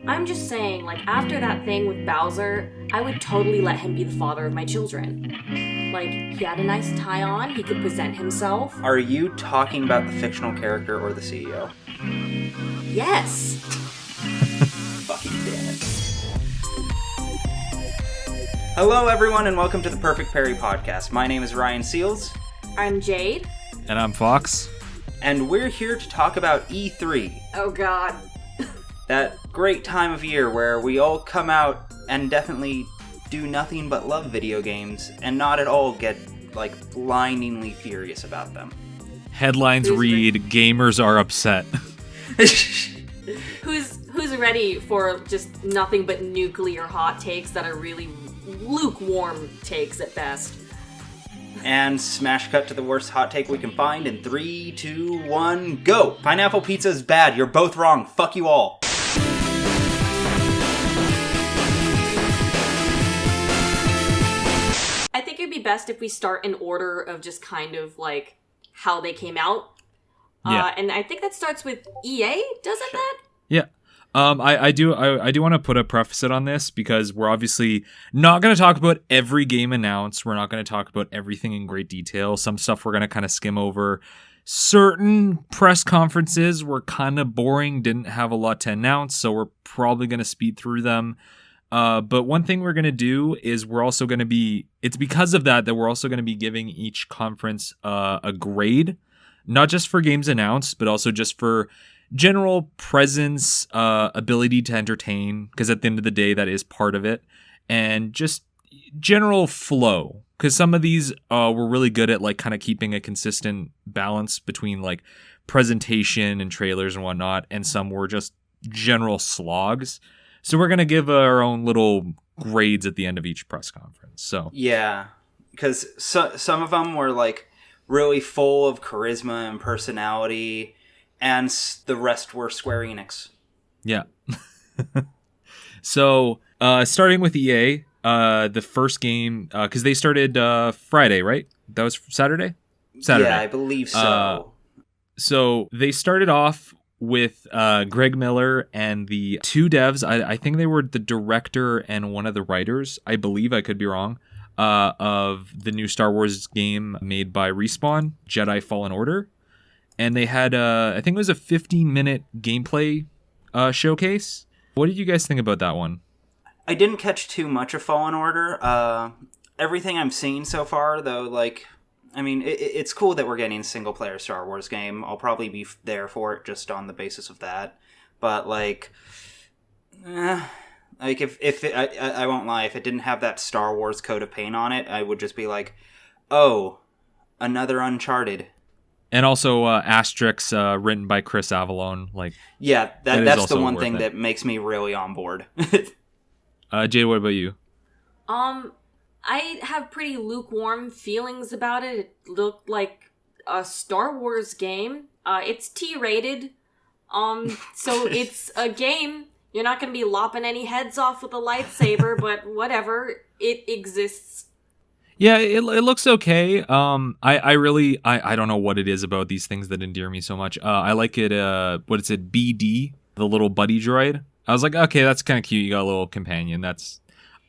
I'm just saying, like, after that thing with Bowser, I would totally let him be the father of my children. Like, he had a nice tie on, he could present himself. Are you talking about the fictional character or the CEO? Yes! Fucking damn it. Hello everyone and welcome to the Perfect Parry podcast. My name is Ryan Seals. I'm Jade. And I'm Fox. And we're here to talk about E3. Oh god. That great time of year where we all come out and definitely do nothing but love video games and not at all get, like, blindingly furious about them. Headlines read, gamers are upset. Who's ready for just nothing but nuclear hot takes that are really lukewarm takes at best? And smash cut to the worst hot take we can find in 3, 2, 1, go! Pineapple pizza is bad. You're both wrong. Fuck you all. I think it'd be best if we start in order of just kind of like how they came out. Yeah. And I think that starts with EA, doesn't that? Yeah. I do want to put a preface on this because we're obviously not going to talk about every game announced. We're not going to talk about everything in great detail. Some stuff we're going to kind of skim over. Certain press conferences were kind of boring, didn't have a lot to announce, so we're probably going to speed through them. But one thing we're going to do is we're also going to be, it's because of that we're also going to be giving each conference a grade, not just for games announced, but also just for general presence, ability to entertain, because at the end of the day, that is part of it, and just general flow, because some of these were really good at like kind of keeping a consistent balance between like presentation and trailers and whatnot, and some were just general slogs. So we're going to give our own little grades at the end of each press conference. So yeah, because some of them were like really full of charisma and personality, and the rest were Square Enix. Yeah. So starting with EA, the first game, because they started Friday, right? That was Saturday? Saturday. Yeah, I believe so. So they started off with Greg Miller and the two devs. I think they were the director and one of the writers. I believe, I could be wrong, of the new Star Wars game made by Respawn, Jedi Fallen Order. And they had, I think it was a 15-minute gameplay showcase. What did you guys think about that one? I didn't catch too much of Fallen Order. Everything I'm seeing so far, though, like, I mean, it's cool that we're getting a single-player Star Wars game. I'll probably be there for it just on the basis of that. But, like, if it, I won't lie, if it didn't have that Star Wars coat of paint on it, I would just be like, oh, another Uncharted. And also Asterix, written by Chris Avellone. Like, yeah, that's the one thing it. that makes me really on board. Jay, what about you? I have pretty lukewarm feelings about it. It looked like a Star Wars game. It's T-rated. So it's a game. You're not going to be lopping any heads off with a lightsaber, but whatever. It exists. Yeah, it looks okay. I don't know what it is about these things that endear me so much. I like it, what is it, BD, the little buddy droid. I was like, okay, that's kind of cute. You got a little companion. That's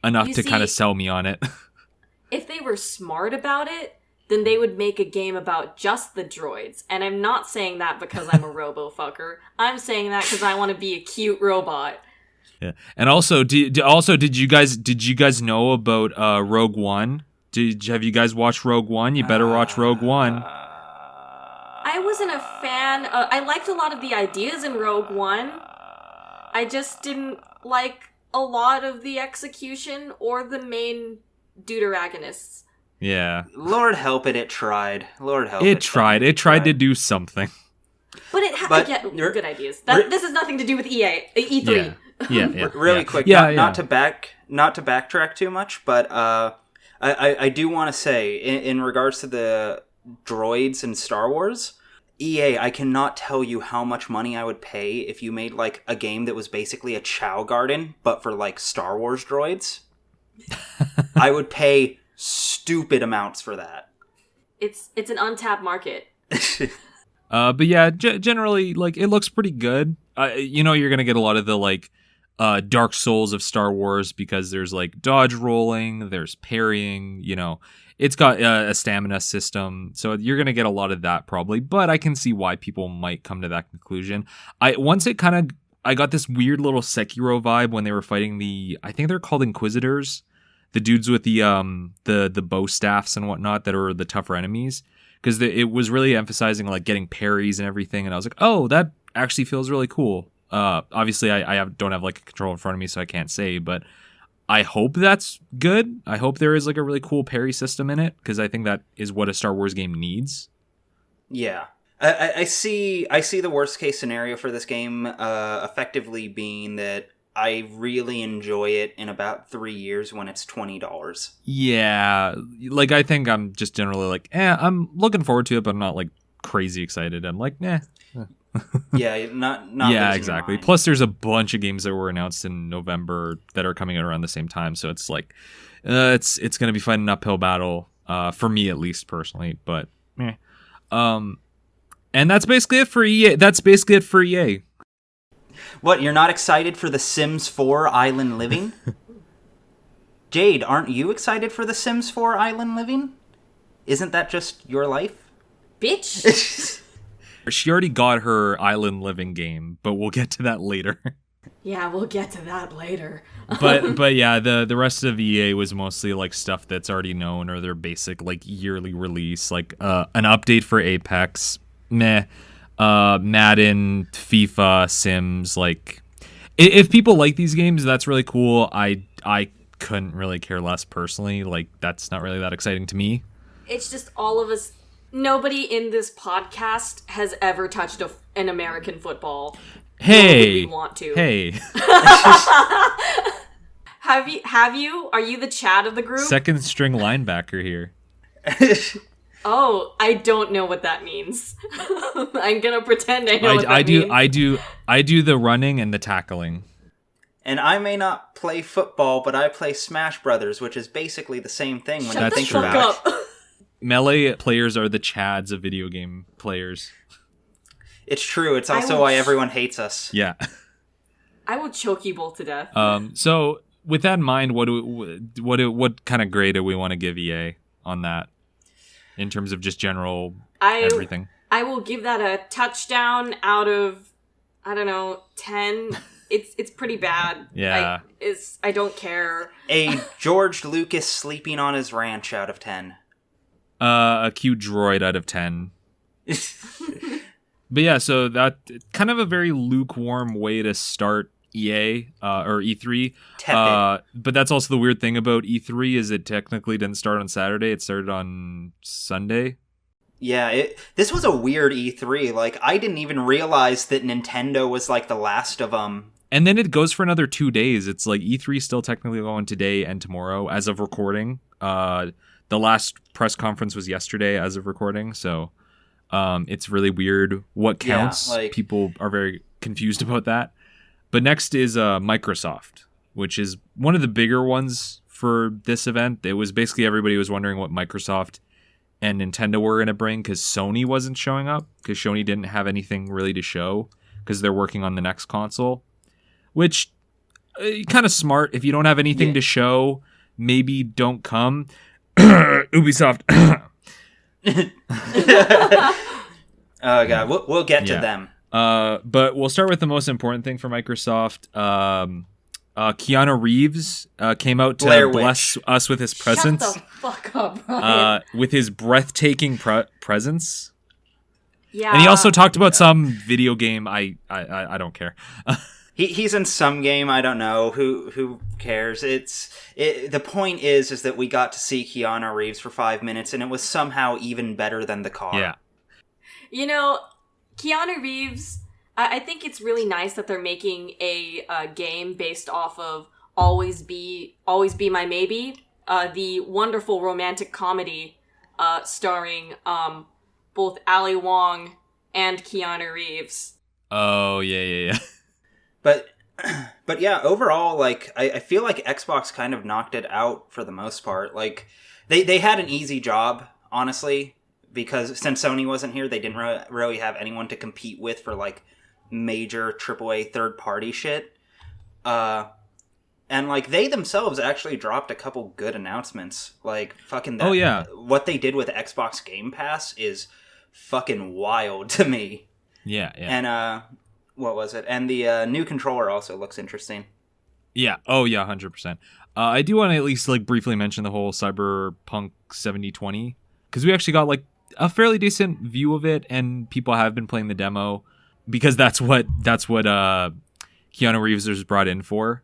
enough to kind of sell me on it. If they were smart about it, then they would make a game about just the droids. And I'm not saying that because I'm a robo-fucker. I'm saying that because I want to be a cute robot. Yeah, and also, did you guys know about Rogue One? Have you guys watched Rogue One? You better watch Rogue One. I wasn't a fan. I liked a lot of the ideas in Rogue One. I just didn't like a lot of the execution or the main deuteragonists. Yeah. Lord help it tried. Lord help it. It tried to do something. But it had good ideas. This has nothing to do with E3. Yeah. Really quick. Not to backtrack too much, but I do want to say, in regards to the droids in Star Wars, EA, I cannot tell you how much money I would pay if you made, like, a game that was basically a Chow Garden, but for, like, Star Wars droids. I would pay stupid amounts for that. It's an untapped market. But yeah, generally, like, it looks pretty good. You're going to get a lot of the, like, Dark Souls of Star Wars because there's like dodge rolling, there's parrying, it's got a stamina system. So you're going to get a lot of that probably, but I can see why people might come to that conclusion. I got this weird little Sekiro vibe when they were fighting I think they're called Inquisitors, the dudes with the bow staffs and whatnot that are the tougher enemies, because it was really emphasizing like getting parries and everything. And I was like, oh, that actually feels really cool. Obviously I don't have like a control in front of me, so I can't say, but I hope that's good. I hope there is like a really cool parry system in it, because I think that is what a Star Wars game needs. Yeah. I see the worst case scenario for this game effectively being that I really enjoy it in about 3 years when it's $20. Yeah, like I think I'm just generally like, I'm looking forward to it, but I'm not like crazy excited. I'm like, Yeah, not yeah, exactly. Plus, there's a bunch of games that were announced in November that are coming out around the same time, so it's like, it's going to be fighting an uphill battle for me at least personally. But, and that's basically it for EA. What, you're not excited for The Sims 4 Island Living? Jade, aren't you excited for The Sims 4 Island Living? Isn't that just your life? Bitch. She already got her Island Living game, but we'll get to that later. Yeah, we'll get to that later. but yeah, the rest of EA was mostly like stuff that's already known, or their basic like yearly release, like an update for Apex, Madden, FIFA, Sims. Like, if people like these games, that's really cool. I couldn't really care less personally. Like, that's not really that exciting to me. It's just all of us. Nobody in this podcast has ever touched an American football. Hey, we want to. Hey. Have you? Are you the Chad of the group? Second string linebacker here. Oh, I don't know what that means. I'm gonna pretend I know what that means. I do the running and the tackling. And I may not play football, but I play Smash Brothers, which is basically the same thing when you think about it. Melee players are the Chads of video game players. It's true. It's also why everyone hates us. Yeah. I will choke you both to death. So with that in mind, what kind of grade do we want to give EA on that, in terms of just general everything? I will give that a touchdown out of, I don't know, 10. It's pretty bad. Yeah. I don't care. A George Lucas sleeping on his ranch out of 10. A cute droid out of 10. But yeah, so that kind of a very lukewarm way to start EA or E3. But that's also the weird thing about E3 is it technically didn't start on Saturday. It started on Sunday. Yeah, this was a weird E3. Like, I didn't even realize that Nintendo was like the last of them. And then it goes for another 2 days. It's like E3 still technically going today and tomorrow as of recording. The last press conference was yesterday as of recording, so it's really weird what counts. Yeah, people are very confused about that. But next is Microsoft, which is one of the bigger ones for this event. It was basically everybody was wondering what Microsoft and Nintendo were going to bring, because Sony wasn't showing up, because Sony didn't have anything really to show, because they're working on the next console, which kind of smart. If you don't have anything to show, maybe don't come. Ubisoft. Oh god, we'll get to them. But we'll start with the most important thing for Microsoft. Keanu Reeves came out to bless us with his presence. Shut the fuck up, Ryan. With his breathtaking presence. Yeah. And he also talked about some video game. I don't care. He's in some game, I don't know. Who cares? The point is that we got to see Keanu Reeves for 5 minutes, and it was somehow even better than the car. Yeah. You know, Keanu Reeves, I think it's really nice that they're making a game based off of Always Be My Maybe, the wonderful romantic comedy starring both Ali Wong and Keanu Reeves. Oh, yeah. But yeah, overall, like, I feel like Xbox kind of knocked it out for the most part. Like, they had an easy job, honestly, because since Sony wasn't here, they didn't really have anyone to compete with for, like, major AAA third-party shit. And, like, they themselves actually dropped a couple good announcements. Like, fucking that. Oh, yeah. What they did with Xbox Game Pass is fucking wild to me. Yeah. And, what was it? And the new controller also looks interesting. Yeah. Oh, yeah, 100%. I do want to at least, like, briefly mention the whole Cyberpunk 7020. Because we actually got, like, a fairly decent view of it, and people have been playing the demo. Because that's what Keanu Reeves was brought in for.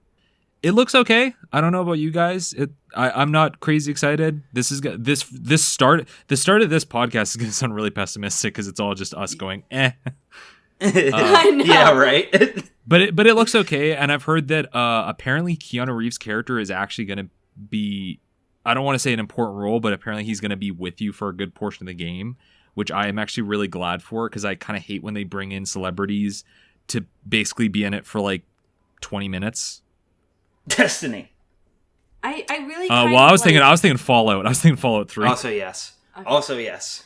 It looks okay. I don't know about you guys. I'm not crazy excited. The start of this podcast is gonna sound really pessimistic because it's all just us going eh. I know. Yeah, right. But it looks okay, and I've heard that apparently Keanu Reeves' character is actually gonna be, I don't want to say an important role, but apparently he's gonna be with you for a good portion of the game, which I am actually really glad for because I kind of hate when they bring in celebrities to basically be in it for like 20 minutes. Destiny. I really. Well, I was thinking Fallout. I was thinking Fallout 3. Also yes. Okay. Also yes.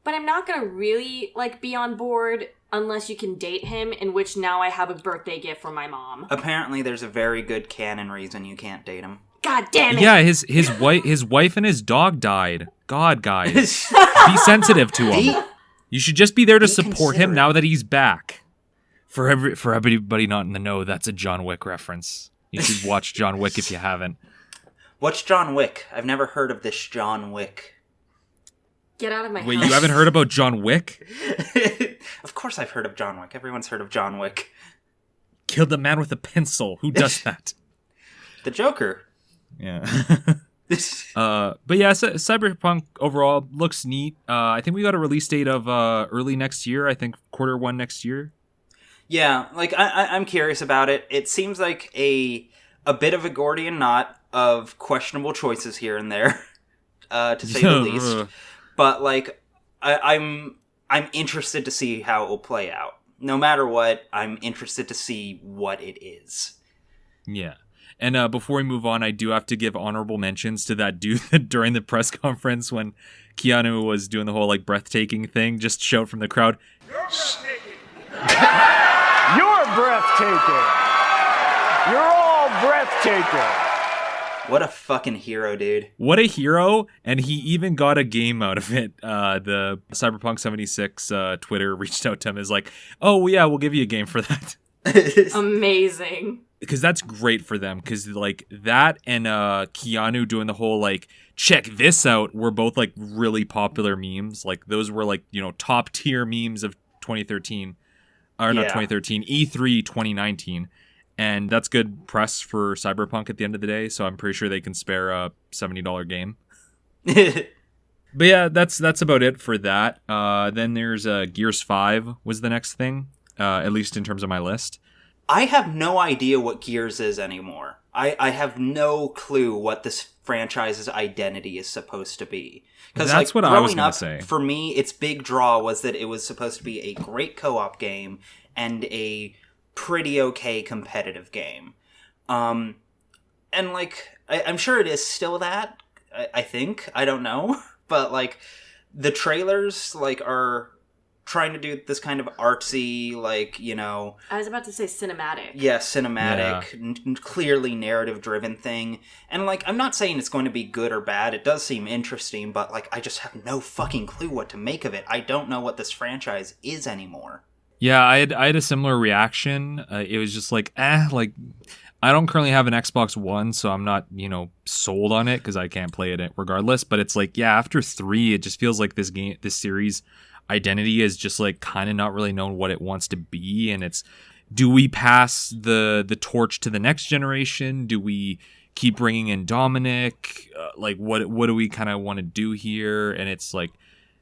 But I'm not gonna really like be on board unless you can date him. In which now I have a birthday gift from my mom. Apparently, there's a very good canon reason you can't date him. God damn it! Yeah, his wife and his dog died. God, guys, be sensitive to him. You should just be there to support him now that he's back. For everybody not in the know, that's a John Wick reference. You should watch John Wick if you haven't. What's John Wick? I've never heard of this John Wick. Get out of my house. Wait, you haven't heard about John Wick? Of course I've heard of John Wick. Everyone's heard of John Wick. Killed a man with a pencil. Who does that? The Joker. Yeah. But yeah, Cyberpunk overall looks neat. I think we got a release date of early next year. I think Q1 next year. Yeah, like I'm curious about it. It seems like a bit of a Gordian knot of questionable choices here and there, to say the least. But like, I'm interested to see how it will play out. No matter what, I'm interested to see what it is. Yeah. And before we move on, I do have to give honorable mentions to that dude during the press conference when Keanu was doing the whole like breathtaking thing. Just shout from the crowd, You're breathtaking. You're all breathtaking. What a fucking hero, dude. What a hero. And he even got a game out of it. The Cyberpunk 76 Twitter reached out to him, is like, oh yeah, we'll give you a game for that. Amazing. Because that's great for them. Because like that and Keanu doing the whole like, check this out, were both like really popular memes. Like those were like, you know, top tier memes of 2013. Or not 2013, E3 2019. And that's good press for Cyberpunk at the end of the day, so I'm pretty sure they can spare a $70 game. But yeah, that's about it for that. Then there's Gears 5 was the next thing, at least in terms of my list. I have no idea what Gears is anymore. I have no clue what this franchise's identity is supposed to be. Because that's like, what I was growing going up, to say. For me, its big draw was that it was supposed to be a great co-op game and a pretty okay competitive game. And like, I'm sure it is still that, I think. I don't know. But like, the trailers like are trying to do this kind of artsy, like, you know... I was about to say cinematic. Yeah, cinematic, clearly narrative-driven thing. And, like, I'm not saying it's going to be good or bad. It does seem interesting, but, like, I just have no fucking clue what to make of it. I don't know what this franchise is anymore. Yeah, I had a similar reaction. It was just like, like... I don't currently have an Xbox One, so I'm not, you know, sold on it, because I can't play it regardless. But it's like, yeah, after 3, it just feels like this series... identity is just like kind of not really known what it wants to be, and it's, do we pass the torch to the next generation? Do we keep bringing in Dominic? Like what do we kind of want to do here? And it's like,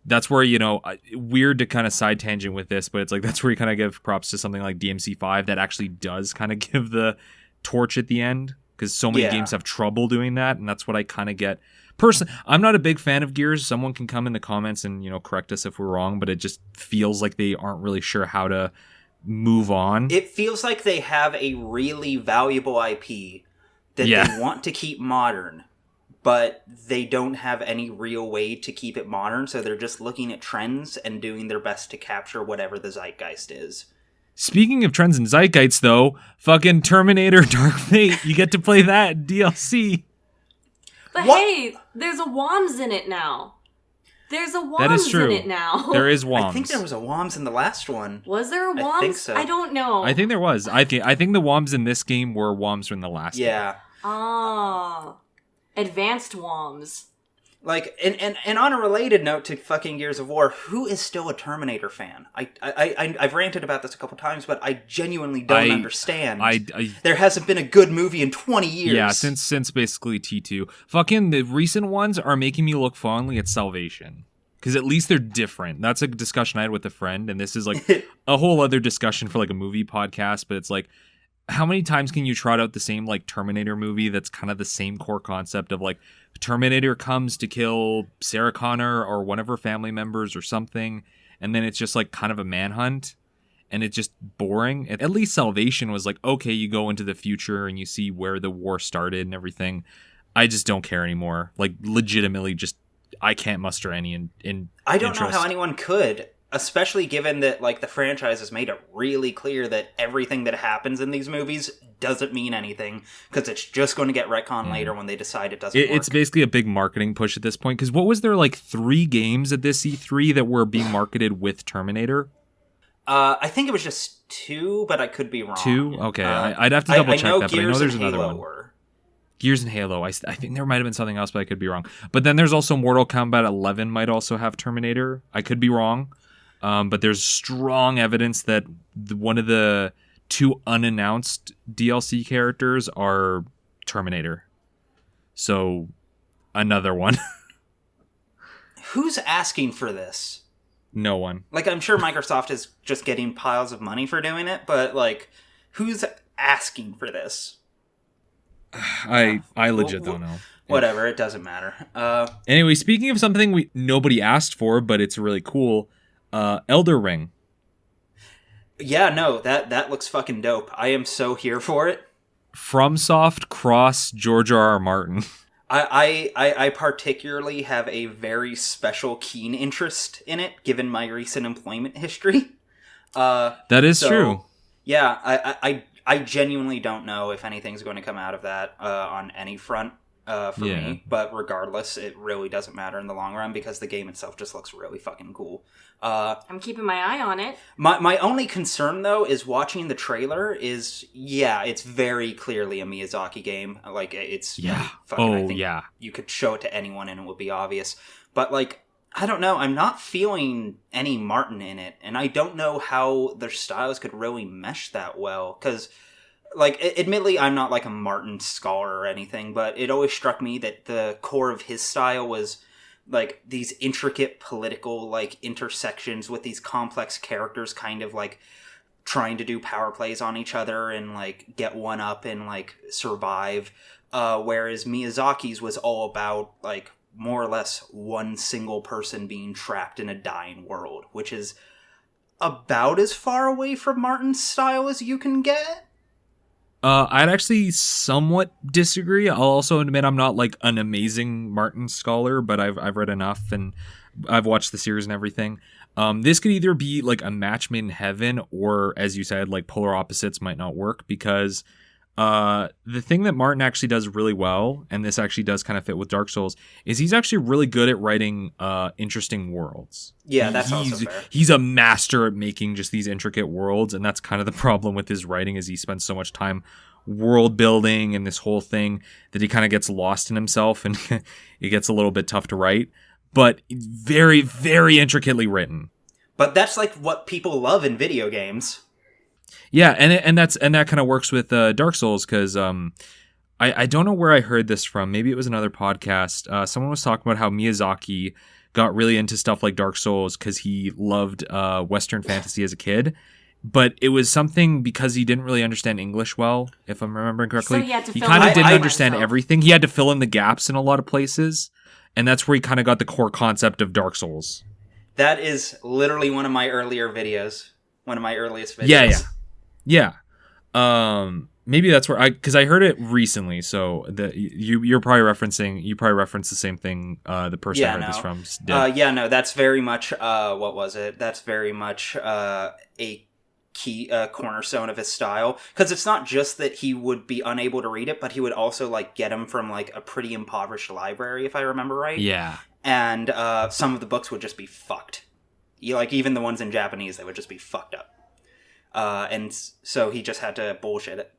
that's where, you know, weird to kind of side tangent with this, but it's like that's where you kind of give props to something like DMC5 that actually does kind of give the torch at the end, because so many games have trouble doing that, and that's what I kind of get. I'm not a big fan of Gears. Someone can come in the comments and, you know, correct us if we're wrong, but it just feels like they aren't really sure how to move on. It feels like they have a really valuable IP that they want to keep modern, but they don't have any real way to keep it modern, so they're just looking at trends and doing their best to capture whatever the zeitgeist is. Speaking of trends and zeitgeist, though, fucking Terminator Dark Fate, you get to play that DLC. But What? hey, there's a WOMS in it now. There's a WOMS That is true. in it now. There is WOMS. I think there was a WOMS in the last one. Was there a WOMS? I think so. I don't know. I think there was. I think the WOMS in this game were WOMS from the last game. Yeah. Ah. Advanced WOMS. Like, and on a related note to fucking Gears of War, who is still a Terminator fan? I've ranted about this a couple times, but I genuinely don't understand. There hasn't been a good movie in 20 years. Yeah, since basically T2. Fucking the recent ones are making me look fondly at Salvation. Because at least they're different. That's a discussion I had with a friend, and this is like a whole other discussion for like a movie podcast, but it's like, how many times can you trot out the same like Terminator movie that's kind of the same core concept of like Terminator comes to kill Sarah Connor or one of her family members or something, and then it's just like kind of a manhunt, and it's just boring. At least Salvation was like, okay, you go into the future and you see where the war started and everything. I just don't care anymore. Like, legitimately, just I can't muster any in I don't interest. know how anyone could, especially given that like the franchise has made it really clear that everything that happens in these movies doesn't mean anything, because it's just going to get retconned later when they decide it doesn't work. It's basically a big marketing push at this point, because what was there, like 3 games at this E3 that were being marketed with Terminator? I think it was just 2, but I could be wrong. 2? Okay, I'd have to double check that, but I know there's another Halo one. Were. Gears and Halo. I think there might have been something else, but I could be wrong. But then there's also Mortal Kombat 11 might also have Terminator. I could be wrong. But there's strong evidence that one of the 2 unannounced DLC characters are Terminator. So, another one. Who's asking for this? No one. Like, I'm sure Microsoft is just getting piles of money for doing it, but like, who's asking for this? I legit don't know. Whatever, it doesn't matter. Anyway, speaking of something nobody asked for, but it's really cool, Elder Ring. Yeah, no, that looks fucking dope. I am so here for it. FromSoft cross George R.R. Martin. I particularly have a very special, keen interest in it, given my recent employment history. That is true. Yeah, I genuinely don't know if anything's going to come out of that on any front for me. But regardless, it really doesn't matter in the long run, because the game itself just looks really fucking cool. I'm keeping my eye on it. My only concern, though, is watching the trailer is, it's very clearly a Miyazaki game. Like, it's... Yeah. I think you could show it to anyone and it would be obvious. But, like, I don't know. I'm not feeling any Martin in it. And I don't know how their styles could really mesh that well. Because, like, admittedly, I'm not, like, a Martin scholar or anything. But it always struck me that the core of his style was... like these intricate political like intersections with these complex characters kind of like trying to do power plays on each other and like get one up and like survive, whereas Miyazaki's was all about like more or less one single person being trapped in a dying world, which is about as far away from Martin's style as you can get. I'd actually somewhat disagree. I'll also admit I'm not like an amazing Martin scholar, but I've read enough and I've watched the series and everything. This could either be like a match made in heaven, or as you said, like polar opposites might not work, because the thing that Martin actually does really well, and this actually does kind of fit with Dark Souls, is he's actually really good at writing interesting worlds. Yeah, that's also fair. He's a master at making just these intricate worlds, and that's kind of the problem with his writing, is he spends so much time world building and this whole thing that he kind of gets lost in himself, and it gets a little bit tough to write, but very, very intricately written. But that's like what people love in video games. Yeah, and that kind of works with Dark Souls, because I don't know where I heard this from. Maybe it was another podcast. Someone was talking about how Miyazaki got really into stuff like Dark Souls because he loved Western fantasy as a kid. But it was something because he didn't really understand English well, if I'm remembering correctly. So he had to he fill kind of in didn't the understand gaps. everything. He had to fill in the gaps in a lot of places. And that's where he kind of got the core concept of Dark Souls. That is literally one of my earlier videos. One of my earliest videos. Yeah. Maybe that's where because I heard it recently, so you probably referenced the same thing the person I heard this from did. That's very much what was it? That's very much a key cornerstone of his style, because it's not just that he would be unable to read it, but he would also like get them from like a pretty impoverished library, if I remember right. Yeah. And some of the books would just be fucked. Like even the ones in Japanese, they would just be fucked up. And so he just had to bullshit it.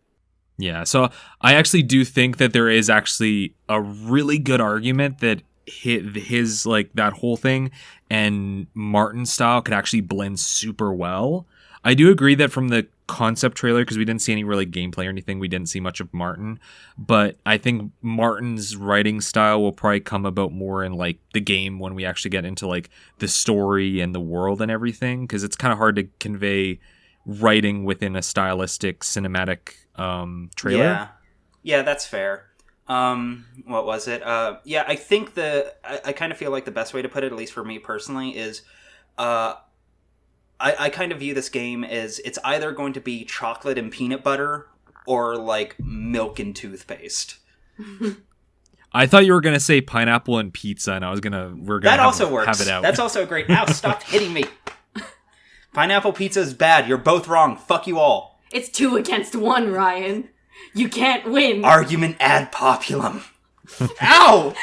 Yeah, so I actually do think that there is actually a really good argument that his like that whole thing and Martin's style could actually blend super well. I do agree that from the concept trailer, because we didn't see any really gameplay or anything, we didn't see much of Martin, but I think Martin's writing style will probably come about more in like the game when we actually get into like the story and the world and everything, because it's kind of hard to convey writing within a stylistic cinematic trailer. Yeah, that's fair. What was it? Yeah, I think I kind of feel like the best way to put it, at least for me personally, is I kind of view this game as it's either going to be chocolate and peanut butter or like milk and toothpaste. I thought you were gonna say pineapple and pizza, and we're gonna also works. Have it out. That's also great. Ow! Stop hitting me. Pineapple pizza is bad. You're both wrong. Fuck you all. It's 2 against 1, Ryan. You can't win. Argument ad populum. Ow!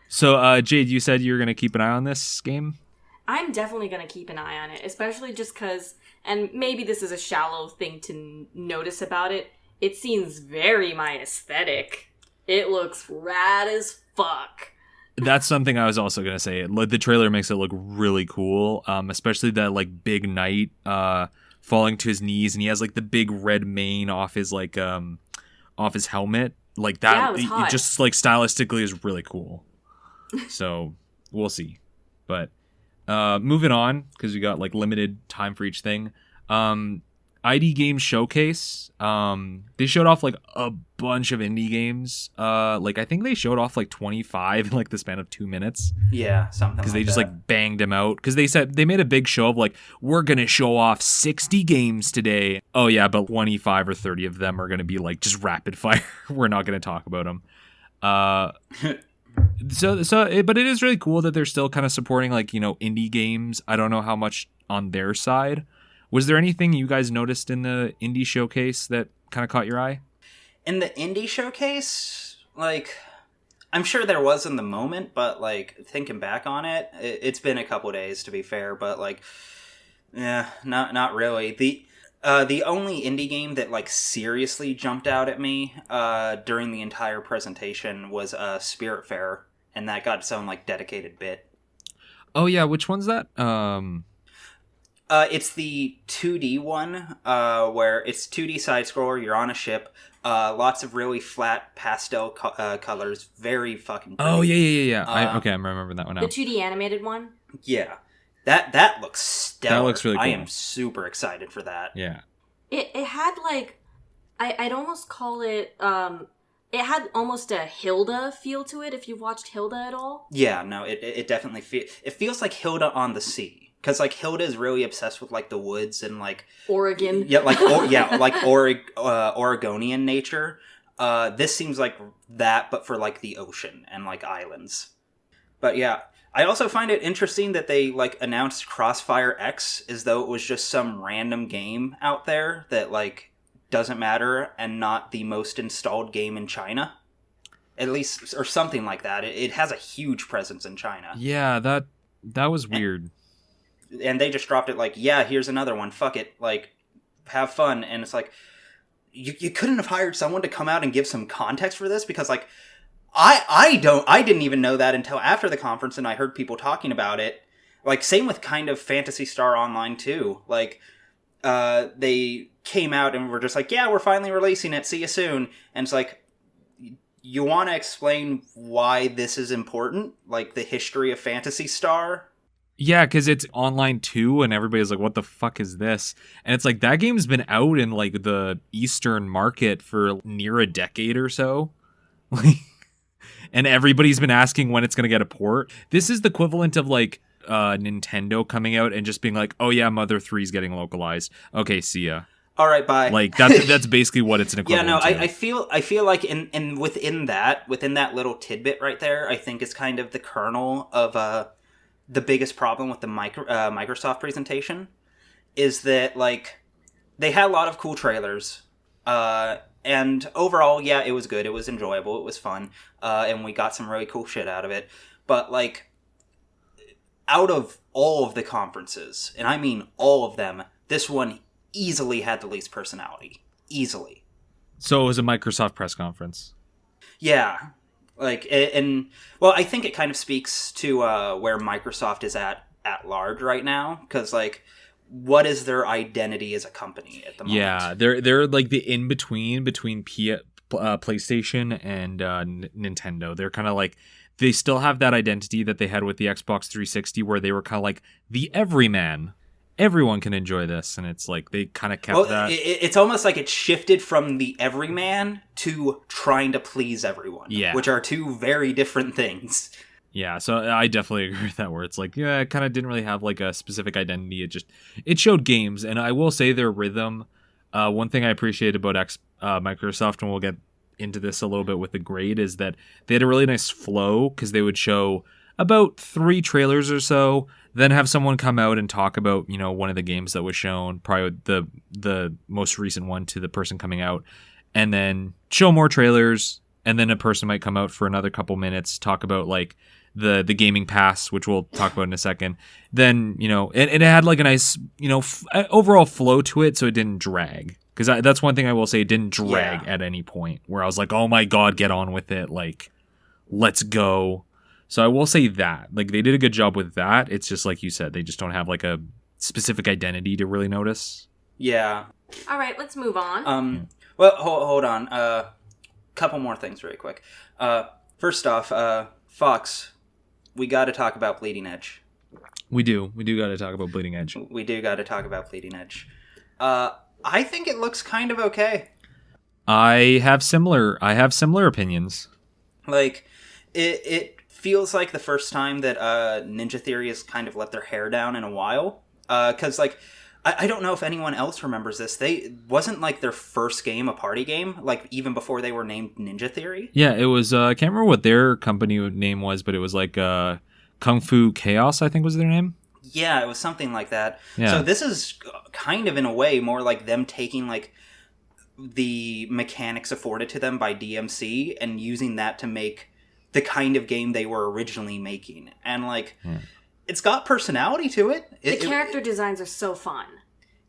So Jade, you said you were gonna keep an eye on this game? I'm definitely going to keep an eye on it, especially just because, and maybe this is a shallow thing to notice about it, it seems very my aesthetic. It looks rad as fuck. That's something I was also going to say. The trailer makes it look really cool, especially that like big knight falling to his knees, and he has like the big red mane off his like off his helmet. Like that, yeah, it was hot. It just like stylistically is really cool. So we'll see. But moving on, because we got like limited time for each thing. ID Games Showcase. They showed off like a bunch of indie games. Like I think they showed off like 25 in like the span of 2 minutes. Yeah, something. Because they just like banged them out. Because they said they made a big show of like, we're gonna show off 60 games today. Oh yeah, but 25 or 30 of them are gonna be like just rapid fire. We're not gonna talk about them. But it is really cool that they're still kind of supporting like, you know, indie games. I don't know how much on their side. Was there anything you guys noticed in the indie showcase that kind of caught your eye? In the indie showcase, like, I'm sure there was in the moment, but like thinking back on it, it's been a couple days to be fair, but like, yeah, not really. The only indie game that like seriously jumped out at me during the entire presentation was Spiritfarer, and that got its own like dedicated bit. Oh yeah, which one's that? It's the 2D one, where it's 2D side scroller. You're on a ship. Lots of really flat pastel colors. Very fucking pretty. Oh yeah. I remember that one now. The 2D animated one. Yeah, that looks stellar. That looks really cool. I am super excited for that. Yeah. It had like, I'd almost call it. It had almost a Hilda feel to it. If you've watched Hilda at all. Yeah, no, it definitely feels like Hilda on the sea. Because, like, Hilda is really obsessed with, like, the woods and, like... Oregon. Yeah, like, Oregonian nature. This seems like that, but for, like, the ocean and, like, islands. But, yeah. I also find it interesting that they, like, announced Crossfire X as though it was just some random game out there that, like, doesn't matter and not the most installed game in China. At least, or something like that. It has a huge presence in China. Yeah, that was weird. And they just dropped it like, yeah, here's another one. Fuck it. Like, have fun. And it's like, you couldn't have hired someone to come out and give some context for this? Because, like, I didn't even know that until after the conference, and I heard people talking about it. Like, same with kind of Phantasy Star Online, too. Like, they came out and were just like, yeah, we're finally releasing it. See you soon. And it's like, you want to explain why this is important? Like, the history of Phantasy Star? Yeah, because it's online too, and everybody's like, what the fuck is this? And it's like, that game's been out in like the Eastern market for near a decade or so. And everybody's been asking when it's going to get a port. This is the equivalent of like Nintendo coming out and just being like, oh yeah, Mother 3 is getting localized. Okay, see ya. All right, bye. Like that's basically what it's an equivalent. Yeah, no, to. I feel like in within that little tidbit right there, I think is kind of the kernel of the biggest problem with the Microsoft presentation. is that, like, they had a lot of cool trailers. And overall, yeah, it was good. It was enjoyable. It was fun. And we got some really cool shit out of it. But, like, out of all of the conferences, and I mean all of them, this one easily had the least personality. Easily. So it was a Microsoft press conference. Yeah. Like, and, well, I think it kind of speaks to where Microsoft is at large right now. Because, like, what is their identity as a company at the moment? Yeah, they're like the in-between between PlayStation and Nintendo. They're kind of like, they still have that identity that they had with the Xbox 360 where they were kind of like the everyman. Everyone can enjoy this, and it's like they kind of kept that. It's almost like it shifted from the everyman to trying to please everyone, which are two very different things. Yeah, so I definitely agree with that, where it's like, yeah, it kind of didn't really have like a specific identity. It showed games, and I will say their rhythm. One thing I appreciate about Microsoft, and we'll get into this a little bit with the grade, is that they had a really nice flow, because they would show about 3 trailers or so, then have someone come out and talk about, you know, one of the games that was shown, probably the most recent one to the person coming out, and then show more trailers, and then a person might come out for another couple minutes, talk about like the gaming pass, which we'll talk about in a second. Then, you know, and it had like a nice, you know, overall flow to it, so it didn't drag. Because that's one thing I will say, it didn't drag at any point where I was like, oh my god, get on with it, like, let's go. So I will say that, like, they did a good job with that. It's just like you said, they just don't have like a specific identity to really notice. Yeah. All right, let's move on. Well, hold on. Couple more things really quick. First off, Fox, we got to talk about Bleeding Edge. We do got to talk about Bleeding Edge. We do got to talk about Bleeding Edge. I think it looks kind of okay. I have similar opinions. Like, it feels like the first time that Ninja Theory has kind of let their hair down in a while. Because, like, I don't know if anyone else remembers this. Wasn't like their first game a party game, like even before they were named Ninja Theory. Yeah, it was. I can't remember what their company name was, but it was like Kung Fu Chaos, I think was their name. Yeah, it was something like that. Yeah. So this is kind of in a way more like them taking like the mechanics afforded to them by DMC and using that to make the kind of game they were originally making, and like. It's got personality to it. The character designs are so fun.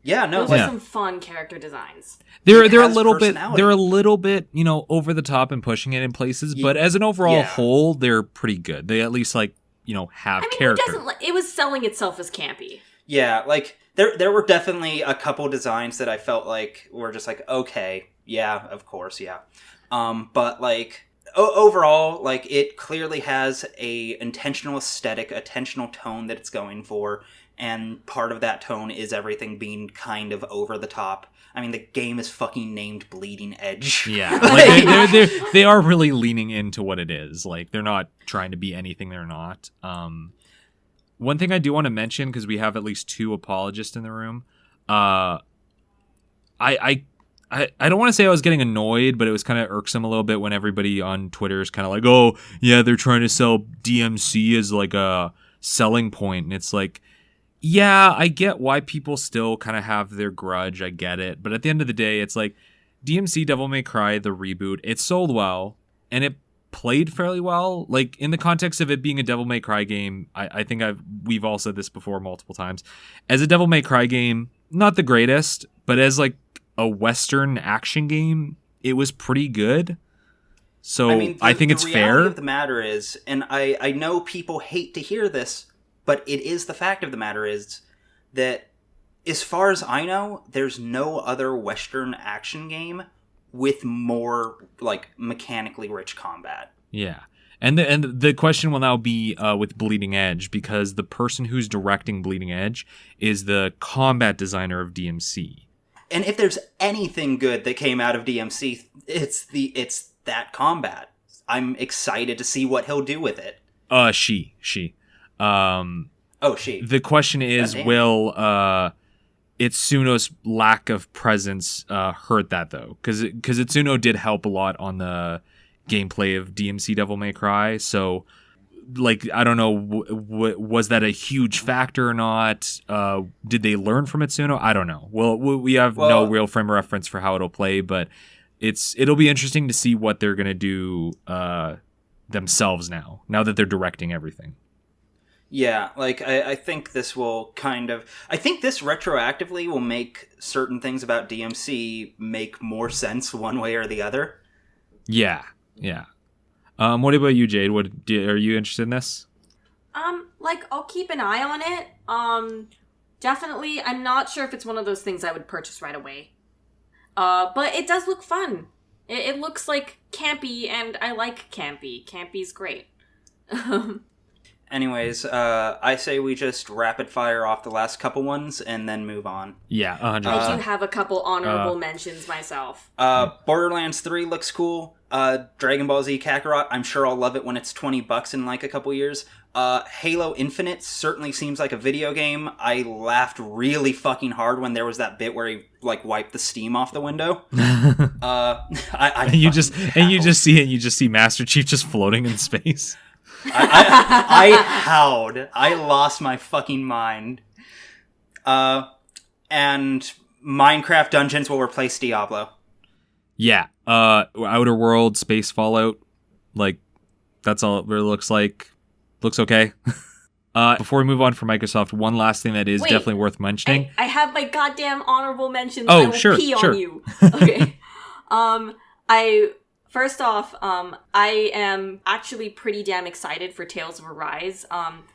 Yeah, no, those are some fun character designs. They're a little bit, you know, over the top and pushing it in places, but as an overall whole, they're pretty good. They at least like, you know, have character. It was selling itself as campy. Yeah, like there were definitely a couple designs that I felt like were just like, okay, yeah, of course, yeah. But like overall, like, it clearly has a intentional aesthetic, intentional tone that it's going for, and part of that tone is everything being kind of over the top. I mean, the game is fucking named Bleeding Edge. Yeah, like they are really leaning into what it is. Like, they're not trying to be anything they're not. One thing I do want to mention, because we have at least 2 apologists in the room, I don't want to say I was getting annoyed, but it was kind of irksome a little bit when everybody on Twitter is kind of like, oh, yeah, they're trying to sell DMC as like a selling point. And it's like, yeah, I get why people still kind of have their grudge. I get it. But at the end of the day, it's like DMC Devil May Cry, the reboot, it sold well and it played fairly well. Like, in the context of it being a Devil May Cry game, I think we've all said this before multiple times. As a Devil May Cry game, not the greatest, but as like a Western action game, it was pretty good. So I mean, I think it's fair. The reality of the matter is, and I know people hate to hear this, but it is the fact of the matter is that, as far as I know, there's no other Western action game with more like mechanically rich combat. Yeah. And the question will now be with Bleeding Edge, because the person who's directing Bleeding Edge is the combat designer of DMC. And if there's anything good that came out of DMC, it's that combat. I'm excited to see what he'll do with it. She. She. The question is, will Itsuno's lack of presence hurt that, though? Because Itsuno did help a lot on the gameplay of DMC Devil May Cry. So like, I don't know, was that a huge factor or not? Did they learn from it soon? I don't know. Well, we have no real frame of reference for how it'll play, but it'll be interesting to see what they're going to do themselves now that they're directing everything. Yeah, like, I think this will I think this retroactively will make certain things about DMC make more sense one way or the other. Yeah. What about you, Jade? Are you interested in this? Like, I'll keep an eye on it. Definitely, I'm not sure if it's one of those things I would purchase right away. But it does look fun. It looks like campy, and I like campy. Campy's great. Anyways, I say we just rapid fire off the last couple ones and then move on. Yeah, 100%. I do have a couple honorable mentions myself. Borderlands 3 looks cool. Dragon Ball Z Kakarot, I'm sure I'll love it when it's $20 in like a couple years. Halo Infinite certainly seems like a video game. I laughed really fucking hard when there was that bit where he like wiped the steam off the window. You just see Master Chief just floating in space. I howled. I lost my fucking mind. And Minecraft Dungeons will replace Diablo. Yeah. Outer World, Space Fallout. Like, that's all it really looks like. Looks okay. Before we move on from Microsoft, one last thing that is definitely worth mentioning. I have my goddamn honorable mentions. Oh, I will sure, pee sure. on you. Okay. First off, I am actually pretty damn excited for Tales of Arise.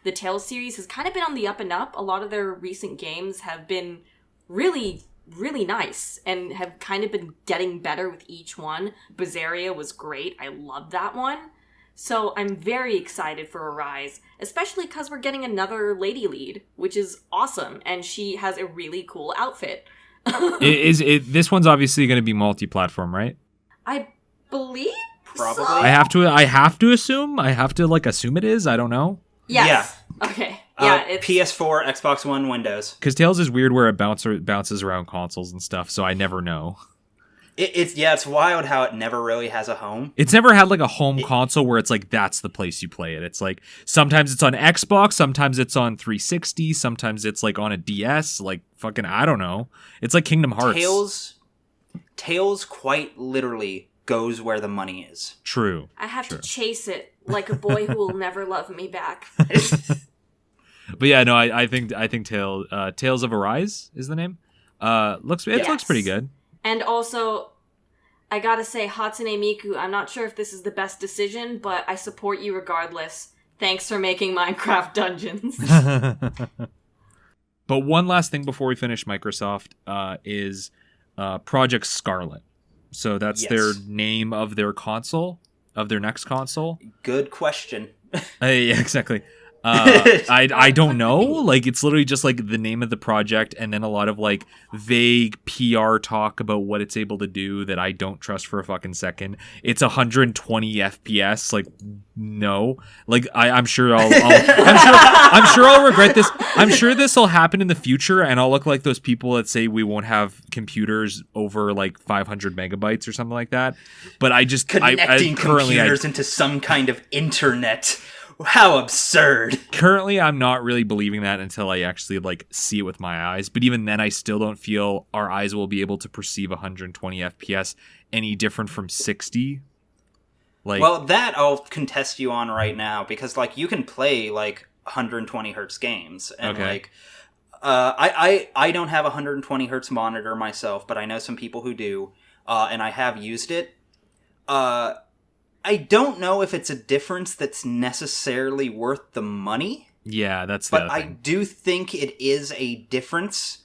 The Tales series has kind of been on the up and up. A lot of their recent games have been really, really nice and have kind of been getting better with each one. Berseria was great. I loved that one. So I'm very excited for Arise, especially because we're getting another lady lead, which is awesome, and she has a really cool outfit. This one's obviously going to be multi-platform, right? I believe Probably. so? I have to assume it is. I don't know. Yes. Yeah. Okay. Yeah. It's PS4, Xbox One, Windows. Because Tales is weird where it bounces around consoles and stuff, so I never know. It's wild how it never really has a home. It's never had like a home console where it's like that's the place you play it. It's like sometimes it's on Xbox, sometimes it's on 360, sometimes it's like on a DS. Like fucking, I don't know. It's like Kingdom Hearts. Tales quite literally goes where the money is. True. I have to chase it like a boy who will never love me back. But yeah, no, I think Tales of Arise is the name. Looks pretty good. And also, I gotta say, Hatsune Miku, I'm not sure if this is the best decision, but I support you regardless. Thanks for making Minecraft Dungeons. But one last thing before we finish Microsoft is Project Scarlet. So that's their name of their console, of their next console. Good question. Yeah, exactly. I don't know. Like, it's literally just like the name of the project and then a lot of like vague PR talk about what it's able to do that I don't trust for a fucking second. It's 120 FPS. Like, no. Like, I'm sure I'm sure I'll regret this. I'm sure this will happen in the future and I'll look like those people that say we won't have computers over like 500 megabytes or something like that. But I just connecting computers into some kind of internet. How absurd. Currently, I'm not really believing that until I actually like see it with my eyes. But even then, I still don't feel our eyes will be able to perceive 120 FPS any different from 60. Like, well, that I'll contest you on right now because like you can play like 120 hertz games and like I don't have a 120 hertz monitor myself, but I know some people who do, and I have used it. I don't know if it's a difference that's necessarily worth the money. Yeah, that's the but other I thing. do think it is a difference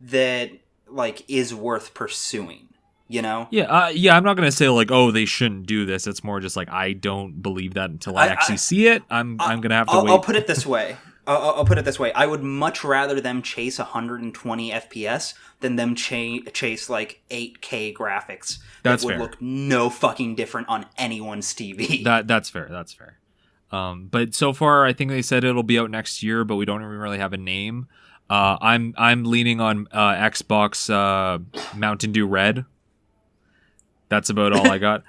that like is worth pursuing. You know? Yeah, I'm not gonna say like, oh, they shouldn't do this. It's more just like I don't believe that until I actually see it. I'm gonna have to wait. I'll put it this way. I'll put it this way. I would much rather them chase 120 FPS than them chase like 8K graphics. That's that would fair. Look no fucking different on anyone's TV. That's fair. That's fair. But so far, I think they said it'll be out next year, but we don't even really have a name. I'm leaning on Xbox Mountain Dew Red. That's about all I got.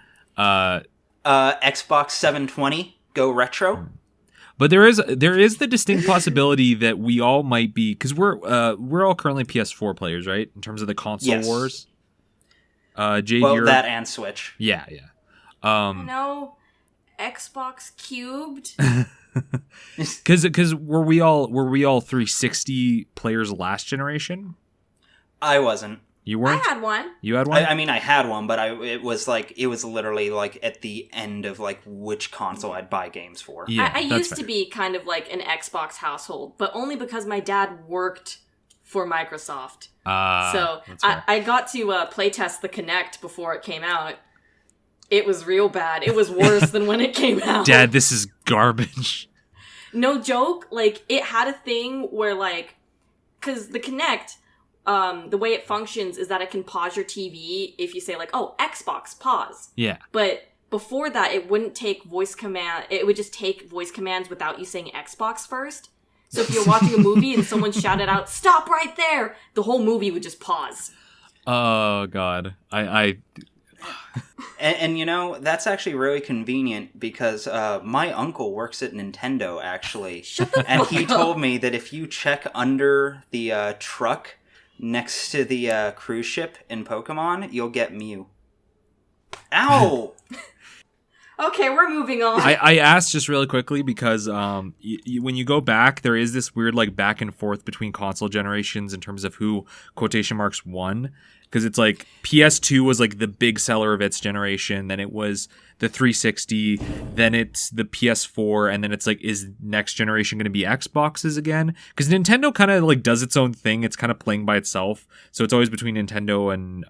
Xbox 720 Go Retro. But there is the distinct possibility that we all might be, because we're all currently PS4 players, right? In terms of the console wars. Jade, that and Switch. Yeah. No, Xbox cubed. Because were we all 360 players last generation? I wasn't. You weren't? I had one. You had one? I mean, I had one, but it was literally like at the end of like which console I'd buy games for. Yeah, I used to be kind of like an Xbox household, but only because my dad worked for Microsoft. So I got to playtest the Kinect before it came out. It was real bad. It was worse than when it came out. Dad, this is garbage. No joke. Like, it had a thing where, like, because the Kinect, the way it functions is that it can pause your TV if you say, like, oh, Xbox, pause. Yeah. But before that, it wouldn't take voice command. It would just take voice commands without you saying Xbox first. So if you're watching a movie and someone shouted out, stop right there, the whole movie would just pause. Oh, God. And you know, that's actually really convenient because my uncle works at Nintendo, actually. And he told me that if you check under the truck next to the cruise ship in Pokemon, you'll get Mew. Ow! Okay, we're moving on. I asked just really quickly because when you go back, there is this weird like back and forth between console generations in terms of who quotation marks won. Because it's like PS2 was like the big seller of its generation, then it was the 360, then it's the PS4, and then it's like, is next generation going to be Xboxes again? Because Nintendo kind of like does its own thing. It's kind of playing by itself. So it's always between Nintendo and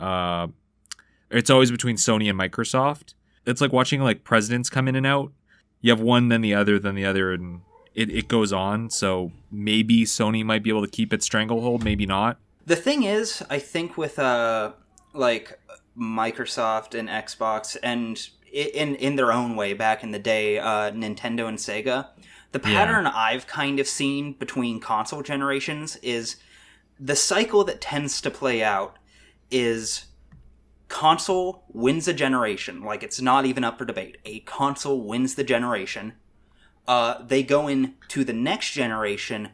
it's always between Sony and Microsoft. It's like watching like presidents come in and out. You have one, then the other, and it goes on. So maybe Sony might be able to keep its stranglehold, maybe not. The thing is, I think with like Microsoft and Xbox, and in their own way back in the day, Nintendo and Sega, the pattern I've kind of seen between console generations is the cycle that tends to play out is console wins a generation. Like, it's not even up for debate. A console wins the generation. They go into the next generation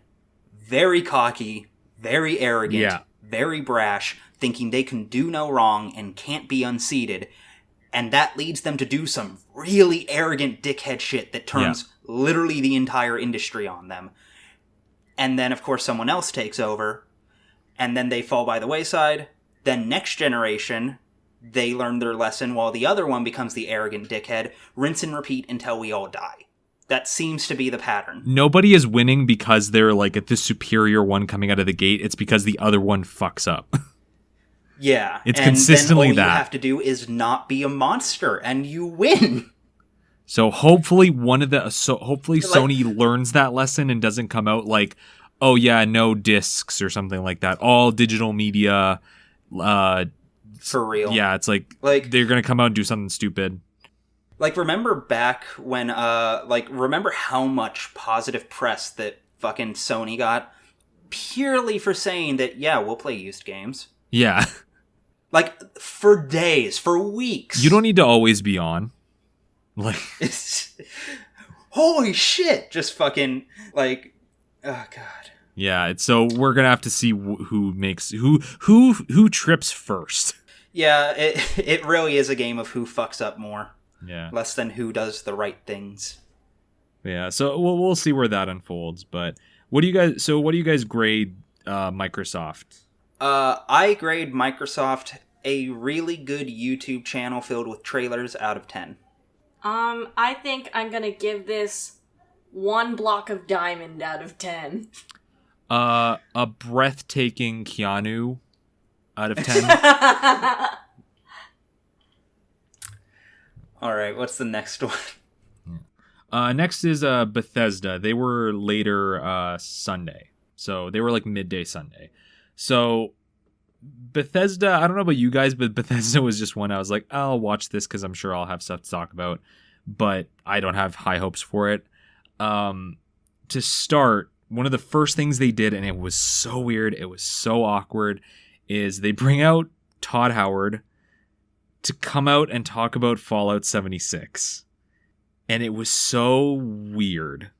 very cocky, very arrogant, very brash, thinking they can do no wrong and can't be unseated. And that leads them to do some really arrogant dickhead shit that turns literally the entire industry on them. And then, of course, someone else takes over, and then they fall by the wayside. Then next generation, they learn their lesson while the other one becomes the arrogant dickhead. Rinse and repeat until we all die. That seems to be the pattern. Nobody is winning because they're like at the superior one coming out of the gate. It's because the other one fucks up. Yeah. It's consistently then all that. you have to do is not be a monster and you win. So hopefully Sony learns that lesson and doesn't come out like, oh yeah, no discs or something like that. All digital media. For real. Yeah, it's like they're going to come out and do something stupid. Like, remember back when, remember how much positive press that fucking Sony got purely for saying that, yeah, we'll play used games? Yeah. Like, for days, for weeks. You don't need to always be on. Like, holy shit! Just fucking, like, oh god. Yeah, so we're gonna have to see who trips first. Yeah, it really is a game of who fucks up more. Yeah. Less than who does the right things. Yeah, so we'll see where that unfolds. But what do you guys grade Microsoft? I grade Microsoft a really good YouTube channel filled with trailers out of 10. I think I'm gonna give this 1 block of diamond out of 10. A breathtaking Keanu out of 10. All right, what's the next one? Next is Bethesda. They were later Sunday. So they were like midday Sunday. So Bethesda, I don't know about you guys, but Bethesda was just one I was like, I'll watch this because I'm sure I'll have stuff to talk about. But I don't have high hopes for it. To start, one of the first things they did, and it was so weird, it was so awkward, is they bring out Todd Howard to come out and talk about Fallout 76. And it was so weird.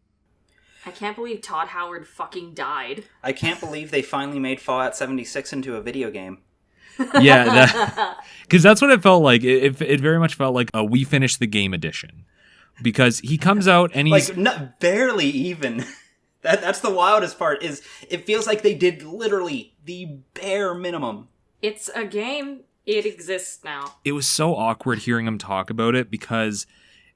I can't believe Todd Howard fucking died. I can't believe they finally made Fallout 76 into a video game. Yeah, because that's what it felt like. It very much felt like a We Finished the Game edition. Because he comes out and he's... barely even. That's the wildest part, is it feels like they did literally the bare minimum. It's a game. It exists now. It was so awkward hearing him talk about it because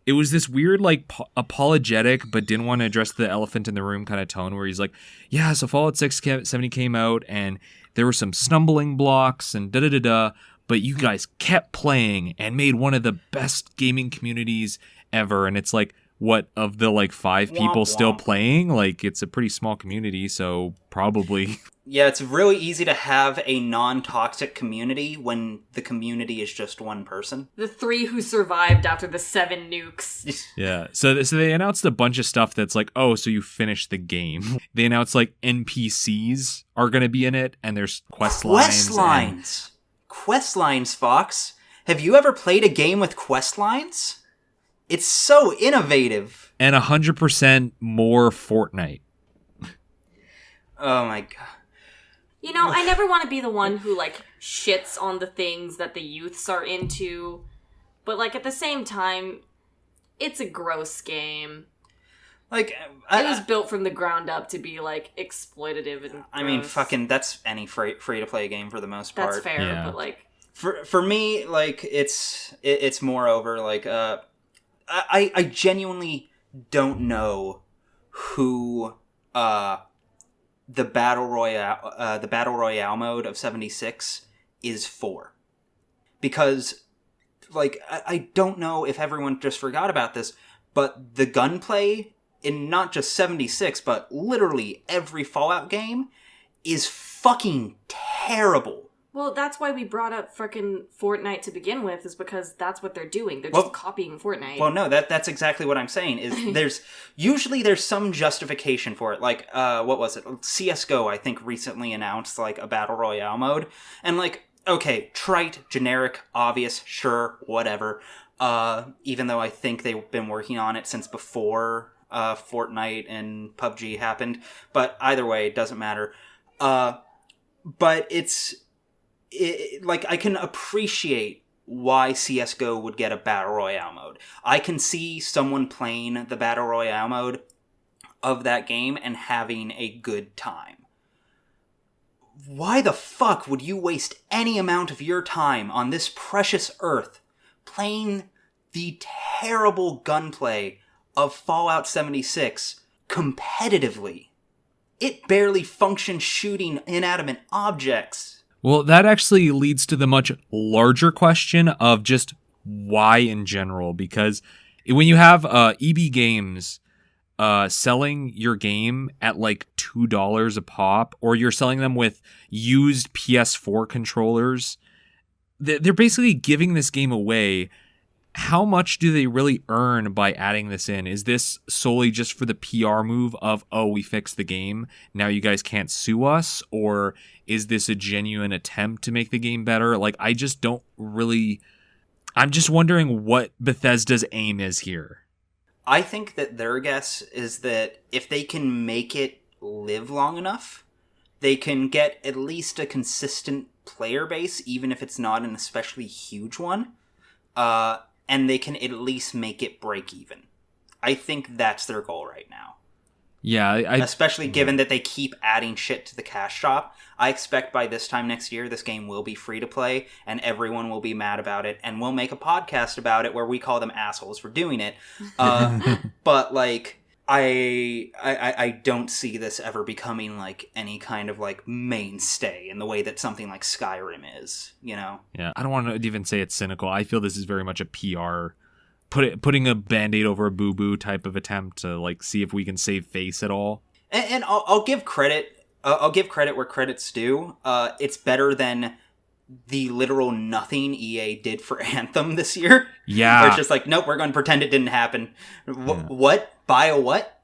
it was this weird, like, apologetic but didn't want to address the elephant in the room kind of tone where he's like, yeah, so Fallout 70 came out and there were some stumbling blocks and da-da-da-da, but you guys kept playing and made one of the best gaming communities ever. And it's like, what, of the like 5 people still playing? Like, it's a pretty small community, so probably. Yeah, it's really easy to have a non-toxic community when the community is just one person. The 3 who survived after the 7 nukes. Yeah, so they announced a bunch of stuff that's like, oh, so you finished the game. They announced like NPCs are going to be in it, and there's quest lines. Quest lines, Fox. Have you ever played a game with quest lines? It's so innovative. And 100% more Fortnite. Oh my god. You know, I never want to be the one who, like, shits on the things that the youths are into. But, like, at the same time, it's a gross game. Like, it was built from the ground up to be, like, exploitative and gross. I mean, fucking, that's any free-to-play game for the most part. That's fair, yeah. But, like... For me, like, it's more over, like, I genuinely don't know who, the battle royale mode of 76 is for, because like I don't know if everyone just forgot about this, but the gunplay in not just 76 but literally every Fallout game is fucking terrible. Well, that's why we brought up frickin' Fortnite to begin with, is because that's what they're doing. They're just copying Fortnite. Well, no, that's exactly what I'm saying, is there's some justification for it. Like, what was it? CSGO, I think, recently announced, like, a Battle Royale mode. And, like, okay, trite, generic, obvious, sure, whatever. Even though I think they've been working on it since before Fortnite and PUBG happened. But either way, it doesn't matter. But like, I can appreciate why CSGO would get a Battle Royale mode. I can see someone playing the Battle Royale mode of that game and having a good time. Why the fuck would you waste any amount of your time on this precious earth playing the terrible gunplay of Fallout 76 competitively? It barely functions shooting inanimate objects. Well, that actually leads to the much larger question of just why in general, because when you have EB Games selling your game at like $2 a pop, or you're selling them with used PS4 controllers, they're basically giving this game away. How much do they really earn by adding this in? Is this solely just for the PR move of, oh, we fixed the game, now you guys can't sue us? Or is this a genuine attempt to make the game better? Like, I just don't really... I'm just wondering what Bethesda's aim is here. I think that their guess is that if they can make it live long enough, they can get at least a consistent player base, even if it's not an especially huge one. And they can at least make it break even. I think that's their goal right now. Yeah, especially given that they keep adding shit to the cash shop. I expect by this time next year, this game will be free to play, and everyone will be mad about it, and we'll make a podcast about it where we call them assholes for doing it. But like, I don't see this ever becoming like any kind of like mainstay in the way that something like Skyrim is, you know? Yeah, I don't want to even say it's cynical. I feel this is very much a PR, putting a Band-Aid over a boo-boo type of attempt to like see if we can save face at all. And I'll give credit. I'll give credit where credit's due. It's better than the literal nothing EA did for Anthem this year. Yeah, where it's just like, nope, we're going to pretend it didn't happen. What? Buy a what?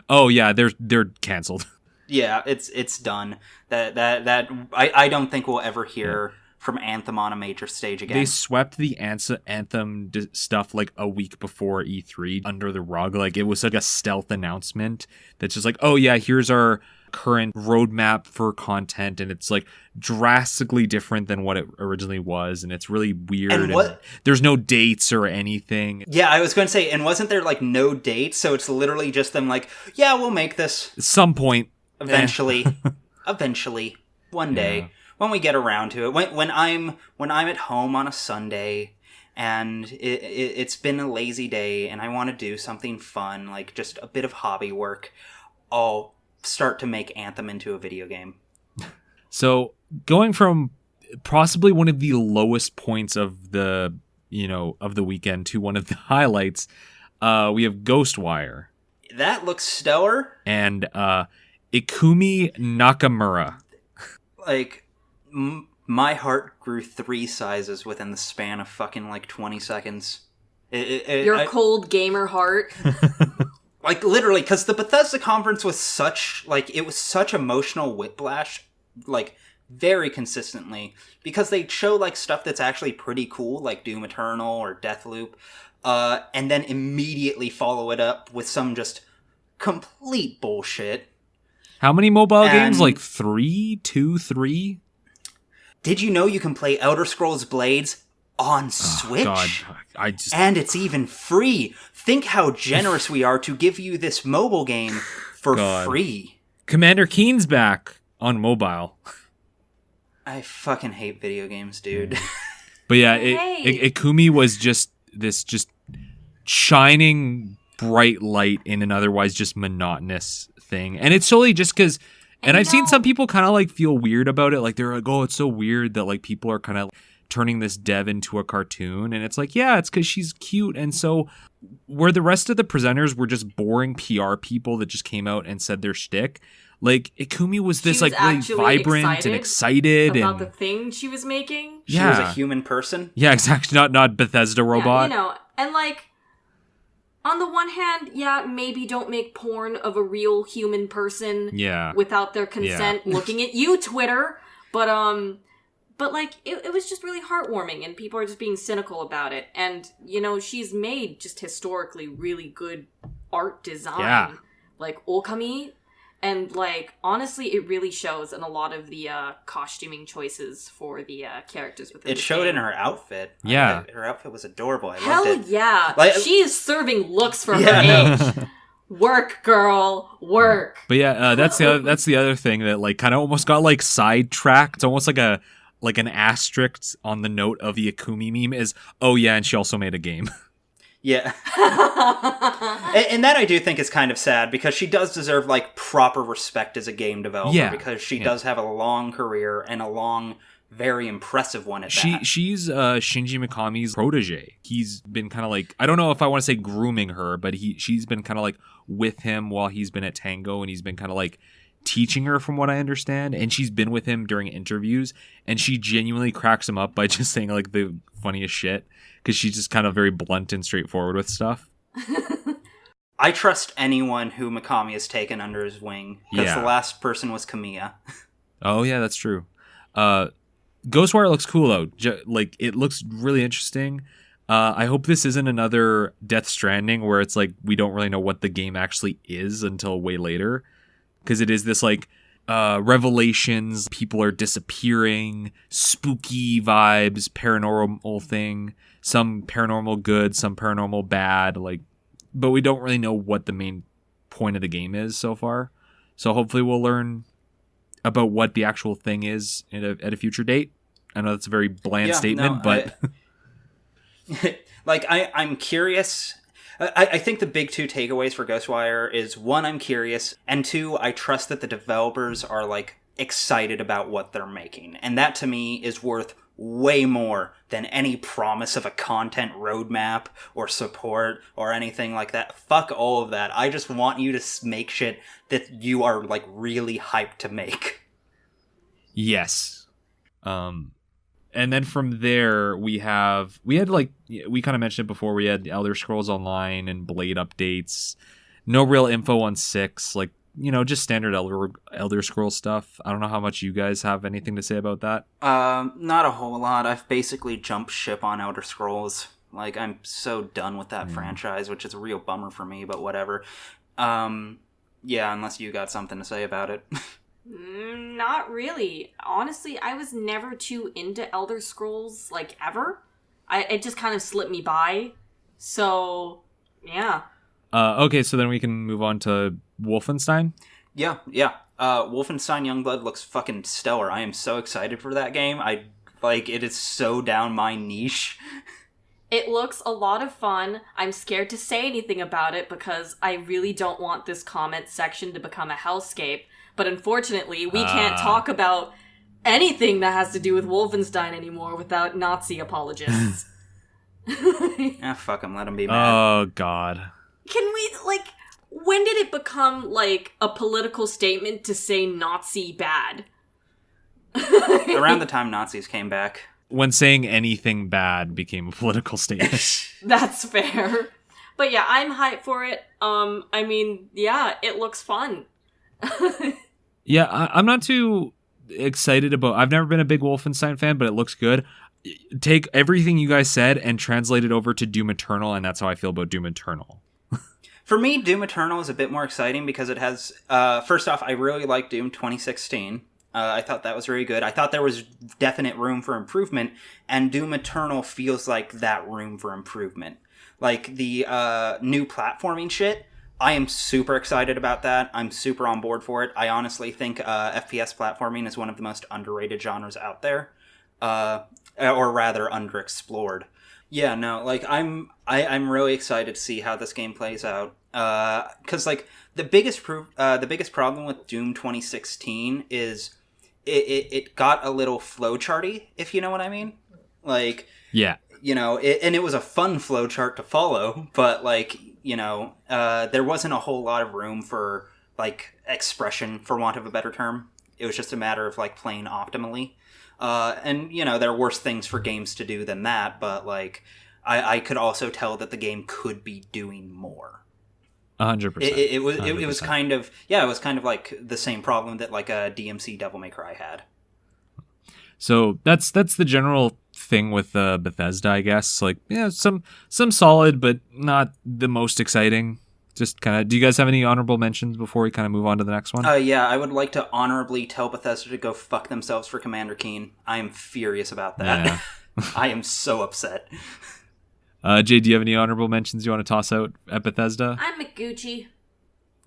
Oh yeah, they're canceled. Yeah, it's done. That I don't think we'll ever hear from Anthem on a major stage again. They swept the Anthem stuff like a week before E3 under the rug. Like it was like a stealth announcement that's just like, oh yeah, here's our current roadmap for content, and it's like drastically different than what it originally was, and it's really weird. And there's no dates or anything. Yeah, I was going to say, and wasn't there like no date? So it's literally just them like, yeah, we'll make this at some point eventually, eventually, one day when we get around to it. When I'm at home on a Sunday and it's been a lazy day and I want to do something fun, like just a bit of hobby work, I'll start to make Anthem into a video game. So going from possibly one of the lowest points of the weekend to one of the highlights, we have Ghostwire. That looks stellar. And Ikumi Nakamura. Like, my heart grew 3 sizes within the span of fucking like 20 seconds. Your cold gamer heart. Like, literally, because the Bethesda conference was such emotional whiplash, like, very consistently. Because they show, like, stuff that's actually pretty cool, like Doom Eternal or Deathloop, and then immediately follow it up with some just complete bullshit. How many mobile games? Like 3? 2, 3? Did you know you can play Elder Scrolls Blades on Switch? God, and it's even free. Think how generous we are to give you this mobile game for free. Commander Keen's back on mobile. I fucking hate video games, dude. But yeah, Ikumi was just this shining bright light in an otherwise just monotonous thing. And it's solely just because, and I've seen some people kind of like feel weird about it. Like they're like, oh, it's so weird that like people are kind of turning this dev into a cartoon. And it's like, yeah, it's because she's cute. And so where the rest of the presenters were just boring PR people that just came out and said their shtick, like Ikumi was this like really vibrant and excited about the thing she was making. She was a human person. Yeah, exactly. Not Bethesda robot. Yeah, and like on the one hand, maybe don't make porn of a real human person without their consent looking at you, Twitter. But like, it was just really heartwarming, and people are just being cynical about it. And, she's made just historically really good art design. Yeah. Like, Okami. And, like, honestly, it really shows in a lot of the costuming choices for the characters within the It showed game. in her outfit. Yeah. Her outfit was adorable. I Hell loved it. Yeah. Like, she is serving looks for her age. Work, girl, work. But yeah, that's the other thing that like kind of almost got like sidetracked. It's almost like an asterisk on the note of the Ikumi meme is, oh yeah, and she also made a game. Yeah. and that I do think is kind of sad, because she does deserve like proper respect as a game developer, because she does have a long career, and a long, very impressive one at that. She's Shinji Mikami's protege. He's been kind of like, I don't know if I want to say grooming her, but she's been kind of like with him while he's been at Tango, and he's been kind of like teaching her, from what I understand. And she's been with him during interviews, and she genuinely cracks him up by just saying like the funniest shit, because she's just kind of very blunt and straightforward with stuff. I trust anyone who Mikami has taken under his wing, because the last person was Kamiya. Oh yeah, that's true. Ghostwire looks cool though. Like, it looks really interesting. I hope this isn't another Death Stranding where it's like we don't really know what the game actually is until way later, because it is this like revelations, people are disappearing, spooky vibes, paranormal thing, some paranormal good, some paranormal bad, like, but we don't really know what the main point of the game is so far. So hopefully we'll learn about what the actual thing is at a future date. I know that's a very bland statement, but I'm curious. I think the big two takeaways for Ghostwire is, 1, I'm curious, and 2, I trust that the developers are like excited about what they're making. And that to me is worth way more than any promise of a content roadmap or support or anything like that. Fuck all of that. I just want you to make shit that you are like really hyped to make. Yes. And then from there we had like, we kind of mentioned it before, we had Elder Scrolls Online and Blade updates. No real info on 6. Like, just standard Elder Scrolls stuff. I don't know how much you guys have anything to say about that. Not a whole lot. I've basically jumped ship on Elder Scrolls. Like, I'm so done with that franchise, which is a real bummer for me, but whatever. Yeah, unless you got something to say about it. Not really. Honestly, I was never too into Elder Scrolls, like, ever. It just kind of slipped me by. So, yeah. Okay, so then we can move on to Wolfenstein. Yeah. Wolfenstein Youngblood looks fucking stellar. I am so excited for that game. It is so down my niche. It looks a lot of fun. I'm scared to say anything about it because I really don't want this comment section to become a hellscape. But unfortunately, we can't talk about anything that has to do with Wolfenstein anymore without Nazi apologists. Fuck them. Let them be mad. Oh, God. Can we, when did it become, a political statement to say Nazi bad? Around the time Nazis came back. When saying anything bad became a political statement. That's fair. But yeah, I'm hyped for it. It looks fun. Yeah, I'm not too excited about... I've never been a big Wolfenstein fan, but it looks good. Take everything you guys said and translate it over to Doom Eternal, and that's how I feel about Doom Eternal. For me, Doom Eternal is a bit more exciting because it has... first off, I really like Doom 2016. I thought that was very good. I thought there was definite room for improvement, and Doom Eternal feels like that room for improvement. Like, the new platforming shit, I am super excited about that. I'm super on board for it. I honestly think FPS platforming is one of the most underrated genres out there. Or rather, underexplored. Yeah, no, I'm really excited to see how this game plays out. Because, the biggest problem with Doom 2016 is... It got a little flowcharty, if you know what I mean. Yeah. And it was a fun flowchart to follow, but, there wasn't a whole lot of room for, expression, for want of a better term. It was just a matter of, playing optimally. And, there are worse things for games to do than that, but, I could also tell that the game could be doing more. 100%. It was kind of like the same problem that a DMC Devil May Cry had. So that's the general thing with Bethesda, I guess. Some solid, but not the most exciting. Just kind of. Do you guys have any honorable mentions before we kind of move on to the next one? Yeah, I would like to honorably tell Bethesda to go fuck themselves for Commander Keen. I am furious about that. Yeah. I am so upset. Jay, do you have any honorable mentions you want to toss out at Bethesda? I'm McGucci.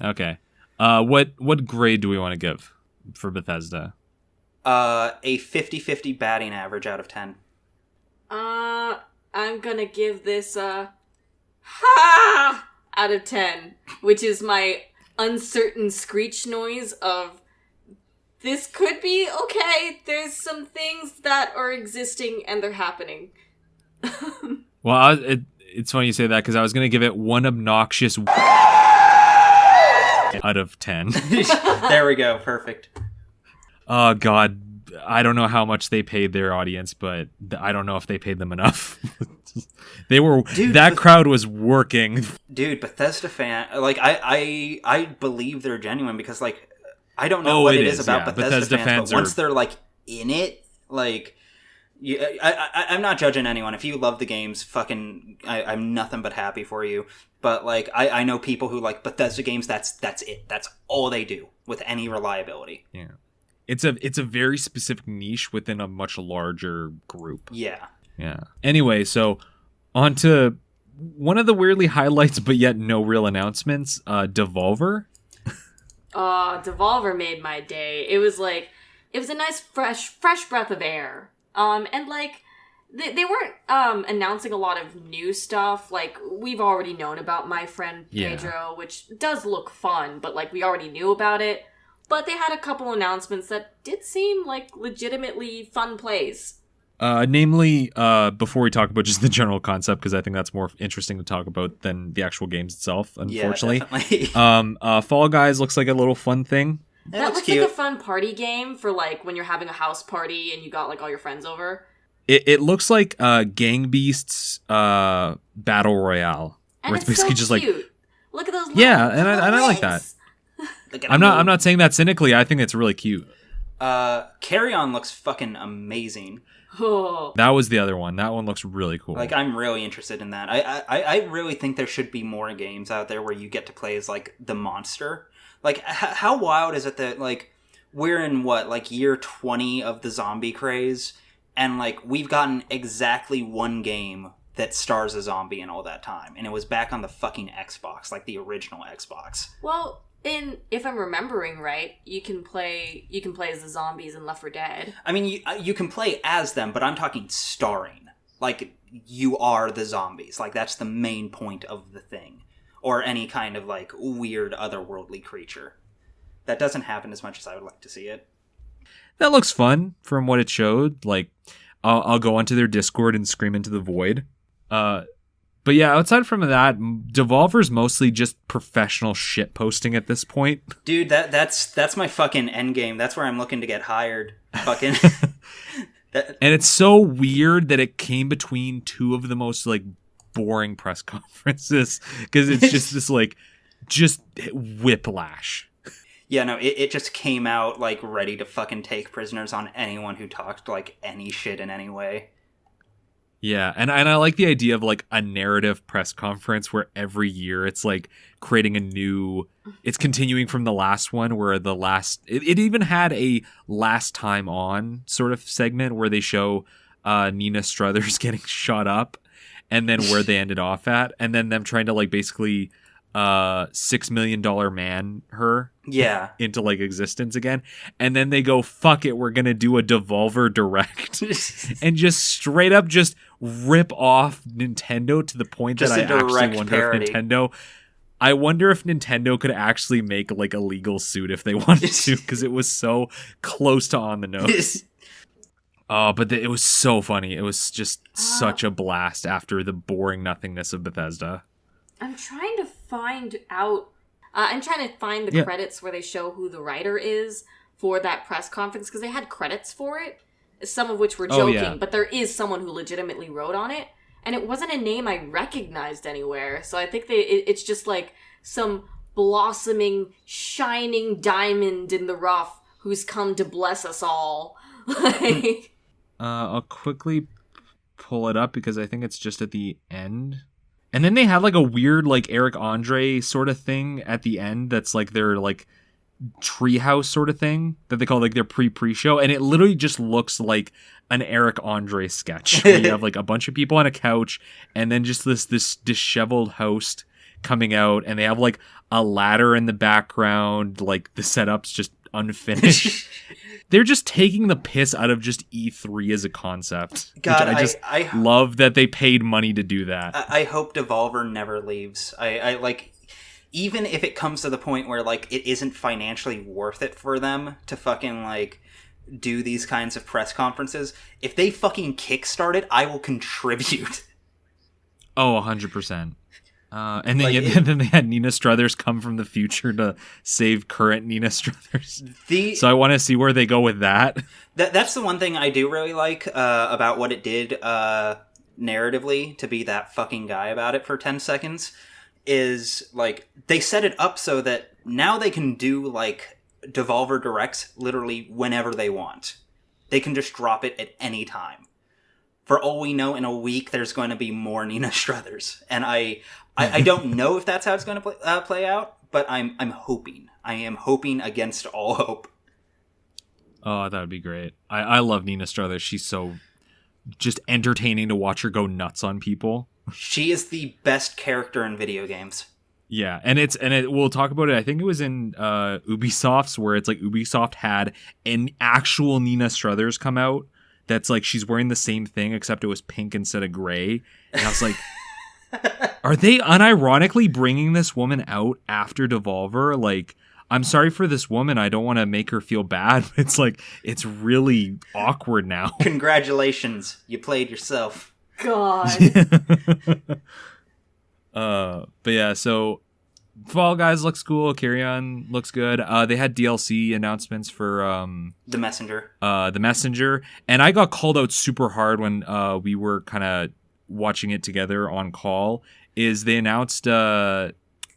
Okay. What grade do we want to give for Bethesda? A 50-50 batting average out of 10. I'm gonna give this ha out of 10, which is my uncertain screech noise of this could be okay. There's some things that are existing and they're happening. Well, it's funny you say that because I was going to give it one obnoxious out of 10. There we go. Perfect. Oh, God. I don't know how much they paid their audience, but I don't know if they paid them enough. That crowd was working. Dude, Bethesda fan, I believe they're genuine because, I don't know what it is about Bethesda fans, but once they're, in it, yeah, I'm not judging anyone. If you love the games, I'm nothing but happy for you. But I know people who like Bethesda games. That's it. That's all they do with any reliability. Yeah, it's a very specific niche within a much larger group. Yeah. Anyway, so on to one of the weirdly highlights, but yet no real announcements. Devolver. Devolver made my day. It was a nice fresh breath of air. And they weren't announcing a lot of new stuff. We've already known about My Friend Pedro, which does look fun, but we already knew about it. But they had a couple announcements that did seem like legitimately fun plays. Namely, before we talk about just the general concept, because I think that's more interesting to talk about than the actual games itself, unfortunately. Yeah, Fall Guys looks like a little fun thing. That looks cute. Like a fun party game for when you're having a house party and you got all your friends over. It looks like Gang Beasts Battle Royale. And where it's basically so just cute. Look at those and I like that. I'm not saying that cynically. I think it's really cute. Carry On looks fucking amazing. Oh. That was the other one. That one looks really cool. Like, I'm really interested in that. I really think there should be more games out there where you get to play as, like, the monster. Like, how wild is it that, like, we're in, what, like, year 20 of the zombie craze, and, like, we've gotten exactly one game that stars a zombie in all that time, and it was back on the fucking Xbox, like, the original Xbox. Well, if I'm remembering right, you can play as the zombies in Left 4 Dead. I mean, you can play as them, but I'm talking starring. Like, you are the zombies. Like, that's the main point of the thing. Or any kind of, like, weird otherworldly creature. That doesn't happen as much as I would like to see it. That looks fun from what it showed. Like, I'll go onto their Discord and scream into the void. But yeah, outside from that, Devolver's mostly just professional shit posting at this point. Dude, that's my fucking end game. That's where I'm looking to get hired. Fucking. And it's so weird that it came between two of the most like boring press conferences because it's just this like just whiplash. Yeah, no, it just came out like ready to fucking take prisoners on anyone who talked like any shit in any way. Yeah, and I like the idea of like a narrative press conference where every year it's like creating a new, it's continuing from the last one where it even had a last time on sort of segment where they show Nina Struthers getting shot up and then where they ended off at and then them trying to like basically $6 million man her into like existence again, and then they go fuck it, we're gonna do a Devolver Direct and just straight up just rip off Nintendo to the point just that I actually wonder parody. I wonder if Nintendo could actually make like a legal suit if they wanted to, because it was so close to on the nose. But it was so funny. It was just such a blast after the boring nothingness of Bethesda. I'm trying to find out. I'm trying to find the credits where they show who the writer is for that press conference, because they had credits for it, some of which were joking, but there is someone who legitimately wrote on it, and it wasn't a name I recognized anywhere. So I think it's just like some blossoming, shining diamond in the rough who's come to bless us all. I'll quickly pull it up because I think it's just at the end. And then they had like a weird like Eric Andre sort of thing at the end that's like their like treehouse sort of thing that they call like their pre-show, and it literally just looks like an Eric Andre sketch where you have like a bunch of people on a couch and then just this disheveled host coming out, and they have like a ladder in the background, like the setup's just unfinished. They're just taking the piss out of just E3 as a concept. God, I love that they paid money to do that. I hope Devolver never leaves. I like, even if it comes to the point where like it isn't financially worth it for them to fucking like do these kinds of press conferences, if they fucking kickstart it, I will contribute. Oh, 100%. And then, and then they had Nina Struthers come from the future to save current Nina Struthers. So I want to see where they go with that. That's the one thing I do really like about what it did narratively, to be that fucking guy about it for 10 seconds, is like they set it up so that now they can do like Devolver Directs literally whenever they want. They can just drop it at any time. For all we know, in a week, there's going to be more Nina Struthers. And I don't know if that's how it's going to play out, but I'm hoping. I am hoping against all hope. Oh, that would be great. I love Nina Struthers. She's so just entertaining to watch her go nuts on people. She is the best character in video games. Yeah, and we'll talk about it. I think it was in Ubisoft's, where it's like Ubisoft had an actual Nina Struthers come out. That's like she's wearing the same thing except it was pink instead of gray. And I was like, are they unironically bringing this woman out after Devolver? Like, I'm sorry for this woman. I don't want to make her feel bad. But it's like, it's really awkward now. Congratulations. You played yourself. God. But yeah, so Fall Guys looks cool. Carry On looks good. They had DLC announcements for The Messenger. The Messenger, and I got called out super hard when we were kind of watching it together on call. Is they announced what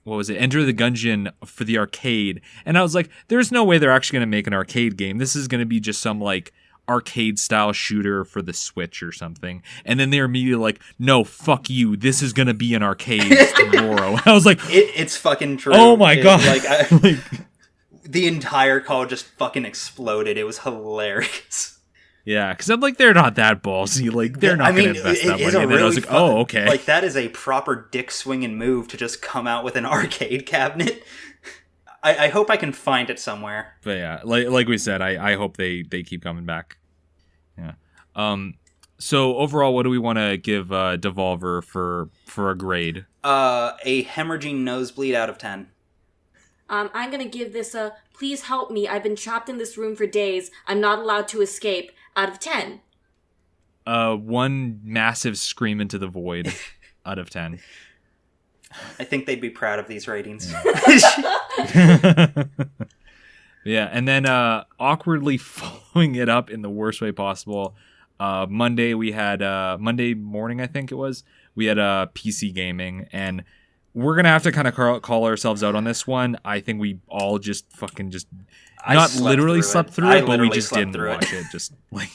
what was it? Enter the Gungeon for the arcade. And I was like, there's no way they're actually going to make an arcade game. This is going to be just some like arcade style shooter for the Switch or something. And then they're immediately like, no, fuck you. This is going to be an arcade tomorrow. I was like, it's fucking true. Oh my God. Like, the entire call just fucking exploded. It was hilarious. Yeah, because I'm like, they're not that ballsy. Like, they're not going to invest that money. And then I was like, oh, okay. Like, that is a proper dick swinging move to just come out with an arcade cabinet. I hope I can find it somewhere. But yeah, like we said, I hope they keep coming back. Yeah. So overall, what do we want to give Devolver for a grade? A hemorrhaging nosebleed out of 10. I'm going to give this a, please help me. I've been trapped in this room for days. I'm not allowed to escape. Out of 10. One massive scream into the void out of 10. I think they'd be proud of these ratings. Yeah, and then awkwardly following it up in the worst way possible. Monday we had Monday morning, I think it was. We had PC gaming, and we're gonna have to kind of call ourselves out on this one. I think we all just fucking not literally slept through it, but we just didn't watch it. Just like,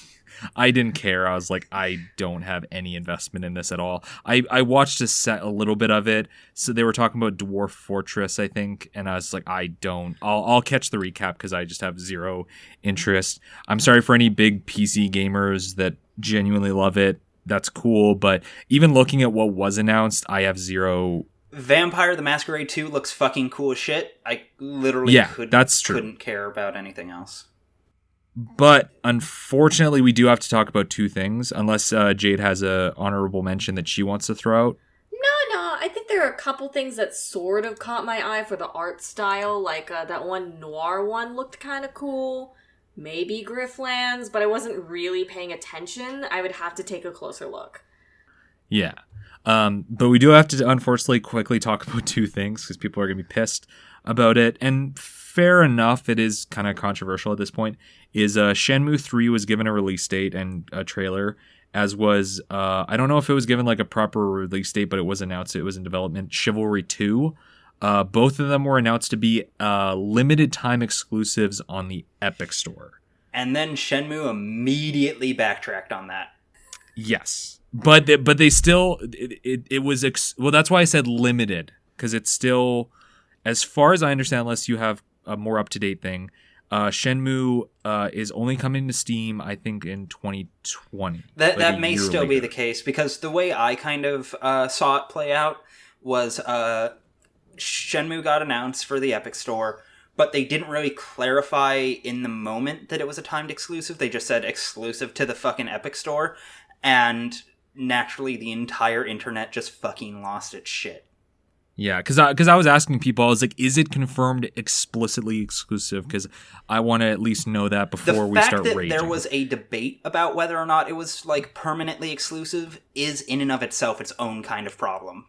I didn't care. I was like, I don't have any investment in this at all. I watched a little bit of it. So they were talking about Dwarf Fortress, I think, and I was like, I'll catch the recap because I just have zero interest. I'm sorry for any big PC gamers that genuinely love it. That's cool, but even looking at what was announced, I have zero. Vampire the Masquerade 2 looks fucking cool as shit. I literally couldn't care about anything else. But unfortunately, we do have to talk about two things, unless Jade has a honorable mention that she wants to throw out. No, I think there are a couple things that sort of caught my eye for the art style, like that one noir one looked kind of cool. Maybe Grifflands, but I wasn't really paying attention. I would have to take a closer look. Yeah. But we do have to, unfortunately, quickly talk about two things because people are going to be pissed about it. And fair enough, it is kind of controversial at this point, is Shenmue 3 was given a release date and a trailer, as was, I don't know if it was given like a proper release date, but it was announced it was in development, Chivalry 2. Both of them were announced to be limited time exclusives on the Epic Store. And then Shenmue immediately backtracked on that. Yes. But they still, it was, well, that's why I said limited, because it's still, as far as I understand, unless you have a more up-to-date thing, Shenmue is only coming to Steam, I think, in 2020. That may still be the case, because the way I kind of saw it play out was Shenmue got announced for the Epic Store, but they didn't really clarify in the moment that it was a timed exclusive. They just said exclusive to the fucking Epic Store, and naturally the entire internet just fucking lost its shit. Yeah, because I was asking people, I was like, is it confirmed explicitly exclusive? Because I want to at least know that before we start raging. The fact that there was a debate about whether or not it was like permanently exclusive is in and of itself its own kind of problem.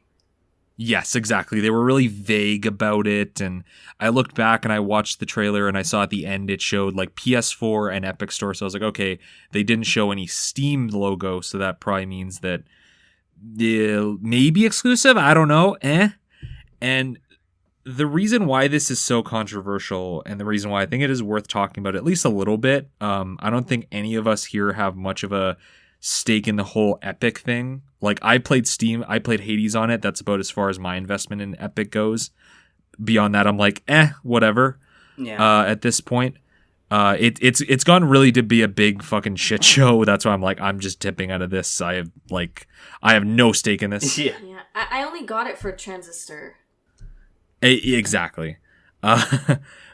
Yes, exactly. They were really vague about it, and I looked back and I watched the trailer and I saw at the end it showed like PS4 and Epic Store, so I was like, okay, they didn't show any Steam logo, so that probably means that maybe exclusive, I don't know, And the reason why this is so controversial, and the reason why I think it is worth talking about at least a little bit, I don't think any of us here have much of a stake in the whole Epic thing. Like, I played Hades on it. That's about as far as my investment in Epic goes. Beyond that, I'm like, whatever. Yeah. At this point, it's gone really to be a big fucking shit show. That's why I'm like, I'm just tipping out of this. I have no stake in this. Yeah. I only got it for Transistor. Exactly.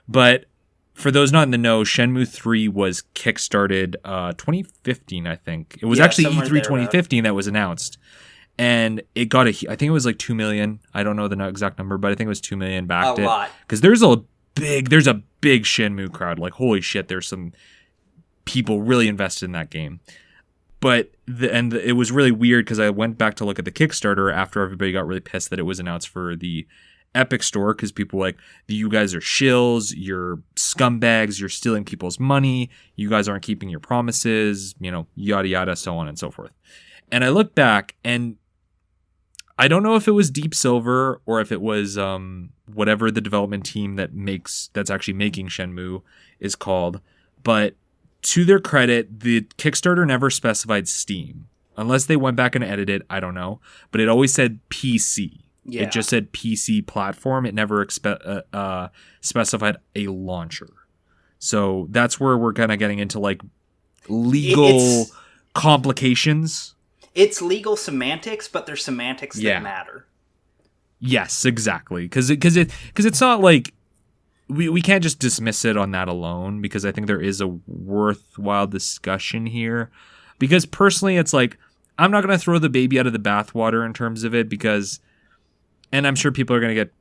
But for those not in the know, Shenmue 3 was kickstarted 2015, I think. It was actually E3 2015 that was announced. And it got I think it was like 2 million. I don't know the exact number, but I think it was 2 million backed it. A lot. Because there's a big Shenmue crowd. Like, holy shit, there's some people really invested in that game. But it was really weird because I went back to look at the Kickstarter after everybody got really pissed that it was announced for the Epic Store, because people were like, you guys are shills, you're scumbags, you're stealing people's money, you guys aren't keeping your promises, yada yada, so on and so forth. And I look back and I don't know if it was Deep Silver or if it was whatever the development team that's actually making Shenmue is called. But to their credit, the Kickstarter never specified Steam. Unless they went back and edited, I don't know. But it always said PC. Yeah. It just said PC platform. It never specified a launcher. So that's where we're kind of getting into like legal complications. It's legal semantics, but they're semantics that matter. Yes, exactly. Because it's not like we can't just dismiss it on that alone, because I think there is a worthwhile discussion here. Because personally, it's like, I'm not going to throw the baby out of the bathwater in terms of it, because, and I'm sure people are going to get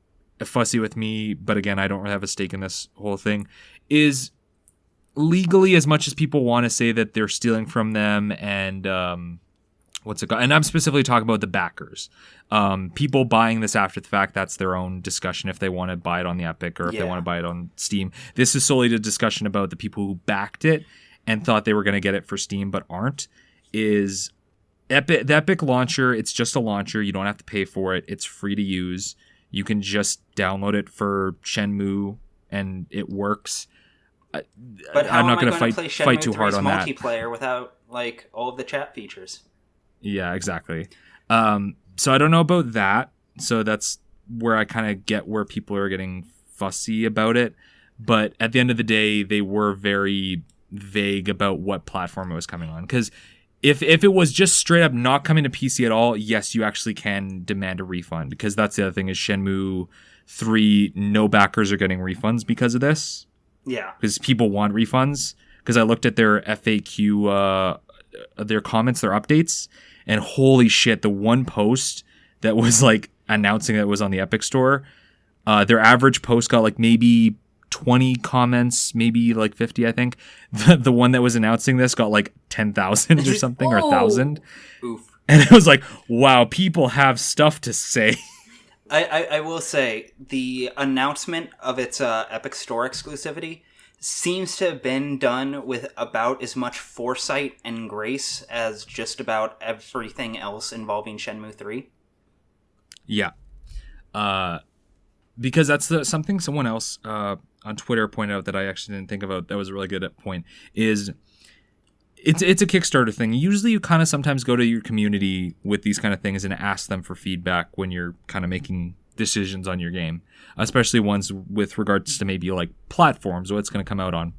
fussy with me, but again, I don't really have a stake in this whole thing, is legally, as much as people want to say that they're stealing from them and what's it called? And I'm specifically talking about the backers. People buying this after the fact, that's their own discussion if they want to buy it on the Epic or if they want to buy it on Steam. This is solely the discussion about the people who backed it and thought they were going to get it for Steam but aren't. Is the Epic launcher, it's just a launcher. You don't have to pay for it. It's free to use. You can just download it for Shenmue and it works. But how I'm not going to fight too hard on that. Multiplayer without like all of the chat features. Yeah, exactly. So I don't know about that. So that's where I kind of get where people are getting fussy about it. But at the end of the day, they were very vague about what platform it was coming on. Because if it was just straight up not coming to PC at all, yes, you actually can demand a refund. Because that's the other thing is Shenmue 3, no backers are getting refunds because of this. Yeah. Because people want refunds. Because I looked at their FAQ, their comments, their updates, and holy shit, the one post that was like announcing that it was on the Epic Store, their average post got like maybe 20 comments, maybe like 50, I think. The one that was announcing this got like 10,000 or something, or 1,000. Oof. And it was like, wow, people have stuff to say. I will say, the announcement of its Epic Store exclusivity seems to have been done with about as much foresight and grace as just about everything else involving Shenmue 3. Yeah. Because that's something someone else on Twitter pointed out that I actually didn't think about that was a really good point, is it's a Kickstarter thing. Usually you kind of sometimes go to your community with these kind of things and ask them for feedback when you're kind of making decisions on your game, especially ones with regards to maybe like platforms, what it's going to come out on.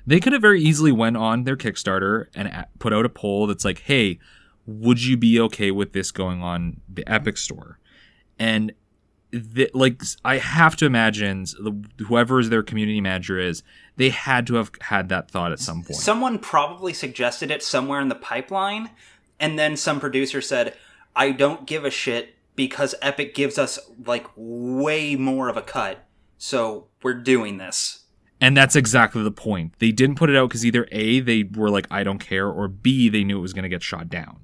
They could have very easily went on their Kickstarter and put out a poll that's like, hey, would you be okay with this going on the Epic Store? And like, I have to imagine whoever their community manager is, they had to have had that thought at some point. Someone probably suggested it somewhere in the pipeline, and then some producer said, I don't give a shit because Epic gives us like way more of a cut, so we're doing this. And that's exactly the point. They didn't put it out because either A, they were like, I don't care, or B, they knew it was going to get shot down.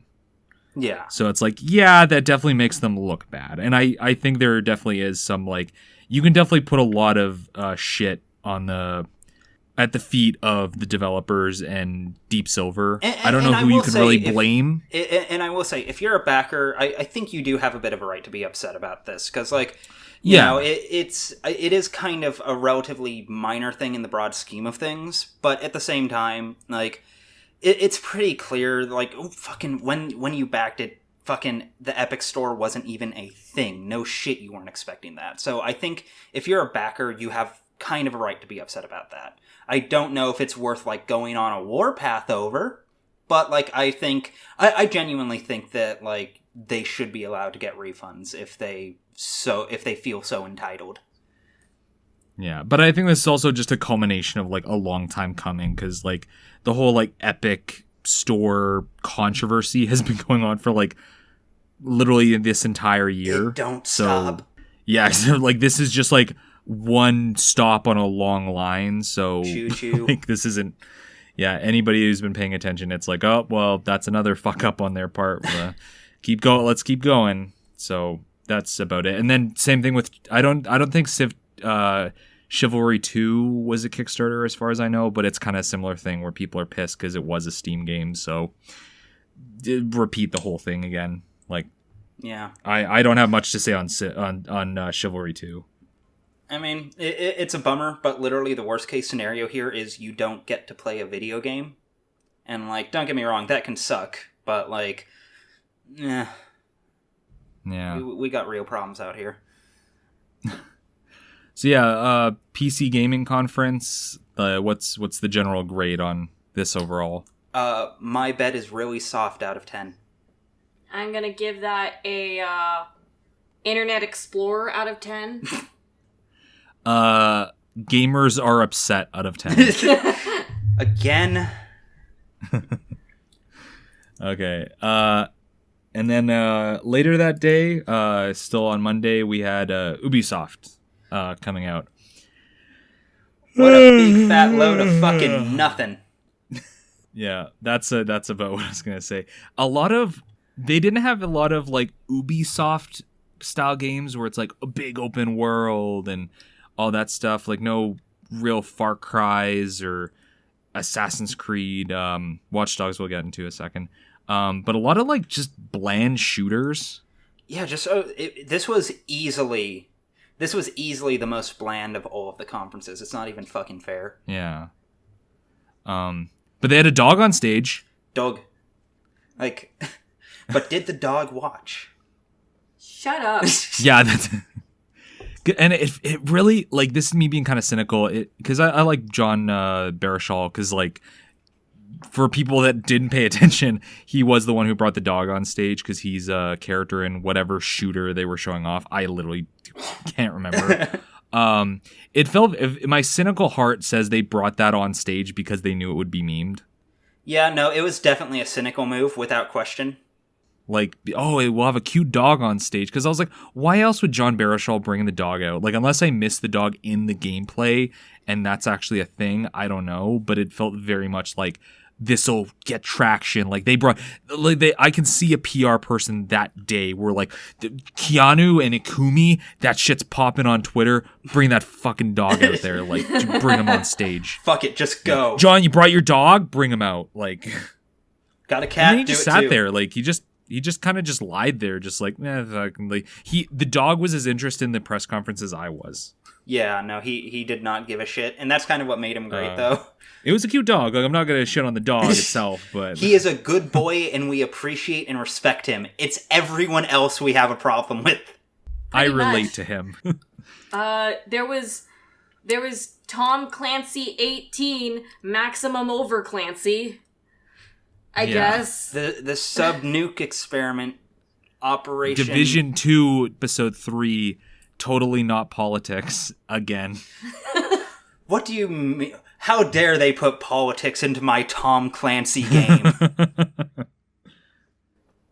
Yeah. So it's like, yeah, that definitely makes them look bad. And I think there definitely is some, like, you can definitely put a lot of shit on at the feet of the developers and Deep Silver. I don't know who you can really blame. And I will say, if you're a backer, I think you do have a bit of a right to be upset about this. Because, like, you know, it is kind of a relatively minor thing in the broad scheme of things. But at the same time, like, it's pretty clear, like, fucking, when you backed it, fucking, the Epic Store wasn't even a thing. No shit, you weren't expecting that. So I think if you're a backer, you have kind of a right to be upset about that. I don't know if it's worth, like, going on a warpath over, but, like, I genuinely think that, like, they should be allowed to get refunds if they feel so entitled. Yeah, but I think this is also just a culmination of, like, a long time coming, because, like, the whole, like, Epic Store controversy has been going on for, like, literally this entire year. It don't stop. Yeah, so, like, this is just, like, one stop on a long line, so choo-choo. Like, this isn't, yeah, anybody who's been paying attention, it's like, oh, well, that's another fuck up on their part. Let's keep going. So that's about it. And then same thing with, I don't think Chivalry 2 was a Kickstarter as far as I know, but it's kind of a similar thing where people are pissed because it was a Steam game, so repeat the whole thing again. Like, Yeah. I don't have much to say on Chivalry 2. I mean, it's a bummer, but literally the worst case scenario here is you don't get to play a video game. And, like, don't get me wrong, that can suck, but, like, yeah. We got real problems out here. So yeah, PC gaming conference. What's the general grade on this overall? My bet is really soft out of 10. I'm gonna give that a Internet Explorer out of 10. Gamers are upset out of 10. Again. Okay. And then later that day, still on Monday, we had Ubisoft coming out. What a big fat load of fucking nothing. Yeah, that's about what I was gonna say. They didn't have a lot of like Ubisoft style games where it's like a big open world and all that stuff. Like no real Far Cries or Assassin's Creed, Watch Dogs we'll get into a second. But a lot of like just bland shooters. Yeah, this was easily the most bland of all of the conferences. It's not even fucking fair. Yeah. But they had a dog on stage. Dog. Like, but did the dog watch? Shut up. Yeah, that's... And it really, like, this is me being kind of cynical, because I like John Baruchel, because, like, for people that didn't pay attention, he was the one who brought the dog on stage, because he's a character in whatever shooter they were showing off. I literally can't remember. It felt, if my cynical heart says they brought that on stage because they knew it would be memed. Yeah, no, it was definitely a cynical move, without question. Like, oh, we'll have a cute dog on stage. Because I was like, why else would John Baruchel bring the dog out? Like, unless I missed the dog in the gameplay, and that's actually a thing, I don't know. But it felt very much like, this'll get traction. Like, I can see a PR person that day where, like, Keanu and Ikumi, that shit's popping on Twitter. Bring that fucking dog out there. Like, bring him on stage. Fuck it, just go. John, you brought your dog? Bring him out. Like, got a cat, and then he just sat there. Like, he just kind of just lied there, just like, the dog was as interested in the press conference as I was. Yeah, no, he did not give a shit, and that's kind of what made him great, though. It was a cute dog. Like, I'm not gonna shit on the dog itself, but he is a good boy, and we appreciate and respect him. It's everyone else we have a problem with. I relate to him. There was Tom Clancy 18 Maximum Over Clancy. I guess. The sub-nuke experiment operation. Division 2, episode 3, totally not politics, again. What do you mean? How dare they put politics into my Tom Clancy game?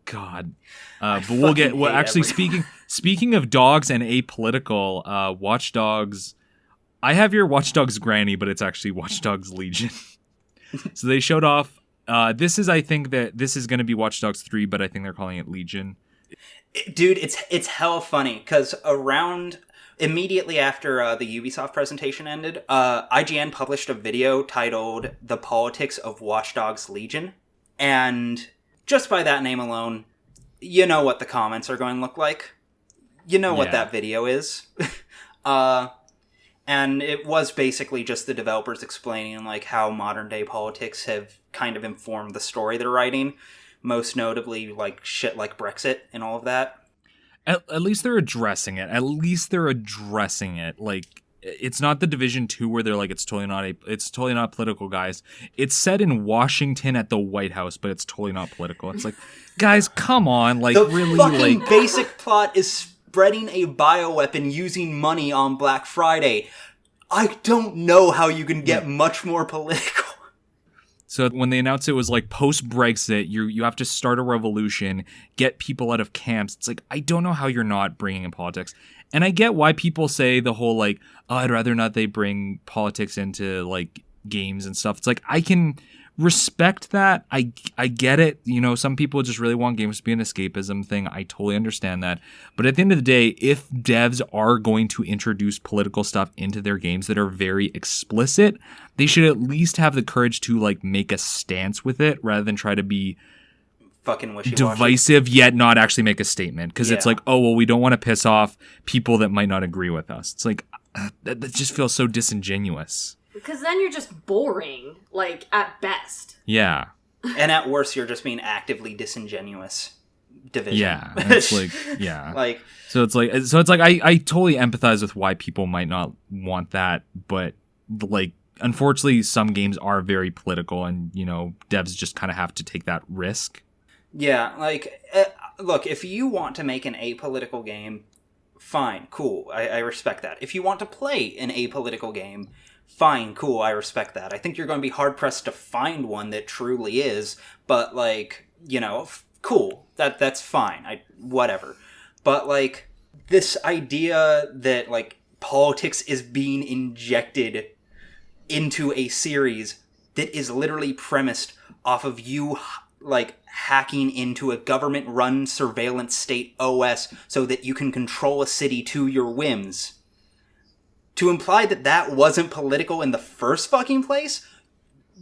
God. But we'll get... Well, actually, speaking of dogs and apolitical, Watch Dogs... I have your Watch Dogs Granny, but it's actually Watch Dogs Legion. So they showed off... I think that this is going to be Watch Dogs 3, but I think they're calling it Legion. Dude, it's hell funny, because immediately after the Ubisoft presentation ended, IGN published a video titled The Politics of Watch Dogs Legion, and just by that name alone, you know what the comments are going to look like. You know what that video is. And it was basically just the developers explaining like how modern day politics have kind of informed the story they're writing, most notably like shit like Brexit and all of that. At least they're addressing it. Like, it's not the Division 2 where they're like, it's totally not political, guys. It's set in Washington at the White House, but it's totally not political. It's like, guys, come on. Like, the really, fucking like, basic plot is spreading a bioweapon using money on Black Friday. I don't know how you can get much more political. So when they announced it was like post-Brexit, you have to start a revolution, get people out of camps. It's like, I don't know how you're not bringing in politics. And I get why people say the whole like, oh, I'd rather not they bring politics into like games and stuff. It's like, I can respect that. I get it. You know, some people just really want games to be an escapism thing. I totally understand that. But at the end of the day, if devs are going to introduce political stuff into their games that are very explicit, they should at least have the courage to like make a stance with it rather than try to be fucking wishy-washy. divisive yet not actually make a statement, because it's Yeah. like, oh well, we don't want to piss off people that might not agree with us. It's like that just feels so disingenuous. Because then you're just boring, like, at best. Yeah. And at worst, you're just being actively disingenuous. Division. Yeah. And it's like, yeah. Like, So it's like I totally empathize with why people might not want that, but like unfortunately some games are very political, and you know, devs just kind of have to take that risk. yeah, like, look, if you want to make an apolitical game, fine, cool, I respect that. If you want to play an apolitical game, fine, cool, I respect that. I think you're going to be hard-pressed to find one that truly is, but, like, you know, cool, that's fine, whatever. But, like, this idea that, like, politics is being injected into a series that is literally premised off of you, like, hacking into a government-run surveillance state OS so that you can control a city to your whims. To imply that that wasn't political in the first fucking place,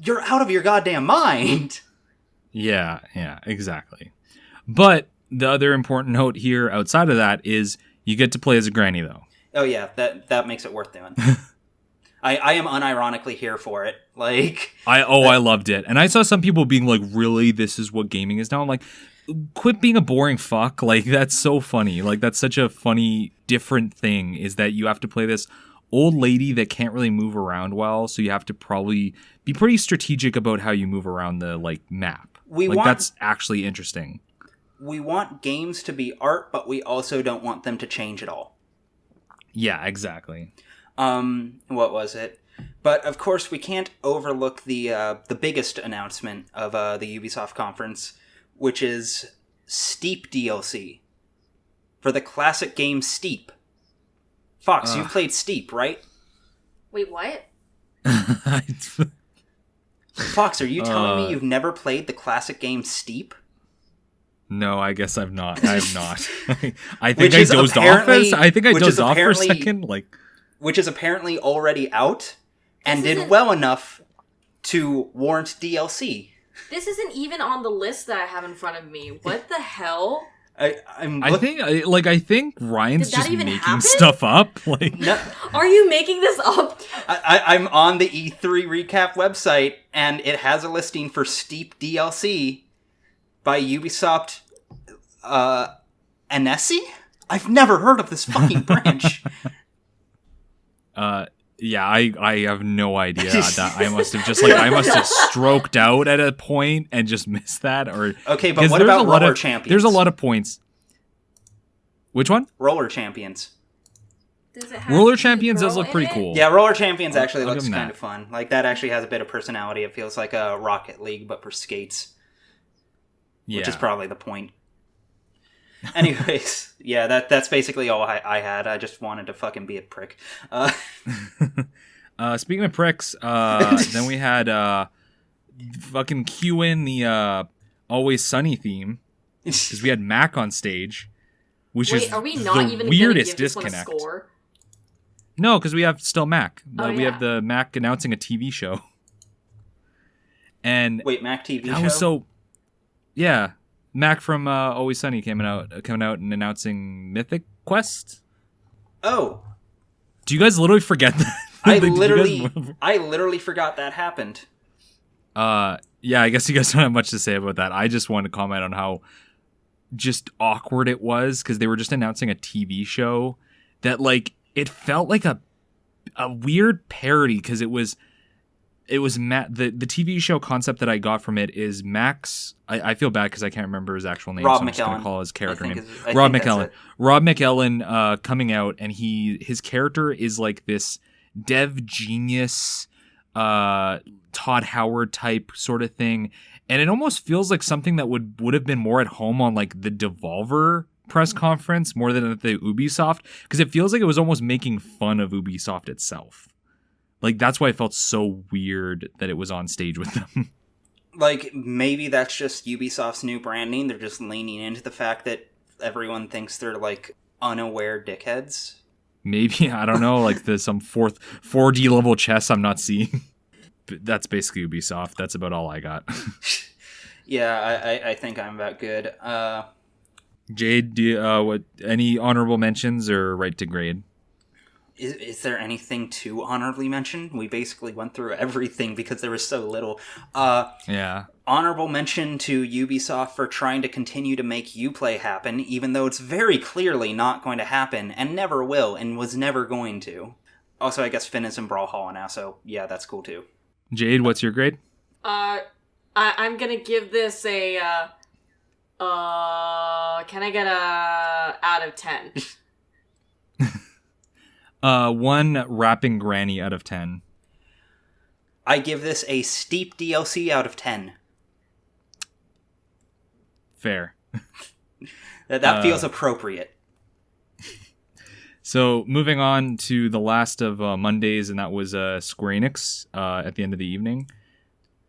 you're out of your goddamn mind. Yeah, exactly. But the other important note here outside of that is you get to play as a granny, though. Oh yeah, that makes it worth doing. I am unironically here for it. Like, I loved it. And I saw some people being like, really, this is what gaming is now? I'm like, quit being a boring fuck. Like, that's so funny. Like, that's such a funny, different thing, is that you have to play this old lady that can't really move around well, so you have to probably be pretty strategic about how you move around the, like, map. That's actually interesting. We want games to be art, but we also don't want them to change at all. Yeah, exactly. What was it? But of course, we can't overlook the biggest announcement of the Ubisoft conference, which is Steep DLC for the classic game Steep. Fox, you've played Steep, right? Wait, what? Fox, are you telling me you've never played the classic game Steep? No, I guess I've not. I have not. I think Which I is dozed off. apparently- I think I which is dozed off for a apparently- second. Like, Which is apparently already out and This did isn't- well enough to warrant DLC. This isn't even on the list that I have in front of me. What the hell? I think Ryan's Did that just even making happen? stuff up. Like, No, Are you making this up? I'm on the E3 recap website, and it has a listing for Steep DLC by Ubisoft Annecy? I've never heard of this fucking branch. yeah, I have no idea. That I must have stroked out at a point and just missed that. Or Okay, but 'cause what there's about a lot Roller of- Champions? There's a lot of points. Which one? Roller Champions. Does it have Roller a Champions does girl look in pretty it? cool. Yeah, Roller Champions I'll actually give looks them kind that. of fun. Like, that actually has a bit of personality. It feels like a Rocket League, but for skates, Yeah. which is probably the point. Anyways, yeah, that's basically all I had. I just wanted to fucking be a prick. Speaking of pricks, then we had fucking cue in the Always Sunny theme, because we had Mac on stage, which Wait, is are we not the even weirdest gonna give this one a disconnect. score? No, because we have still Mac. Oh, We yeah. have the Mac announcing a TV show. And Wait, Mac TV that show? was so... Yeah. Mac from Always Sunny coming out and announcing Mythic Quest. Oh, Do you guys literally forget that? I Like, did you guys- literally forgot that happened. Yeah, I guess you guys don't have much to say about that. I just wanted to comment on how just awkward it was, because they were just announcing a TV show that, like, it felt like a weird parody, because it was Matt. The TV show concept that I got from it is Max. I feel bad because I can't remember his actual name. Rob so I'm just gonna McElhenney. call his character I name. think Rob that's McElhenney. it. Rob McElhenney coming out, and his character is like this dev genius, Todd Howard type sort of thing, and it almost feels like something that would have been more at home on like the Devolver press conference more than at the Ubisoft, because it feels like it was almost making fun of Ubisoft itself. Like, that's why it felt so weird that it was on stage with them. Like, maybe that's just Ubisoft's new branding. They're just leaning into the fact that everyone thinks they're, like, unaware dickheads. Maybe, I don't know, like there's some 4D level chess I'm not seeing. But that's basically Ubisoft. That's about all I got. Yeah, I think I'm about good. Jade, do you, what any honorable mentions or right to grade? Is there anything to honorably mention? We basically went through everything because there was so little. Yeah. Honorable mention to Ubisoft for trying to continue to make Uplay happen, even though it's very clearly not going to happen, and never will, and was never going to. Also, I guess Finn is in Brawlhalla now, so yeah, that's cool too. Jade, what's your grade? I'm gonna give this a, can I get a out of 10? One rapping granny out of 10. I give this a steep DLC out of 10. Fair. That feels appropriate. So moving on to the last of Mondays, and that was Square Enix at the end of the evening.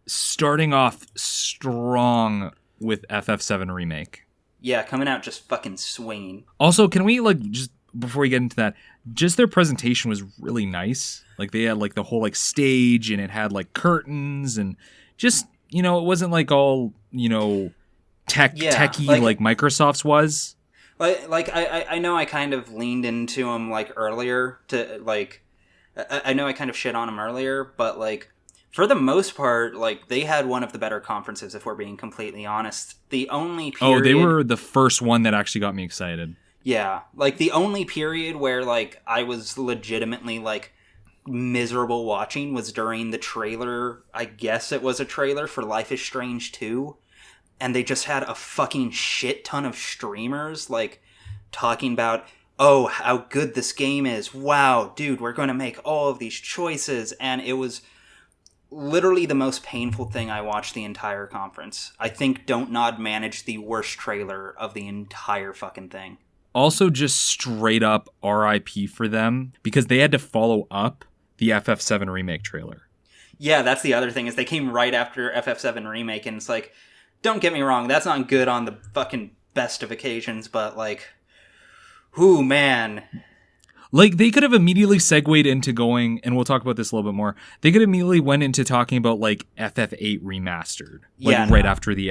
Starting off strong with FF7 Remake. Yeah, coming out just fucking swinging. Also, can we, like, just before we get into that, just their presentation was really nice. Like, they had, like, the whole, like, stage, and it had, like, curtains, and just, you know, it wasn't, like, all, you know, techy like Microsoft's was. Like I know I kind of leaned into them, like, earlier to, like, I know I kind of shit on them earlier, but, like, for the most part, like, they had one of the better conferences, if we're being completely honest. The only period... Oh, they were the first one that actually got me excited. Yeah, like, the only period where, like, I was legitimately, like, miserable watching was during the trailer. I guess it was a trailer for Life is Strange 2. And they just had a fucking shit ton of streamers, like, talking about, oh, how good this game is. Wow, dude, we're going to make all of these choices. And it was literally the most painful thing I watched the entire conference. I think Don't Nod managed the worst trailer of the entire fucking thing. Also, just straight up RIP for them, because they had to follow up the FF7 Remake trailer. Yeah, that's the other thing, is they came right after FF7 Remake, and it's like, don't get me wrong, that's not good on the fucking best of occasions, but, like, whoo, man. Like, they could have immediately segued into going, and we'll talk about this a little bit more, they could immediately went into talking about, like, FF8 remastered. Like, yeah, right after the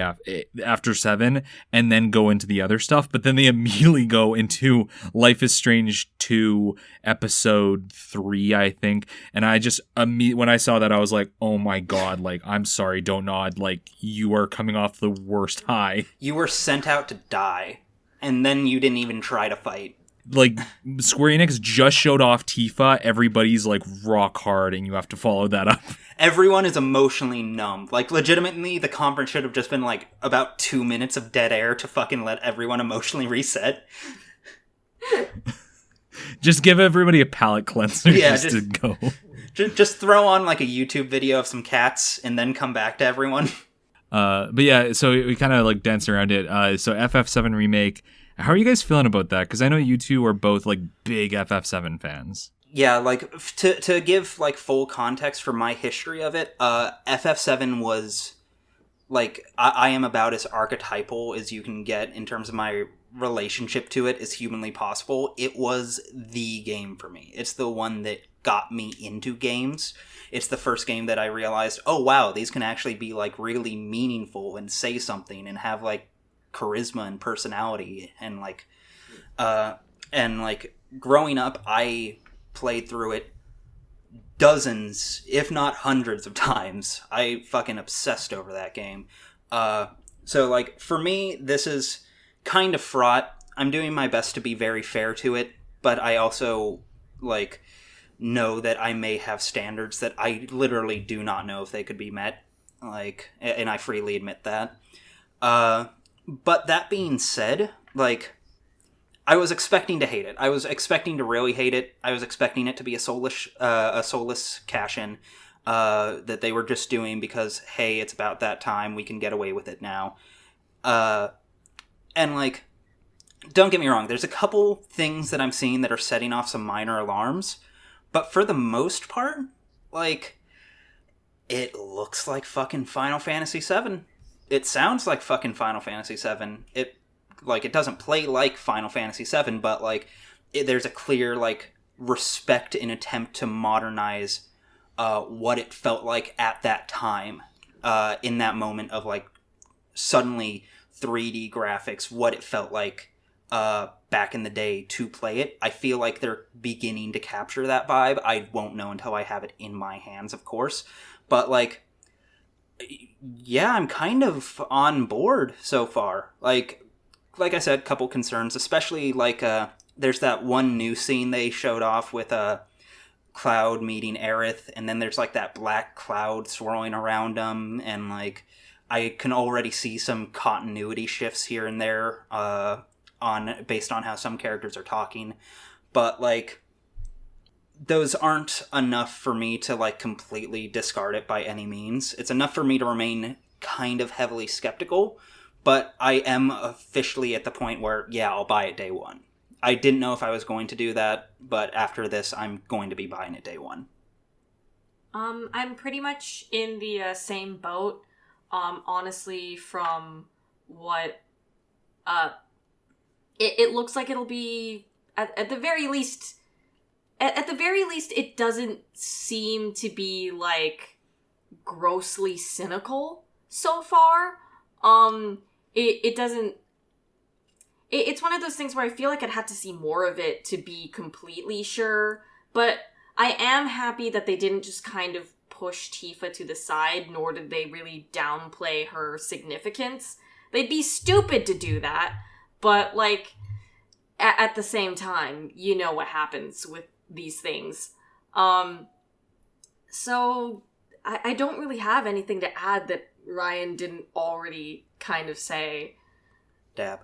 after 7, and then go into the other stuff, but then they immediately go into Life is Strange 2, Episode 3, I think, and I just, when I saw that, I was like, oh my god, like, I'm sorry, Don't Nod, like, you are coming off the worst high. You were sent out to die, and then you didn't even try to fight. Like, Square Enix just showed off Tifa, everybody's, like, rock hard, and you have to follow that up. Everyone is emotionally numb. Like, legitimately, the conference should have just been, like, about 2 minutes of dead air to fucking let everyone emotionally reset. Just give everybody a palate cleanser just to go. Just throw on, like, a YouTube video of some cats, and then come back to everyone. But yeah, so we kind of, like, dance around it. So FF7 Remake... How are you guys feeling about that? Because I know you two are both, like, big FF7 fans. Yeah, like, to give, like, full context for my history of it, FF7 was, like, I am about as archetypal as you can get in terms of my relationship to it as humanly possible. It was the game for me. It's the one that got me into games. It's the first game that I realized, oh, wow, these can actually be, like, really meaningful and say something and have, like, charisma and personality, and growing up, I played through it dozens, if not hundreds of times. I fucking obsessed over that game. So, like, for me, this is kind of fraught. I'm doing my best to be very fair to it, but I also, like, know that I may have standards that I literally do not know if they could be met, like, and I freely admit that. But that being said, like, I was expecting to hate it. I was expecting to really hate it. I was expecting it to be a soulless cash-in that they were just doing because, hey, it's about that time, we can get away with it now. And, like, don't get me wrong, there's a couple things that I'm seeing that are setting off some minor alarms, but for the most part, like, it looks like fucking Final Fantasy VII. It sounds like fucking Final Fantasy VII. It doesn't play like Final Fantasy VII, but, like, there's a clear, like, respect and attempt to modernize what it felt like at that time, in that moment of, like, suddenly 3D graphics, what it felt like back in the day to play it. I feel like they're beginning to capture that vibe. I won't know until I have it in my hands, of course. But, like, yeah, I'm kind of on board so far. Like I said, couple concerns, especially, like, there's that one new scene they showed off with Cloud meeting Aerith, and then there's, like, that black cloud swirling around them, and, like, I can already see some continuity shifts here and there, based on how some characters are talking. But, like, those aren't enough for me to, like, completely discard it by any means. It's enough for me to remain kind of heavily skeptical, but I am officially at the point where, yeah, I'll buy it day one. I didn't know if I was going to do that, but after this, I'm going to be buying it day one. I'm pretty much in the same boat. Honestly, from what it looks like it'll be at the very least. At the very least, it doesn't seem to be, like, grossly cynical so far. It doesn't... It's one of those things where I feel like I'd have to see more of it to be completely sure. But I am happy that they didn't just kind of push Tifa to the side, nor did they really downplay her significance. They'd be stupid to do that, but, like, at the same time, you know what happens with these things. So I don't really have anything to add that Ryan didn't already kind of say. Dab.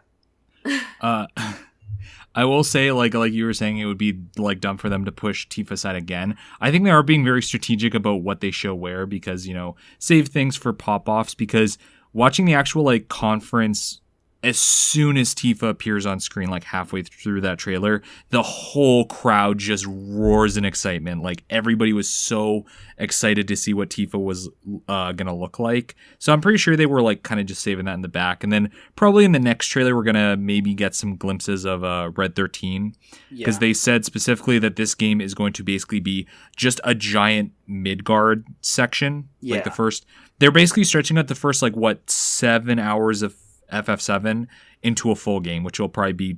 I will say, like you were saying, it would be, like, dumb for them to push Tifa aside again. I think they are being very strategic about what they show where, because, you know, save things for pop-offs, because watching the actual, like, conference, as soon as Tifa appears on screen, like, halfway through that trailer, the whole crowd just roars in excitement. Like, everybody was so excited to see what Tifa was gonna look like. So I'm pretty sure they were, like, kind of just saving that in the back. And then probably in the next trailer, we're gonna maybe get some glimpses of Red 13. Because they said specifically that this game is going to basically be just a giant Midgard section. Yeah. Like, the first... They're basically stretching out the first, like, 7 hours of FF7 into a full game, which will probably be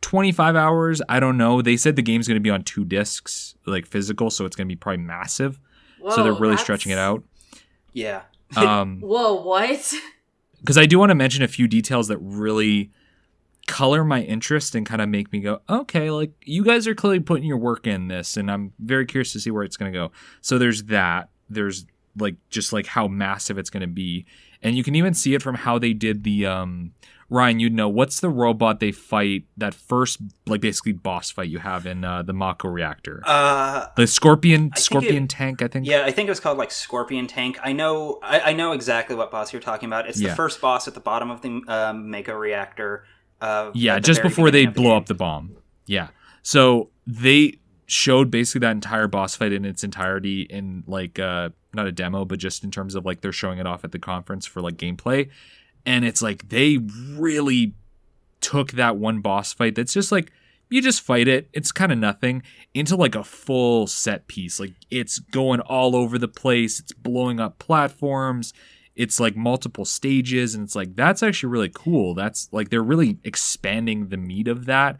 25 hours. I don't know. They said the game's going to be on 2 discs, like, physical, so it's going to be probably massive. Whoa, so they're really stretching it out. Yeah. Whoa, what? Because I do want to mention a few details that really color my interest and kind of make me go, okay, like, you guys are clearly putting your work in this, and I'm very curious to see where it's going to go. So there's that. There's, like, just, like, how massive it's going to be. And you can even see it from how they did the, Ryan, you'd know, what's the robot they fight, that first, like, basically boss fight you have in the Mako reactor? The Scorpion tank, I think? Yeah, I think it was called, like, Scorpion Tank. I know exactly what boss you're talking about. It's the first boss at the bottom of the Mako reactor. Just before they blow up the bomb. Yeah. So they showed basically that entire boss fight in its entirety in, like, not a demo, but just in terms of, like, they're showing it off at the conference for, like, gameplay. And it's like they really took that one boss fight that's just like, you just fight it, it's kind of nothing, into, like, a full set piece. Like, it's going all over the place, it's blowing up platforms, it's, like, multiple stages, and it's like, that's actually really cool. That's, like, they're really expanding the meat of that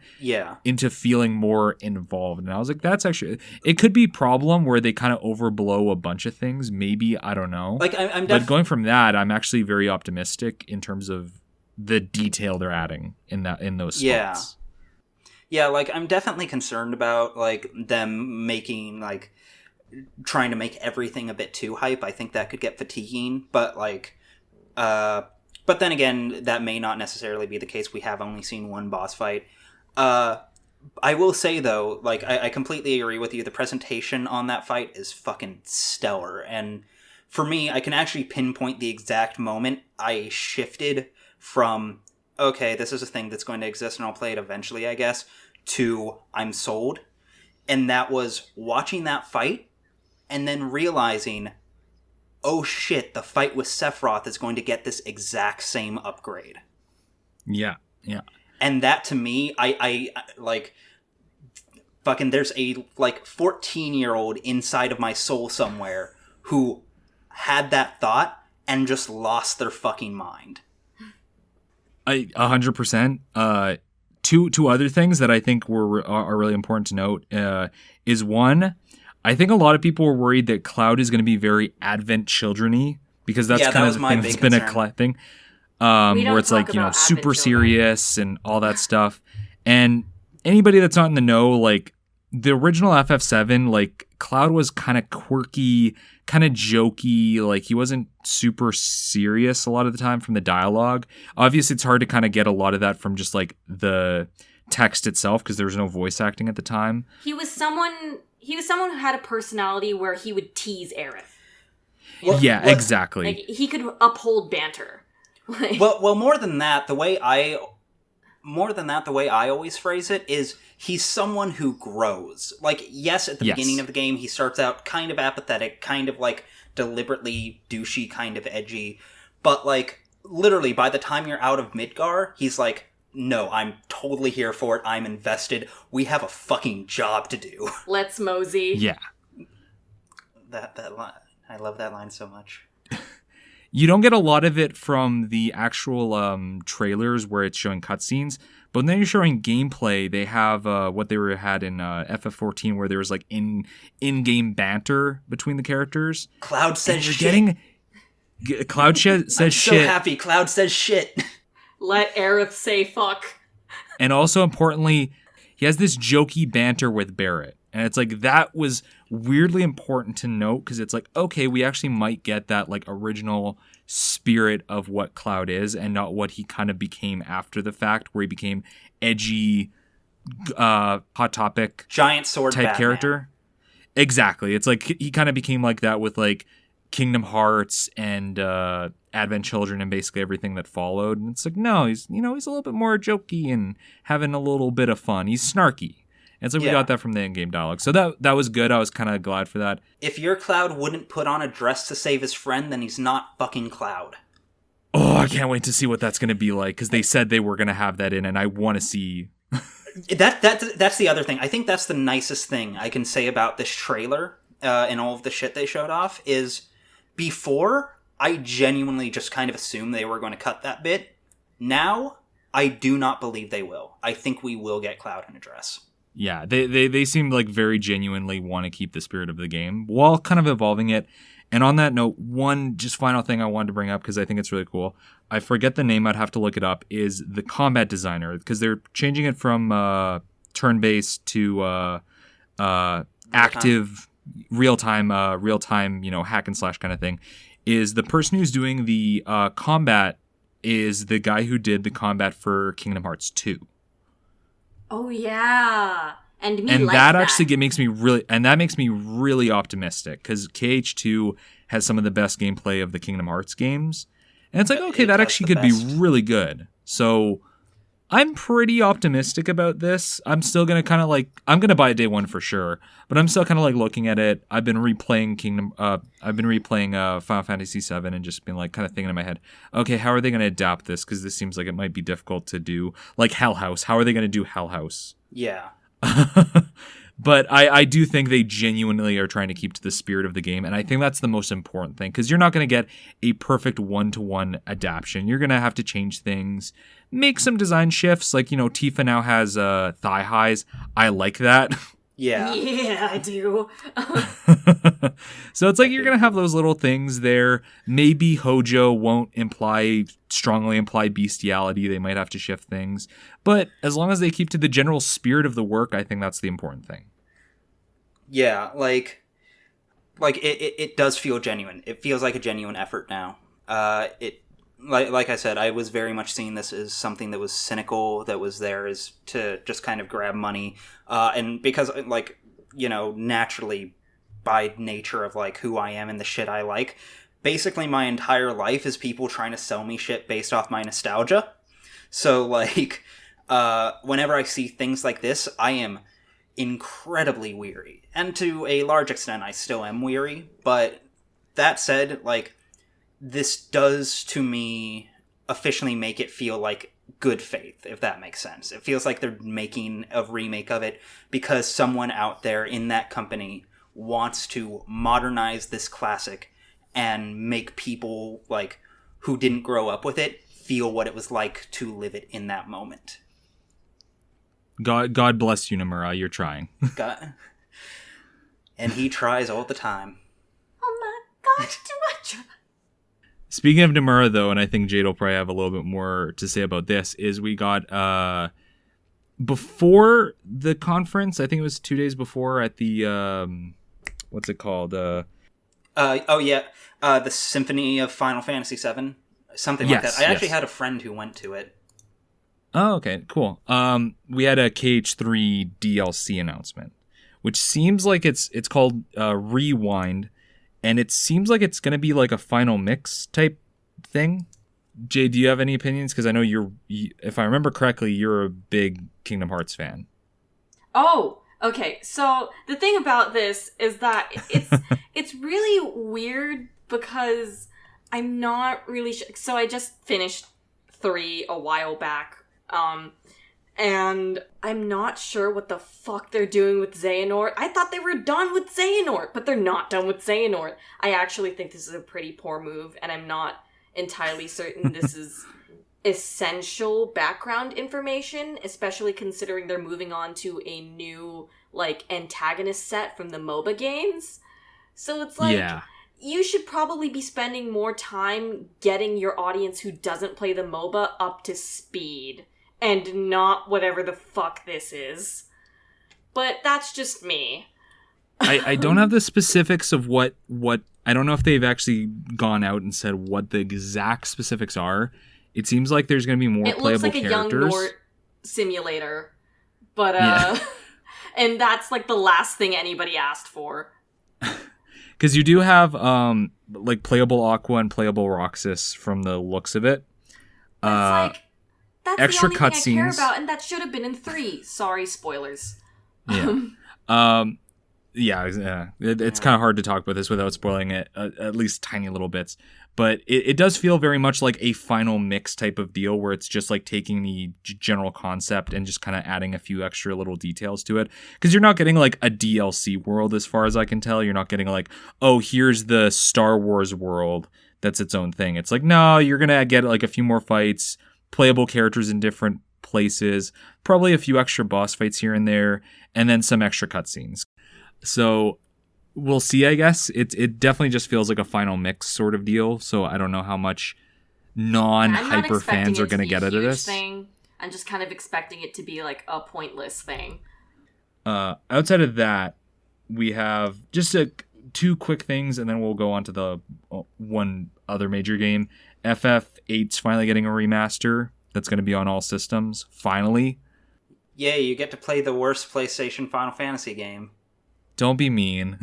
into feeling more involved. And I was like, that's actually, it could be a problem where they kind of overblow a bunch of things, maybe, I don't know. Like, but going from that, I'm actually very optimistic in terms of the detail they're adding in those spots. Yeah, like, I'm definitely concerned about, like, them making, like, trying to make everything a bit too hype. I think that could get fatiguing, but, like, but then again, that may not necessarily be the case. We have only seen one boss fight. I will say, though, like, I completely agree with you. The presentation on that fight is fucking stellar, and for me, I can actually pinpoint the exact moment I shifted from, okay, this is a thing that's going to exist and I'll play it eventually, I guess, to I'm sold. And that was watching that fight and then realizing, oh shit, the fight with Sephiroth is going to get this exact same upgrade. Yeah. And that, to me, I like, fucking, there's a, like, 14-year-old inside of my soul somewhere who had that thought and just lost their fucking mind. 100%. Two other things that I think are really important to note is one, I think a lot of people were worried that Cloud is going to be very Advent Children-y because that's kind of the thing that's been a thing. Where it's like, super serious and all that stuff. And anybody that's not in the know, like the original FF7, like Cloud was kind of quirky, kind of jokey. Like he wasn't super serious a lot of the time from the dialogue. Obviously, it's hard to kind of get a lot of that from just like the text itself because there was no voice acting at the time. He was someone who had a personality where he would tease Aerith. Exactly. Like he could uphold banter. Well, more than that, the way I always phrase it is he's someone who grows. Like, yes, at the beginning of the game, he starts out kind of apathetic, kind of like deliberately douchey, kind of edgy. But like, literally, by the time you're out of Midgar, he's like, no, I'm totally here for it. I'm invested. We have a fucking job to do. Let's mosey. Yeah. That line. I love that line so much. You don't get a lot of it from the actual trailers where it's showing cutscenes, but when they're showing gameplay, they have what they had in FF14 where there was like in-game banter between the characters. Cloud says shit. Cloud says I'm shit. So happy Cloud says shit. Let Aerith say fuck. And also importantly, he has this jokey banter with Barrett. And it's like, that was weirdly important to note because it's like, okay, we actually might get that like original spirit of what Cloud is and not what he kind of became after the fact, where he became edgy, hot topic, giant sword type Batman. Character. Exactly. It's like he kind of became like that with like Kingdom Hearts and Advent Children and basically everything that followed. And it's like, no, he's a little bit more jokey and having a little bit of fun. He's snarky. And so we got that from the in-game dialogue. So that was good. I was kind of glad for that. If your Cloud wouldn't put on a dress to save his friend, then he's not fucking Cloud. Oh, I can't wait to see what that's going to be like, because they said they were going to have that in, and I want to see... That's the other thing. I think that's the nicest thing I can say about this trailer and all of the shit they showed off, is before, I genuinely just kind of assumed they were going to cut that bit. Now, I do not believe they will. I think we will get Cloud in a dress. Yeah, they seem like very genuinely want to keep the spirit of the game while kind of evolving it. And on that note, one just final thing I wanted to bring up because I think it's really cool. I forget the name, I'd have to look it up, is the combat designer, because they're changing it from turn-based to active, real-time, hack and slash kind of thing. Is the person who's doing the combat is the guy who did the combat for Kingdom Hearts 2. Oh yeah, and that actually makes me really optimistic because KH2 has some of the best gameplay of the Kingdom Hearts games, and it's like, okay, that actually could be really good. So I'm pretty optimistic about this. I'm still gonna kind of like, I'm gonna buy it day one for sure, but I'm still kind of like looking at it. I've been replaying Final Fantasy VII and just been like kind of thinking in my head, okay, how are they gonna adapt this? Because this seems like it might be difficult to do. Like Hell House, how are they gonna do Hell House? Yeah. But I do think they genuinely are trying to keep to the spirit of the game, and I think that's the most important thing, because you're not going to get a perfect one-to-one adaptation. You're going to have to change things, make some design shifts, like, Tifa now has thigh highs. I like that. Yeah. Yeah, I do. So it's like you're going to have those little things there. Maybe Hojo won't strongly imply bestiality. They might have to shift things. But as long as they keep to the general spirit of the work, I think that's the important thing. Yeah, like it does feel genuine. It feels like a genuine effort now. Like I said, I was very much seeing this as something that was cynical, that was there as to just kind of grab money. And because, naturally, by nature of, who I am and the shit I like, basically my entire life is people trying to sell me shit based off my nostalgia. So, whenever I see things like this, I am incredibly weary. And to a large extent, I still am weary. But that said, this does, to me, officially make it feel like good faith, if that makes sense. It feels like they're making a remake of it because someone out there in that company wants to modernize this classic and make people, who didn't grow up with it feel what it was like to live it in that moment. God bless you, Nomura. You're trying. God. And he tries all the time. Oh my god, do I try? Speaking of Nomura, though, and I think Jade will probably have a little bit more to say about this, is we got, before the conference, I think it was 2 days before at the, what's it called? The Symphony of Final Fantasy VII. Something like that. I actually had a friend who went to it. Oh, okay, cool. We had a KH3 DLC announcement, which seems like it's called Rewind, and it seems like it's going to be like a final mix type thing. Jay, do you have any opinions? Because I know if I remember correctly, you're a big Kingdom Hearts fan. Oh, okay. So the thing about this is that it's really weird because I'm not really sure. So I just finished 3 a while back. And I'm not sure what the fuck they're doing with Xehanort. I thought they were done with Xehanort, but they're not done with Xehanort. I actually think this is a pretty poor move, and I'm not entirely certain this is essential background information, especially considering they're moving on to a new, like, antagonist set from the MOBA games. So it's like, you should probably be spending more time getting your audience who doesn't play the MOBA up to speed, and not whatever the fuck this is. But that's just me. I don't have the specifics of what I don't know if they've actually gone out and said what the exact specifics are. It seems like there's going to be more playable characters. It looks like a young Nort simulator. But, and that's like the last thing anybody asked for. Because you do have, like, playable Aqua and playable Roxas from the looks of it. That's extra the only thing I care cutscenes. about, and that should have been in 3. Sorry, spoilers. Yeah. It's kind of hard to talk about this without spoiling it, at least tiny little bits. But it does feel very much like a final mix type of deal where it's just like taking the general concept and just kind of adding a few extra little details to it. Because you're not getting like a DLC world as far as I can tell. You're not getting like, oh, here's the Star Wars world that's its own thing. It's like, no, you're going to get like a few more fights, playable characters in different places, probably a few extra boss fights here and there, and then some extra cutscenes. So we'll see, I guess. It definitely just feels like a final mix sort of deal, so I don't know how much non-hyper fans are going to get out of this. I'm just kind of expecting it to be like a pointless thing. Outside of that, we have just 2 quick things, and then we'll go on to the one other major game. FF8's finally getting a remaster that's going to be on all systems. Finally. Yay, you get to play the worst PlayStation Final Fantasy game. Don't be mean.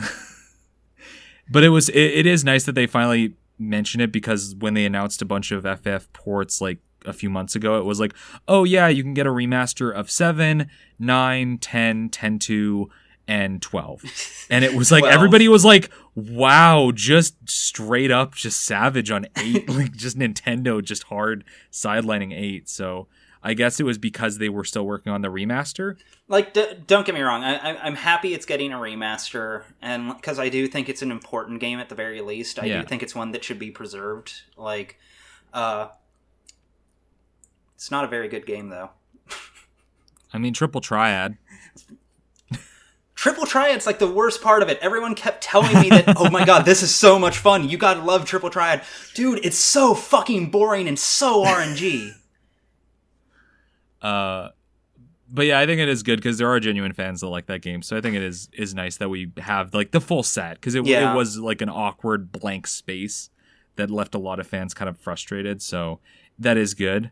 But it is nice that they finally mention it, because when they announced a bunch of FF ports like a few months ago, it was like, oh yeah, you can get a remaster of 7, 9, 10, 10-2, and 12. And it was like, everybody was like, wow, just straight up, just savage on 8. Like, just Nintendo just hard sidelining 8. So I guess it was because they were still working on the remaster. Like, don't get me wrong. I'm happy it's getting a remaster, and because I do think it's an important game at the very least. I do think it's one that should be preserved. Like, it's not a very good game, though. I mean, Triple Triad. Triple Triad's like the worst part of it. Everyone kept telling me that, oh my god, this is so much fun. You gotta love Triple Triad. Dude, it's so fucking boring and so RNG. But yeah, I think it is good because there are genuine fans that like that game. So I think it is nice that we have like the full set, because it was like an awkward blank space that left a lot of fans kind of frustrated. So that is good.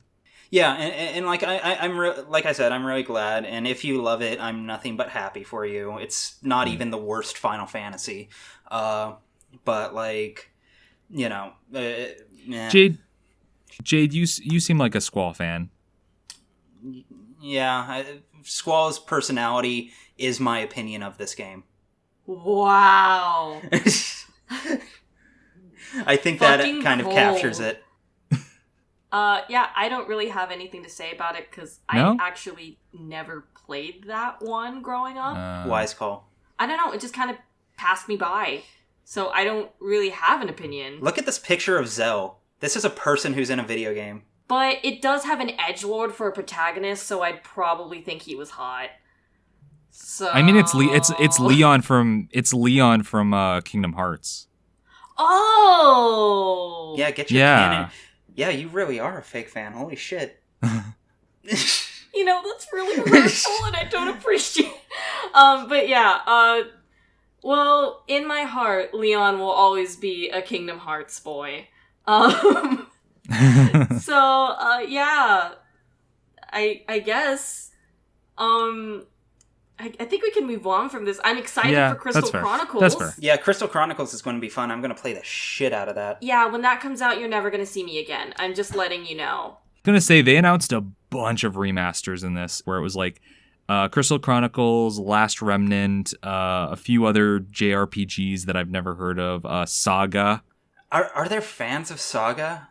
Yeah, and like like I said, I'm really glad. And if you love it, I'm nothing but happy for you. It's not even the worst Final Fantasy, but like, you know, Jade, you seem like a Squall fan. Yeah, Squall's personality is my opinion of this game. Wow. I think that kind of captures it. Yeah, I don't really have anything to say about it because I actually never played that one growing up. Wise call. I don't know, it just kind of passed me by. So I don't really have an opinion. Look at this picture of Zell. This is a person who's in a video game. But it does have an edgelord for a protagonist, so I'd probably think he was hot. So I mean, it's Leon from Kingdom Hearts. Oh! Yeah, get your canon. Yeah, you really are a fake fan. Holy shit. You know, that's really hurtful and I don't appreciate it. But yeah, well, in my heart, Leon will always be a Kingdom Hearts boy. Yeah, I guess, I think we can move on from this. I'm excited for Crystal Chronicles. That's fair. Yeah, Crystal Chronicles is going to be fun. I'm going to play the shit out of that. Yeah, when that comes out, you're never going to see me again. I'm just letting you know. I'm gonna say they announced a bunch of remasters in this, where it was like Crystal Chronicles, Last Remnant, a few other JRPGs that I've never heard of, Saga. Are there fans of Saga?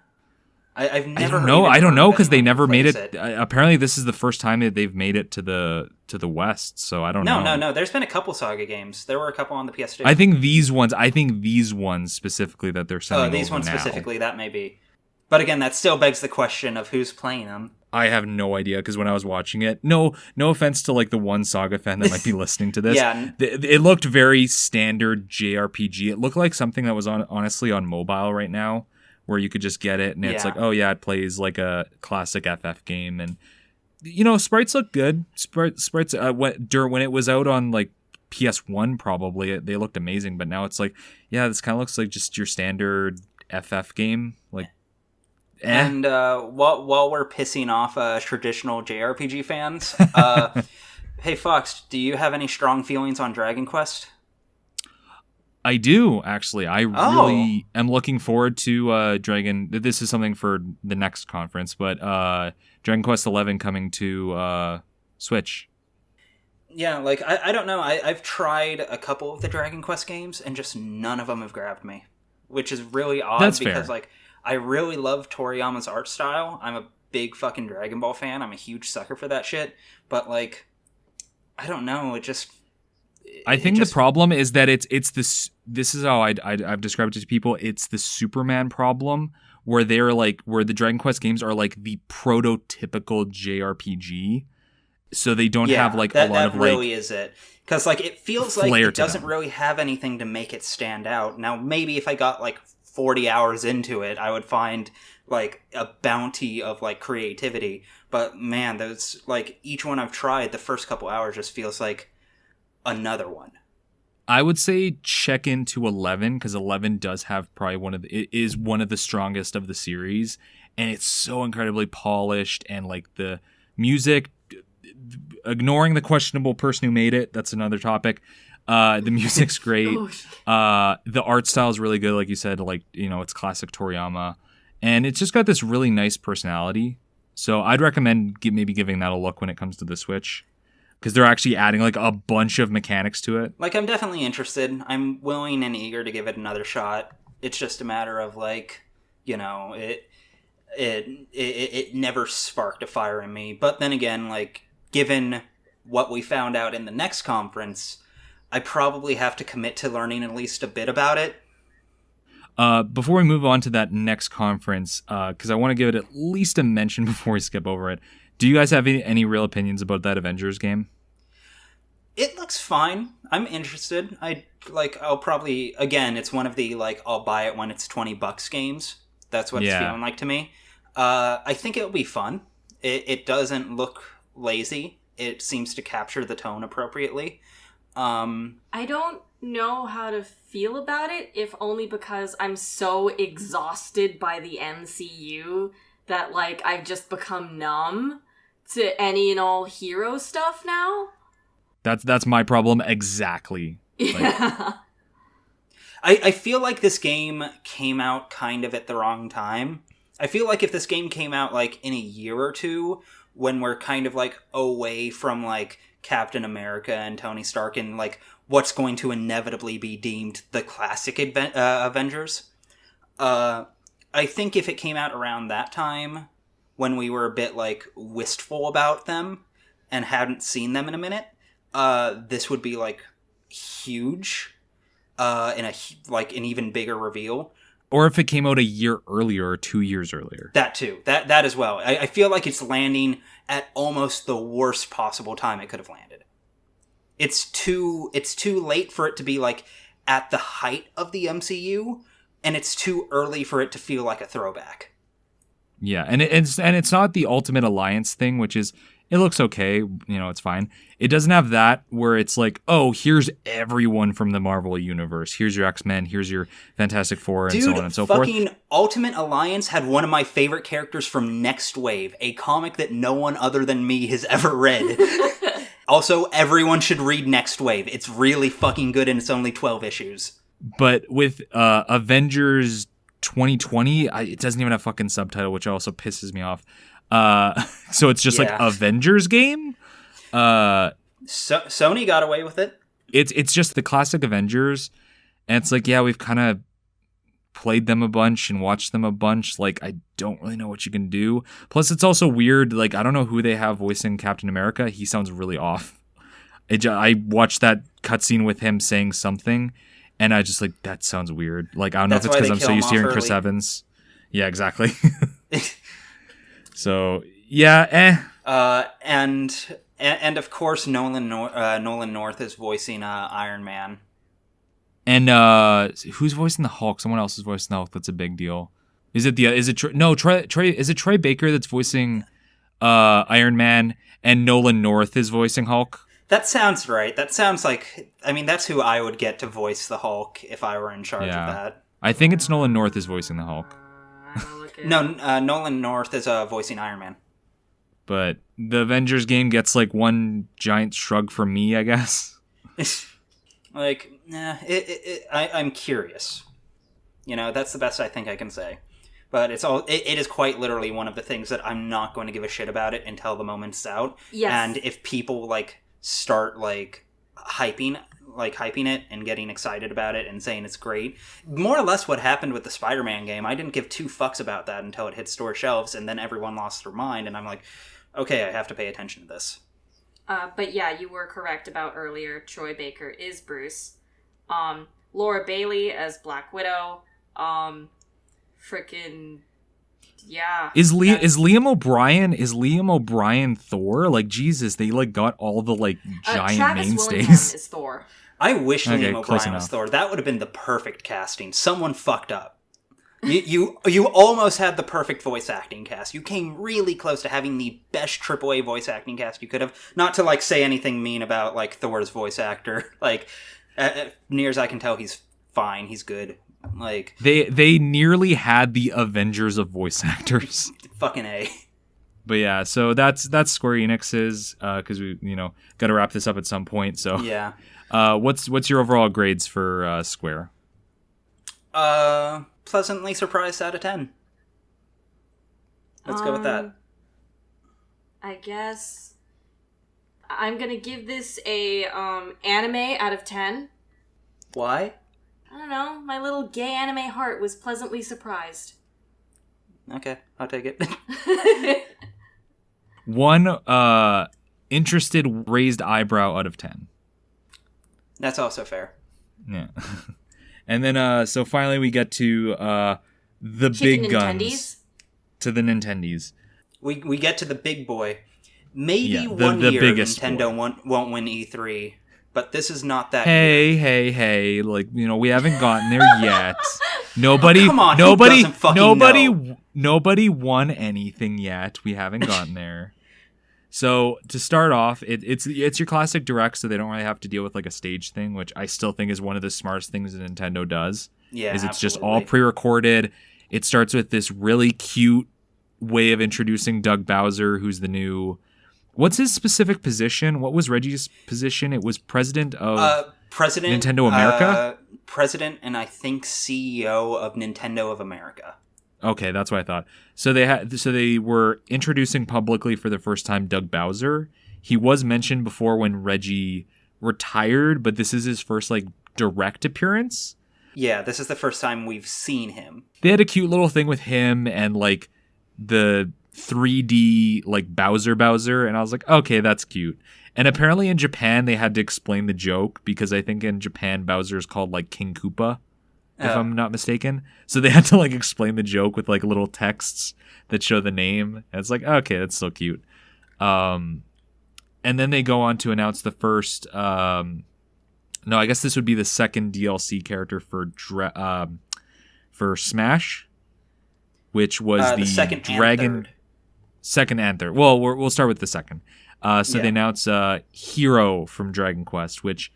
I've never. I don't know because they never made it. Apparently, this is the first time that they've made it to the West. So I don't know. No. There's been a couple Saga games. There were a couple on the PS2. I think these ones specifically that they're sending. Oh, these over ones now. specifically, that may be. But again, that still begs the question of who's playing them. I have no idea because when I was watching it, no offense to like the one Saga fan that might be listening to this. Yeah. It looked very standard JRPG. It looked like something that was honestly on mobile right now, where you could just get it and it's like, oh yeah, it plays like a classic FF game, and sprites look good. Sprites when it was out on like PS1 probably they looked amazing, but now it's like, yeah, this kind of looks like just your standard FF game, like. And while we're pissing off traditional JRPG fans, hey Fox, do you have any strong feelings on Dragon Quest? I do, actually. I really am looking forward to Dragon. This is something for the next conference, but Dragon Quest XI coming to Switch. Yeah, like I don't know. I've tried a couple of the Dragon Quest games, and just none of them have grabbed me, which is really odd. That's because fair. I really love Toriyama's art style. I'm a big fucking Dragon Ball fan. I'm a huge sucker for that shit. But like, I don't know. I think the problem is that it's this. This is how I've described it to people. It's the Superman problem, where the Dragon Quest games are like the prototypical JRPG. So they don't have like a lot of like. That really is it. Because like it feels like it doesn't them. really have anything to make it stand out. Now maybe if I got like 40 hours into it, I would find like a bounty of like creativity. But man, those like each one I've tried, the first couple hours just feels like another one. I would say check into 11 because 11 does have probably it is one of the strongest of the series, and it's so incredibly polished, and like the music, ignoring the questionable person who made it, that's another topic. The music's great. The art style is really good, like you said. Like it's classic Toriyama, and it's just got this really nice personality. So I'd recommend maybe giving that a look when it comes to the Switch, because they're actually adding like a bunch of mechanics to it. Like I'm definitely interested. I'm willing and eager to give it another shot. It's just a matter of like, it never sparked a fire in me. But then again, like given what we found out in the next conference, I probably have to commit to learning at least a bit about it. Before we move on to that next conference, because I want to give it at least a mention before we skip over it, do you guys have any real opinions about that Avengers game? It looks fine. I'm interested. I'll probably, again, it's one of the, like, I'll buy it when it's $20 games. That's what it's feeling like to me. I think it'll be fun. It doesn't look lazy. It seems to capture the tone appropriately. I don't know how to feel about it, if only because I'm so exhausted by the MCU that, like, I've just become numb to any and all hero stuff now. That's my problem exactly. Yeah. I feel like this game came out kind of at the wrong time. I feel like if this game came out, like, in a year or two, when we're kind of, like, away from, like, Captain America and Tony Stark and, like, what's going to inevitably be deemed the classic Avengers. I think if it came out around that time, when we were a bit, like, wistful about them and hadn't seen them in a minute, this would be, like, huge, in an even bigger reveal. or if it came out a year earlier or 2 years earlier. That too. That as well. I feel like it's landing at almost the worst possible time it could have landed. It's too late for it to be like at the height of the MCU, and it's too early for it to feel like a throwback. Yeah, and it's not the Ultimate Alliance thing, which is, it looks okay, it's fine. It doesn't have that where it's like, oh, here's everyone from the Marvel universe. Here's your X-Men, here's your Fantastic Four, and so on and so forth. Fucking Ultimate Alliance had one of my favorite characters from Next Wave, a comic that no one other than me has ever read. Also, everyone should read Next Wave. It's really fucking good, and it's only 12 issues. But with Avengers 2020, it doesn't even have fucking subtitle, which also pisses me off. So it's just like Avengers game. Sony got away with it. It's just the classic Avengers, and it's like, yeah, we've kind of played them a bunch and watched them a bunch. Like, I don't really know what you can do. Plus, it's also weird. Like, I don't know who they have voicing Captain America. He sounds really off. I watched that cutscene with him saying something, and I just like, that sounds weird. Like, I don't know if it's because I'm so used to hearing Chris Evans. Yeah, exactly. So yeah, and of course Nolan North is voicing Iron Man. And who's voicing the Hulk? Someone else is voicing the Hulk. That's a big deal. Is it Troy Baker that's voicing Iron Man, and Nolan North is voicing Hulk? That sounds right. That sounds like, I mean, that's who I would get to voice the Hulk if I were in charge of that. I think it's Nolan North is voicing the Hulk. No, Nolan North is voicing Iron Man. But the Avengers game gets like one giant shrug from me, I guess. Like, I'm curious. That's the best I think I can say. But it is quite literally one of the things that I'm not going to give a shit about it until the moment's out. Yes. And if people start hyping it and getting excited about it and saying it's great. More or less what happened with the Spider-Man game. I didn't give two fucks about that until it hit store shelves, and then everyone lost their mind, and I'm like, okay, I have to pay attention to this. But yeah, you were correct about earlier. Troy Baker is Bruce. Laura Bailey as Black Widow. Frickin' yeah. Is Liam O'Brien Thor? Like, Jesus, they got all the giant Travis mainstays. Willingham is Thor. I wish Liam O'Brien was Thor. That would have been the perfect casting. Someone fucked up. You almost had the perfect voice acting cast. You came really close to having the best AAA voice acting cast you could have. Not to say anything mean about Thor's voice actor. Near as I can tell, he's fine. He's good. They nearly had the Avengers of voice actors. Fucking A. But yeah, so that's Square Enix's, because we got to wrap this up at some point. So yeah. What's your overall grades for Square? Pleasantly surprised out of 10. Let's go with that. I guess I'm gonna give this a anime out of 10. Why? I don't know. My little gay anime heart was pleasantly surprised. Okay, I'll take it. One interested raised eyebrow out of 10. That's also fair. Yeah. And then so finally we get to the big guns. To the Nintendies. We get to the big boy. Maybe the one year Nintendo won't win E3. But this is not that. Hey! We haven't gotten there yet. Nobody, come on, nobody won anything yet. We haven't gotten there. So to start off, it's your classic direct, so they don't really have to deal with a stage thing, which I still think is one of the smartest things that Nintendo does. Yeah, it's just all pre-recorded. It starts with this really cute way of introducing Doug Bowser, who's the new. What's his specific position? What was Reggie's position? It was president of Nintendo America? President and I think CEO of Nintendo of America. Okay, that's what I thought. So they were introducing publicly for the first time Doug Bowser. He was mentioned before when Reggie retired, but this is his first direct appearance. Yeah, this is the first time we've seen him. They had a cute little thing with him and the 3D Bowser, and I was like, okay, that's cute. And apparently in Japan they had to explain the joke because I think in Japan Bowser is called King Koopa, if I'm not mistaken. So they had to like explain the joke with like little texts that show the name. And it's like, okay, that's so cute. And then they go on to announce the first. No, I guess this would be the second DLC character for Smash, which was the second dragon. and third. Second and third. Well, we'll start with the second. They announce Hero from Dragon Quest, which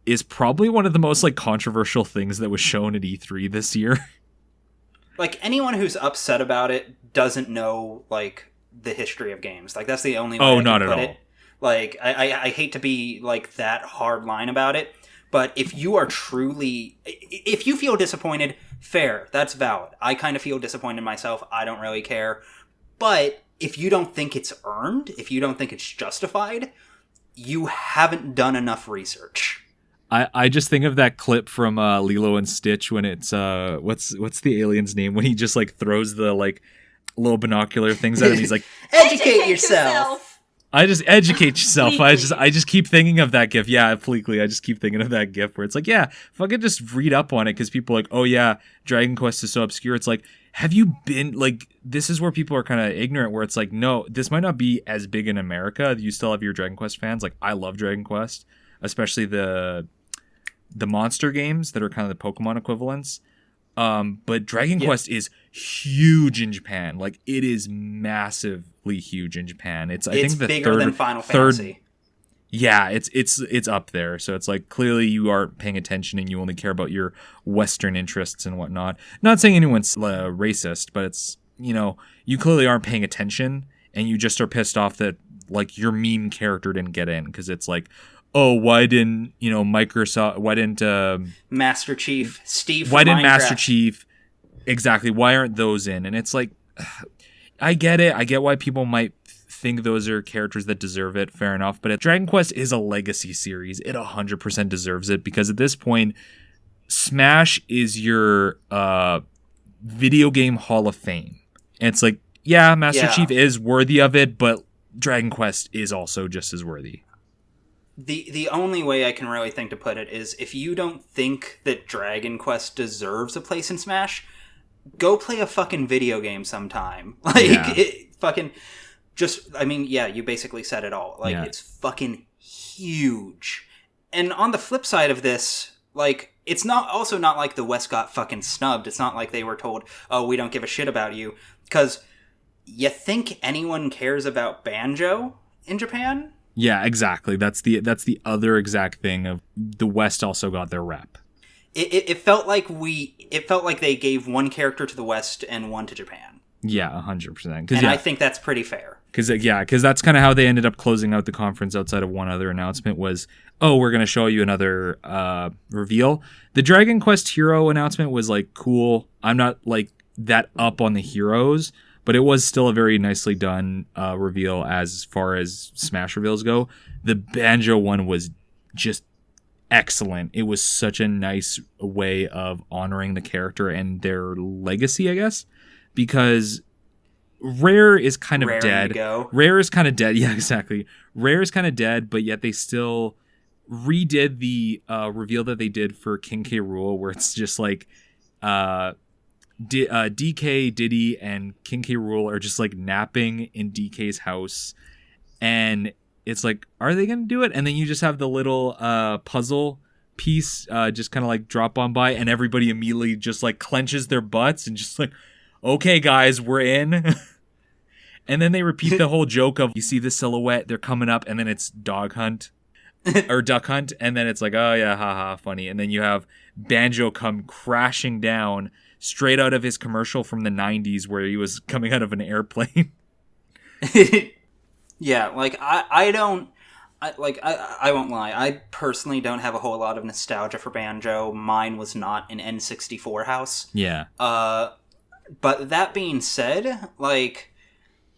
is probably one of the most like controversial things that was shown at E3 this year. Like, anyone who's upset about it doesn't know like the history of games. Like, that's the only way I can not put at it. all. Like, I hate to be like that hard line about it, but if you are truly, if you feel disappointed, fair, that's valid. I kind of feel disappointed myself. I don't really care. But if you don't think it's earned, if you don't think it's justified, you haven't done enough research. I just think of that clip from Lilo and Stitch when it's what's the alien's name, when he just like throws the like little binocular things at him. He's like, educate yourself. I just educate yourself. Fleekly. I just keep thinking of that gif. Yeah, Fleekly. I just keep thinking of that gif where it's like, yeah, if I could just read up on it, because people are like, oh yeah, Dragon Quest is so obscure. It's like, have you been like, this is where people are kind of ignorant, where it's like, no, this might not be as big in America. You still have your Dragon Quest fans. Like, I love Dragon Quest, especially the monster games that are kind of the Pokemon equivalents. But Dragon Quest is huge in Japan. Like, it is massively huge in Japan. It's I think the bigger third, than Final Fantasy. Yeah, it's up there. So it's like, clearly you aren't paying attention and you only care about your Western interests and whatnot. Not saying anyone's racist, but it's, you know, you clearly aren't paying attention and you just are pissed off that like your meme character didn't get in, because it's like, oh, why didn't, you know, Microsoft, why didn't Master Chief, Steve from why didn't Minecraft. Master Chief, exactly, why aren't those in? And it's like, I get it. I get why people might think those are characters that deserve it. Fair enough. But Dragon Quest is a legacy series. It 100% deserves it, because at this point, Smash is your video game Hall of Fame. And it's like, yeah, Master Chief is worthy of it, but Dragon Quest is also just as worthy. The only way I can really think to put it is, if you don't think that Dragon Quest deserves a place in Smash, go play a fucking video game sometime. Like, it fucking just, I mean, yeah, you basically said it all. Like, it's fucking huge. And on the flip side of this, like, it's not like the West got fucking snubbed. It's not like they were told, oh, we don't give a shit about you. Because you think anyone cares about Banjo in Japan? Yeah, exactly. That's the other exact thing of the West also got their rep. It felt like they gave one character to the West and one to Japan. Yeah, 100%. And I think that's pretty fair. Because that's kind of how they ended up closing out the conference. Outside of one other announcement was, oh, we're going to show you another reveal. The Dragon Quest Hero announcement was like cool. I'm not like that up on the heroes, but it was still a very nicely done reveal as far as Smash reveals go. The Banjo one was just excellent. It was such a nice way of honoring the character and their legacy, I guess, because Rare is kind of dead. Rare is kind of dead. Yeah, exactly. Rare is kind of dead, but yet they still redid the reveal that they did for King K. Rool, where it's just like DK, Diddy, and King K. Rool are just like napping in DK's house, and it's like, are they gonna do it? And then you just have the little puzzle piece just kind of like drop on by, and everybody immediately just like clenches their butts and just like, okay guys, we're in. And then they repeat the whole joke of, you see the silhouette, they're coming up, and then it's dog hunt or duck hunt, and then it's like, oh yeah, haha, funny. And then you have Banjo come crashing down straight out of his commercial from the 90s where he was coming out of an airplane. Yeah, like I won't lie. I personally don't have a whole lot of nostalgia for Banjo. Mine was not an N64 house. Yeah. But that being said, like,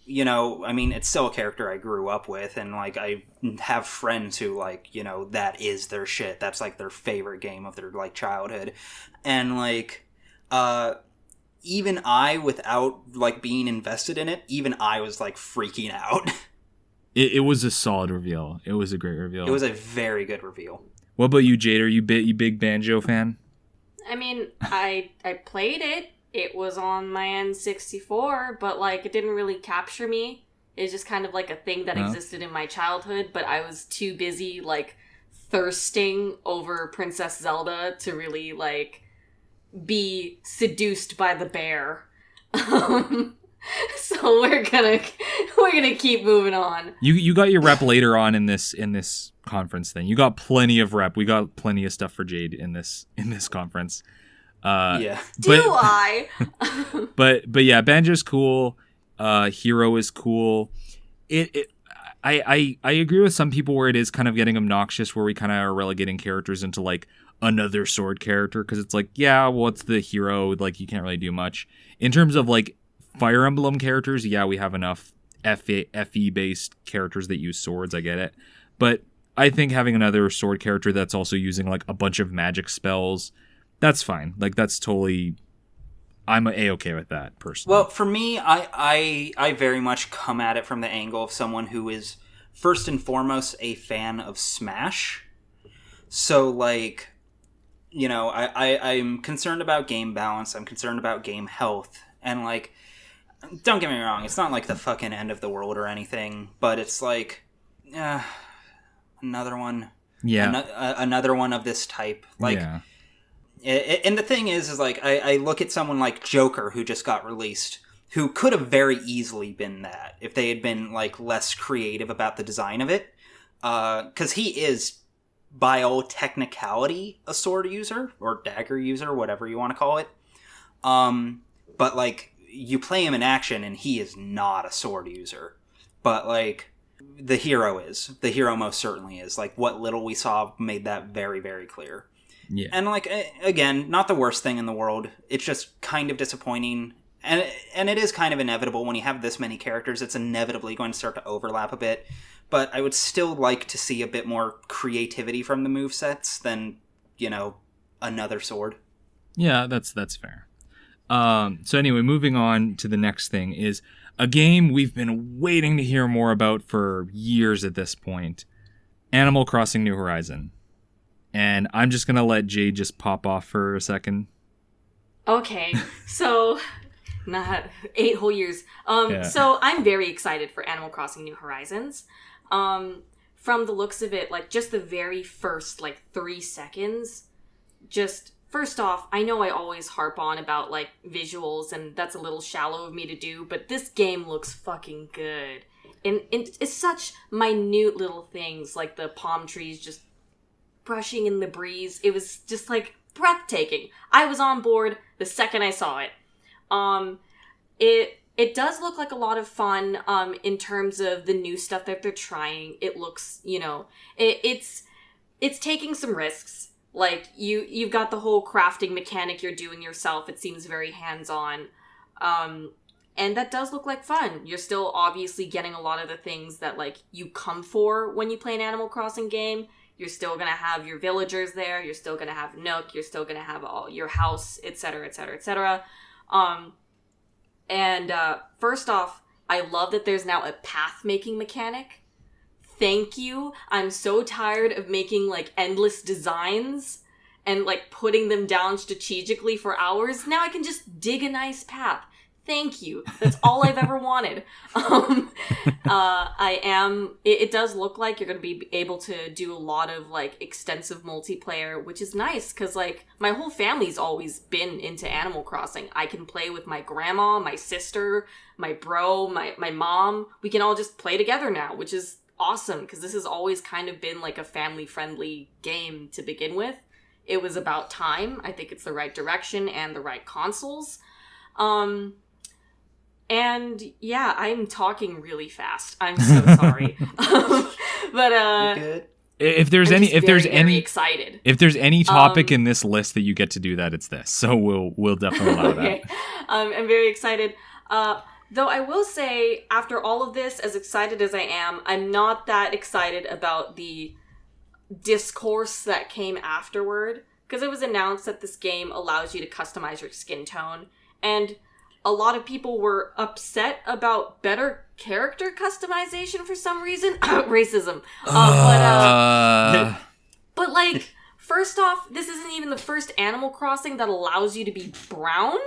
you know, I mean, it's still a character I grew up with, and like I have friends who, like, you know, that is their shit. That's like their favorite game of their like childhood. And like even I, without like being invested in it, even I was like freaking out. It was a solid reveal. It was a great reveal. It was a very good reveal. What about you, Jade? Are you big Banjo fan? I mean, I played it. It was on my N64, but, like, it didn't really capture me. It's just kind of like a thing that existed in my childhood, but I was too busy, like, thirsting over Princess Zelda to really, like, be seduced by the bear. So we're gonna keep moving on. You got your rep later on in this conference. Then you got plenty of rep. We got plenty of stuff for Jade in this conference. Yeah. Do I? but yeah, Banjo's cool. Hero is cool. I agree with some people where it is kind of getting obnoxious, where we kind of are relegating characters into like another sword character, because it's like, yeah, well, it's the hero, like you can't really do much in terms of like Fire Emblem characters. Yeah, we have enough FE based characters that use swords. I get it, but I think having another sword character that's also using like a bunch of magic spells, that's fine. Like that's totally, I'm A-okay with that personally. Well, for me, I very much come at it from the angle of someone who is first and foremost a fan of Smash. So, like, you know, I'm concerned about game balance. I'm concerned about game health. And, like, don't get me wrong, it's not like the fucking end of the world or anything, but it's like, another one. Yeah. Another one of this type. Like, yeah. And the thing is like, I look at someone like Joker, who just got released, who could have very easily been that if they had been, like, less creative about the design of it. Because he is, by all technicality, a sword user, or dagger user, whatever you want to call it. But, like, you play him in action, and he is not a sword user. But, like, the hero is. The hero most certainly is. Like, what little we saw made that very, very clear. Yeah. And, like, again, not the worst thing in the world. It's just kind of disappointing. And it is kind of inevitable when you have this many characters. It's inevitably going to start to overlap a bit. But I would still like to see a bit more creativity from the movesets than, you know, another sword. Yeah, that's fair. So anyway, moving on to the next thing is a game we've been waiting to hear more about for years at this point. Animal Crossing New Horizon. And I'm just going to let Jade just pop off for a second. Okay, so not 8 whole years. So I'm very excited for Animal Crossing New Horizons. From the looks of it, like, just the very first, like, 3 seconds, just, first off, I know I always harp on about, like, visuals, and that's a little shallow of me to do, but this game looks fucking good. And it's such minute little things, like the palm trees just brushing in the breeze. It was just, like, breathtaking. I was on board the second I saw it. It does look like a lot of fun in terms of the new stuff that they're trying. It looks, you know, it's taking some risks. Like, you've got the whole crafting mechanic you're doing yourself. It seems very hands-on. And that does look like fun. You're still obviously getting a lot of the things that, like, you come for when you play an Animal Crossing game. You're still going to have your villagers there. You're still going to have Nook. You're still going to have all your house, etc., etc., etc. And first off, I love that there's now a path-making mechanic. Thank you. I'm so tired of making, like, endless designs and, like, putting them down strategically for hours. Now I can just dig a nice path. Thank you. That's all I've ever wanted. It does look like you're going to be able to do a lot of, like, extensive multiplayer, which is nice because, like, my whole family's always been into Animal Crossing. I can play with my grandma, my sister, my bro, my mom. We can all just play together now, which is awesome because this has always kind of been, like, a family-friendly game to begin with. It was about time. I think it's the right direction and the right consoles. And yeah, I'm talking really fast. I'm so sorry. But You're good. If there's very excited. If there's any topic in this list that you get to do that, it's this. So we'll definitely allow okay. that. I'm very excited. Though I will say, after all of this, as excited as I am, I'm not that excited about the discourse that came afterward. Because it was announced that this game allows you to customize your skin tone. And a lot of people were upset about better character customization for some reason. Racism. But like, first off, this isn't even the first Animal Crossing that allows you to be brown.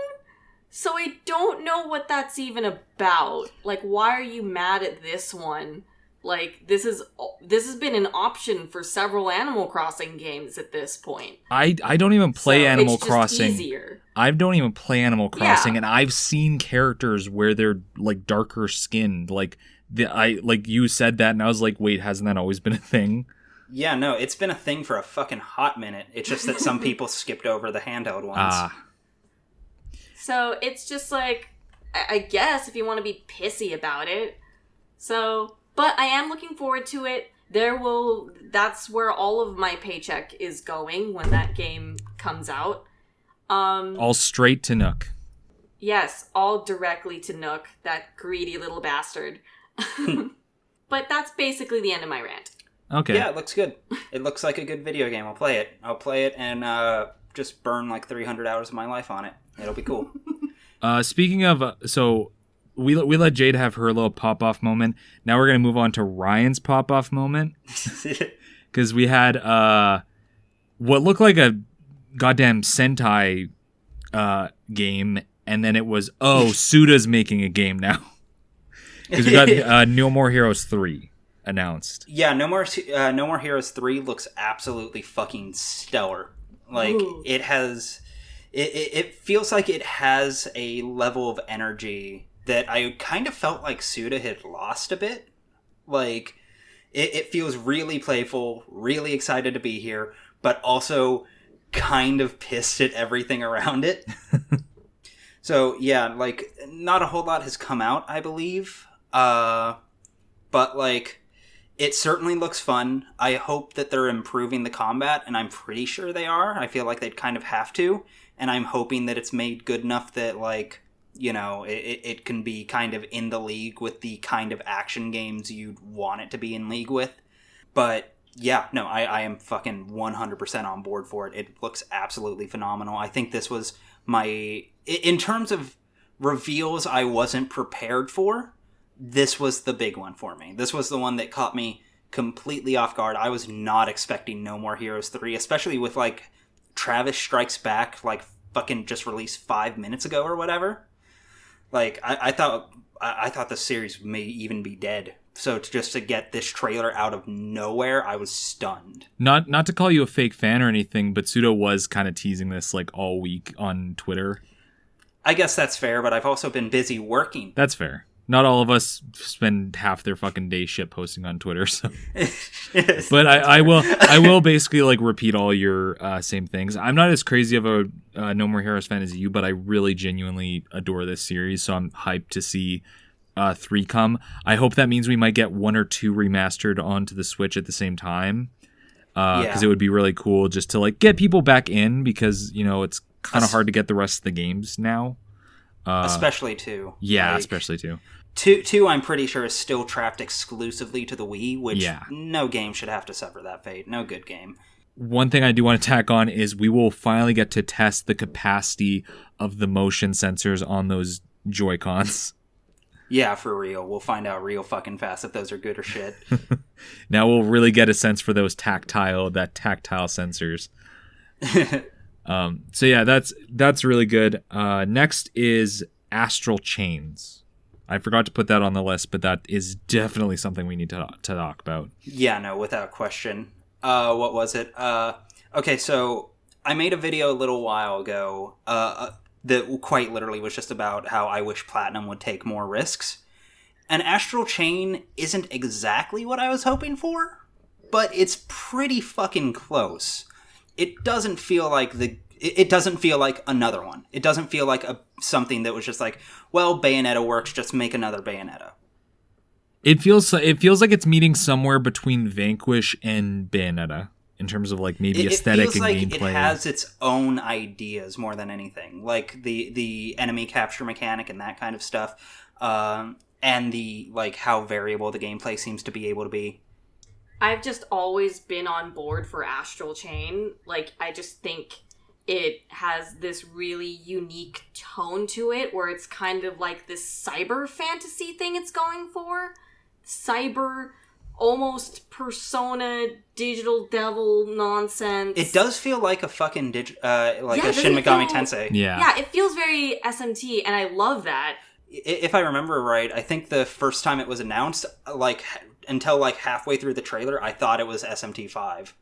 So I don't know what that's even about. Like, why are you mad at this one? Like, this has been an option for several Animal Crossing games at this point. I don't even play Animal it's Crossing. Just easier. I don't even play Animal Crossing, Yeah. and I've seen characters where they're like darker skinned. Like like you said that, and I was like, wait, hasn't that always been a thing? Yeah, no, it's been a thing for a fucking hot minute. It's just that some people skipped over the handheld ones. So it's just like, I guess if you want to be pissy about it. So, but I am looking forward to it. That's where all of my paycheck is going when that game comes out. All straight to Nook. Yes, all directly to Nook, that greedy little bastard. But that's basically the end of my rant. Okay. Yeah, it looks good. It looks like a good video game. I'll play it and just burn like 300 hours of my life on it. It'll be cool. Speaking of, so we let Jade have her little pop-off moment. Now we're going to move on to Ryan's pop-off moment. Because we had what looked like a goddamn Sentai game, and then it was, Suda's making a game now. Because we got No More Heroes 3 announced. Yeah, No More Heroes 3 looks absolutely fucking stellar. Like, Ooh. it has... It feels like it has a level of energy that I kind of felt like Suda had lost a bit. Like, it feels really playful, really excited to be here, but also kind of pissed at everything around it. So, yeah, like, not a whole lot has come out, I believe. But, like, it certainly looks fun. I hope that they're improving the combat, and I'm pretty sure they are. I feel like they'd kind of have to. And I'm hoping that it's made good enough that, like, you know, it can be kind of in the league with the kind of action games you'd want it to be in league with. But, yeah, no, I am fucking 100% on board for it. It looks absolutely phenomenal. I think this was in terms of reveals I wasn't prepared for, this was the big one for me. This was the one that caught me completely off guard. I was not expecting No More Heroes 3, especially with, like, Travis Strikes Back, like, fucking just released 5 minutes ago or whatever. Like, I thought the series may even be dead. So to get this trailer out of nowhere, I was stunned. Not to call you a fake fan or anything, but Suda was kind of teasing this, like, all week on Twitter. I guess that's fair, but I've also been busy working. That's fair. Not all of us spend half their fucking day shit posting on Twitter, so. But I will basically, like, repeat all your same things. I'm not as crazy of a No More Heroes fan as you, but I really genuinely adore this series, so I'm hyped to see 3 come. I hope that means we might get 1 or 2 remastered onto the Switch at the same time, because it would be really cool just to, like, get people back in, because, you know, it's kind of hard to get the rest of the games now. Especially 2. Yeah, like, especially 2. 2, I'm pretty sure, is still trapped exclusively to the Wii, which Yeah. no game should have to suffer that fate. No good game. One thing I do want to tack on is we will finally get to test the capacity of the motion sensors on those Joy-Cons. Yeah, for real. We'll find out real fucking fast if those are good or shit. Now we'll really get a sense for those tactile sensors. So yeah, that's really good. Next is Astral Chains. I forgot to put that on the list, but that is definitely something we need to talk about. Yeah, no, without question. What was it? Okay, so I made a video a little while ago that quite literally was just about how I wish Platinum would take more risks. And Astral Chain isn't exactly what I was hoping for, but it's pretty fucking close. It doesn't feel like it doesn't feel like another one. It doesn't feel like something that was just like, well, Bayonetta works, just make another Bayonetta. It feels like it's meeting somewhere between Vanquish and Bayonetta in terms of, like, maybe aesthetic and gameplay. It feels like it has its own ideas more than anything, like the enemy capture mechanic and that kind of stuff, and the, like, how variable the gameplay seems to be able to be. I've just always been on board for Astral Chain. Like, I just think it has this really unique tone to it where it's kind of like this cyber fantasy thing it's going for. Cyber almost Persona Digital Devil nonsense. It does feel like a fucking a doesn't Shin Megami feel- Tensei. Yeah, it feels very SMT, and I love that. If I remember right, I think the first time it was announced, like until like halfway through the trailer, I thought it was SMT5.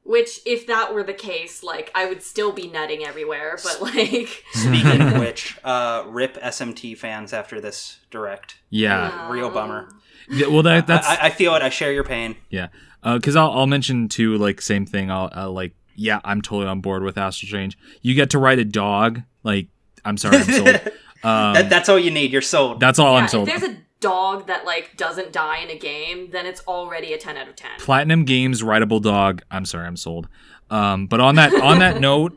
Which, if that were the case, like, I would still be nutting everywhere, but, like... Speaking of which, rip SMT fans after this direct. Yeah. Real bummer. Yeah, well, that's... I feel it. I share your pain. Yeah. Because I'll mention, too, like, same thing. I'll yeah, I'm totally on board with Astral Change. You get to ride a dog. Like, I'm sorry, I'm sold. That's all you need. You're sold. That's all I'm sold. If there's a dog that, like, doesn't die in a game, then it's already a 10 out of 10. Platinum Games rideable dog. I'm sorry, I'm sold. But on that note,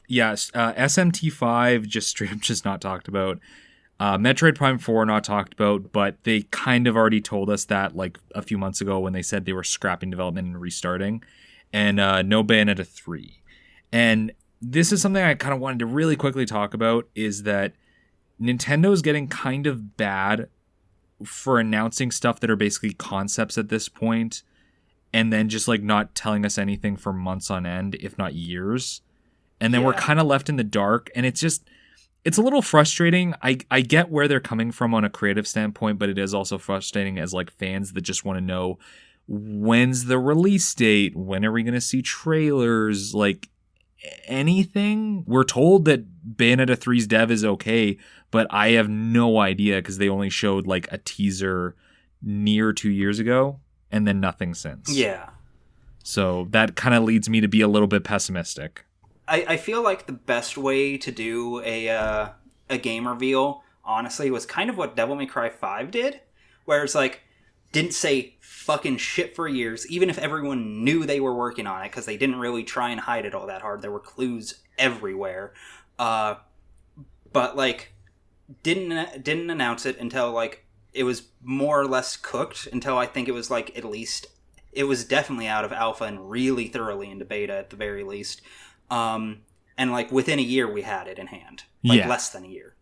yes, SMT5 just straight up just not talked about. Metroid Prime 4 not talked about, but they kind of already told us that like a few months ago when they said they were scrapping development and restarting. And no Bayonetta 3. And this is something I kind of wanted to really quickly talk about, is that Nintendo's getting kind of bad for announcing stuff that are basically concepts at this point, and then just like not telling us anything for months on end, if not years. And then we're kind of left in the dark, and it's a little frustrating. I get where they're coming from on a creative standpoint, but it is also frustrating as like fans that just want to know, when's the release date? When are we going to see trailers? Like anything. We're told that Bayonetta 3's dev is okay, but I have no idea because they only showed like a teaser near 2 years ago and then nothing since. Yeah. So that kind of leads me to be a little bit pessimistic. I feel like the best way to do a game reveal, honestly, was kind of what Devil May Cry 5 did, where it's like, didn't say fucking shit for years, even if everyone knew they were working on it, because they didn't really try and hide it all that hard. There were clues everywhere. But, like, didn't announce it until, like, it was more or less cooked, until I think it was, like, at least... It was definitely out of alpha and really thoroughly into beta, at the very least. And, like, within a year, we had it in hand. Like, less than a year.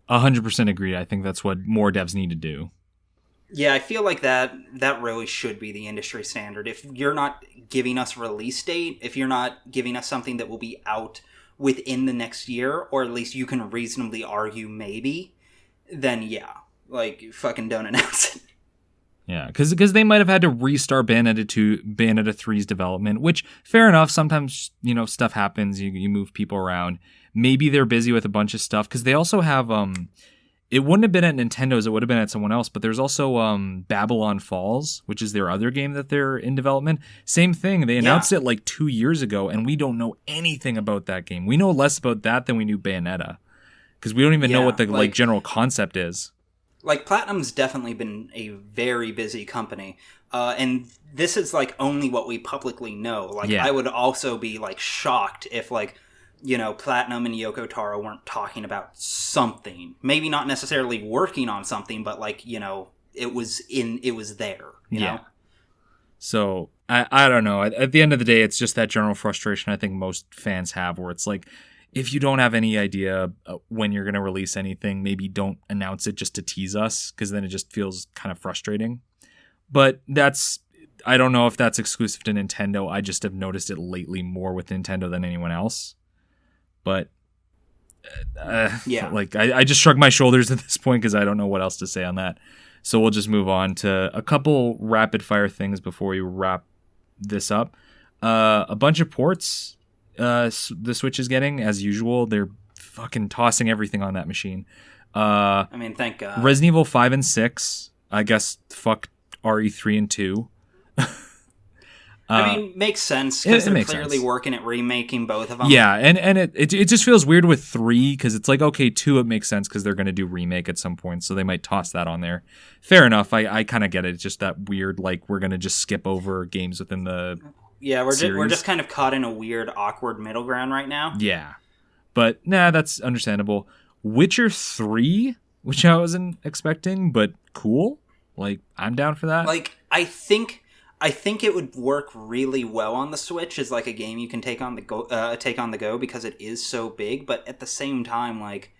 100% agree. I think that's what more devs need to do. Yeah, I feel like that really should be the industry standard. If you're not giving us a release date, if you're not giving us something that will be out within the next year, or at least you can reasonably argue maybe, then yeah, like, fucking don't announce it. Yeah, because they might have had to restart Bayonetta 3's development, which, fair enough, sometimes, you know, stuff happens, you move people around. Maybe they're busy with a bunch of stuff, because they also have... It wouldn't have been at Nintendo's, it would have been at someone else, but there's also Babylon Falls, which is their other game that they're in development. Same thing, they announced it like 2 years ago, and we don't know anything about that game. We know less about that than we knew Bayonetta, because we don't even know what the like general concept is. Like, Platinum's definitely been a very busy company, and this is like only what we publicly know. Like, I would also be like shocked if like, you know, Platinum and Yoko Taro weren't talking about something. Maybe not necessarily working on something, but like, you know, it was there, you know? So, I don't know. At the end of the day, it's just that general frustration I think most fans have, where it's like, if you don't have any idea when you're going to release anything, maybe don't announce it just to tease us, because then it just feels kind of frustrating. But I don't know if that's exclusive to Nintendo. I just have noticed it lately more with Nintendo than anyone else. But like I just shrug my shoulders at this point because I don't know what else to say on that. So we'll just move on to a couple rapid fire things before we wrap this up. A bunch of ports the Switch is getting, as usual. They're fucking tossing everything on that machine. I mean, thank God. Resident Evil 5 and 6. I guess fuck RE3 and 2. I mean, makes sense, because they're clearly working at remaking both of them. Yeah, and it just feels weird with 3, because it's like, okay, 2, it makes sense, because they're going to do remake at some point, so they might toss that on there. Fair enough, I kind of get it. It's just that weird, like, we're going to just skip over games within the we're just kind of caught in a weird, awkward middle ground right now. Yeah, but, that's understandable. Witcher 3, which I wasn't expecting, but cool. Like, I'm down for that. Like, I think it would work really well on the Switch as like a game you can take on the go because it is so big. But at the same time, like,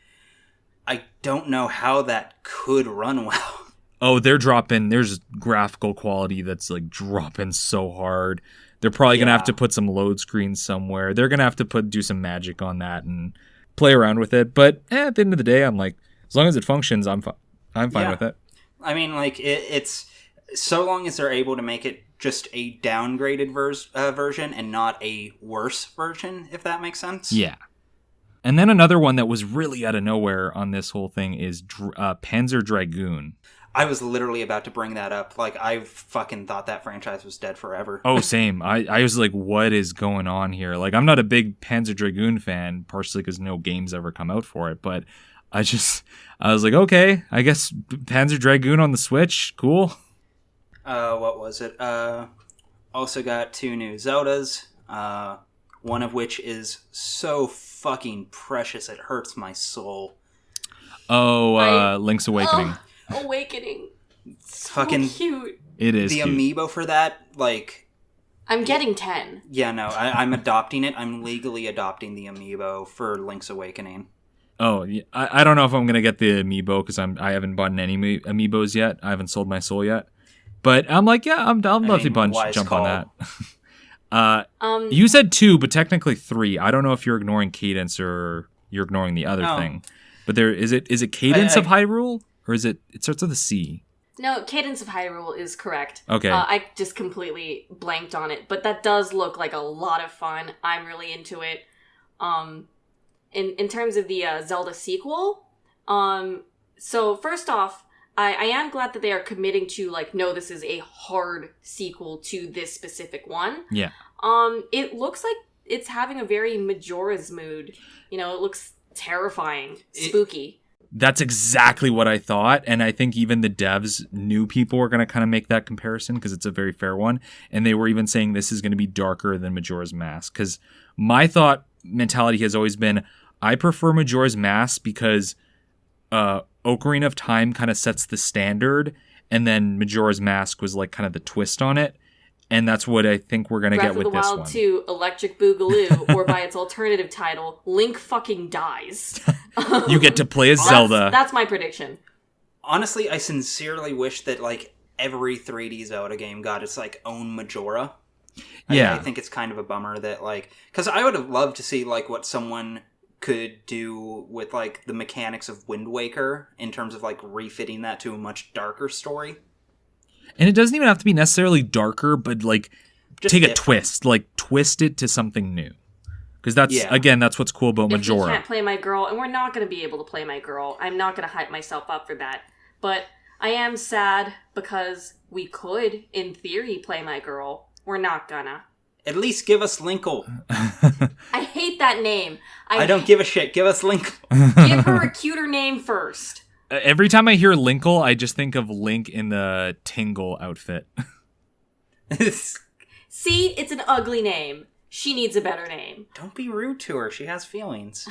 I don't know how that could run well. Oh, they're dropping. There's graphical quality that's like dropping so hard. They're probably gonna have to put some load screens somewhere. They're gonna have to do some magic on that and play around with it. But at the end of the day, I'm like, as long as it functions, I'm fine with it. I mean, like it's so long as they're able to make it just a downgraded version and not a worse version, if that makes sense. Yeah. And then another one that was really out of nowhere on this whole thing is Panzer Dragoon. I was literally about to bring that up. Like, I fucking thought that franchise was dead forever. Oh, same. I was like, what is going on here? Like, I'm not a big Panzer Dragoon fan, partially because no games ever come out for it, but I was like, okay, I guess Panzer Dragoon on the Switch, cool. What was it? Also got 2 new Zeldas, one of which is so fucking precious it hurts my soul. Oh, Link's Awakening. Awakening. So fucking cute. It is the cute. amiibo for that, like... I'm getting 10. Yeah, no, I'm adopting it. I'm legally adopting the amiibo for Link's Awakening. Oh, yeah. I don't know if I'm going to get the amiibo because I haven't bought any amiibos yet. I haven't sold my soul yet. But I'm like, yeah, I'm love to jump call. on that. You said 2, but technically 3. I don't know if you're ignoring Cadence or you're ignoring the other thing. But is it Cadence of Hyrule? Or is it starts with a C? No, Cadence of Hyrule is correct. Okay. I just completely blanked on it. But that does look like a lot of fun. I'm really into it. In terms of the Zelda sequel, so first off, I am glad that they are committing to, like, no, this is a hard sequel to this specific one. Yeah. It looks like it's having a very Majora's mood. You know, it looks terrifying, spooky. That's exactly what I thought, and I think even the devs knew people were going to kind of make that comparison because it's a very fair one, and they were even saying this is going to be darker than Majora's Mask, because my thought mentality has always been, I prefer Majora's Mask because Ocarina of Time kind of sets the standard, and then Majora's Mask was like kind of the twist on it, and that's what I think we're going to get with this one. Breath of the Wild 2, Electric Boogaloo, or by its alternative title, Link fucking dies. You get to play as Zelda. That's my prediction. Honestly, I sincerely wish that, like, every 3D Zelda game got its, like, own Majora. Yeah. I think it's kind of a bummer that, like... Because I would have loved to see, like, what someone could do with, like, the mechanics of Wind Waker in terms of, like, refitting that to a much darker story. And it doesn't even have to be necessarily darker, but, like, Just take different. a twist. Like, twist it to something new. Because again, that's what's cool about Majora. If we can't play my girl, and we're not going to be able to play my girl, I'm not going to hype myself up for that. But I am sad because we could, in theory, play my girl. We're not gonna. At least give us Linkle. I hate that name. I don't give a shit. Give us Linkle. Give her a cuter name first. Every time I hear Linkle, I just think of Link in the Tingle outfit. See, it's an ugly name. She needs a better name. Don't be rude to her. She has feelings.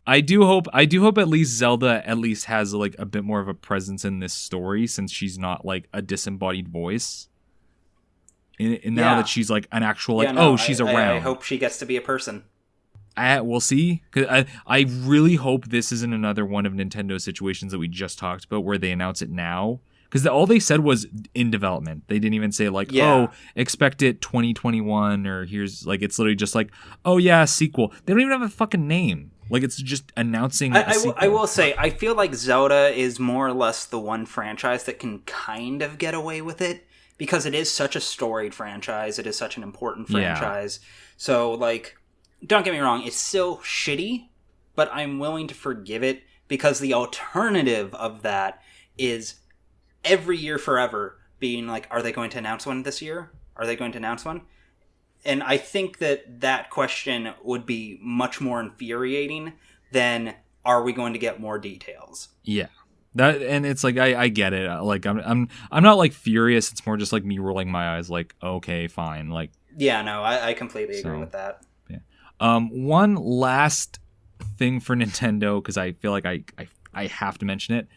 I do hope at least Zelda at least has like a bit more of a presence in this story since she's not like a disembodied voice. And now that she's like an actual she's around. I hope she gets to be a person. We'll see. 'Cause I really hope this isn't another one of Nintendo's situations that we just talked about where they announce it now. Because all they said was in development. They didn't even say like, expect it 2021 or here's like, it's literally just like, oh yeah, sequel. They don't even have a fucking name. Like it's just announcing a sequel. I will say, I feel like Zelda is more or less the one franchise that can kind of get away with it because it is such a storied franchise. It is such an important franchise. Yeah. So like, don't get me wrong, it's still shitty, but I'm willing to forgive it because the alternative of that is every year forever being like, are they going to announce one this year? Are they going to announce one? And I think that question would be much more infuriating than are we going to get more details? Yeah. That and it's like I get it. Like I'm not like furious. It's more just like me rolling my eyes like, okay, fine. Like yeah, no, I completely agree with that. Yeah. One last thing for Nintendo because I feel like I have to mention it.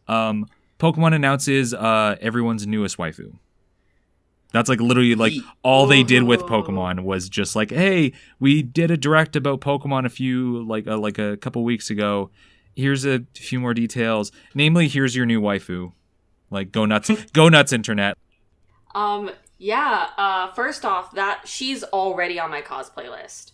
Pokemon announces everyone's newest waifu. That's like literally like all they did with Pokemon was just like, hey, we did a direct about Pokemon a couple weeks ago. Here's a few more details. Namely, here's your new waifu. Like, go nuts. Go nuts, internet. First off, that she's already on my cosplay list.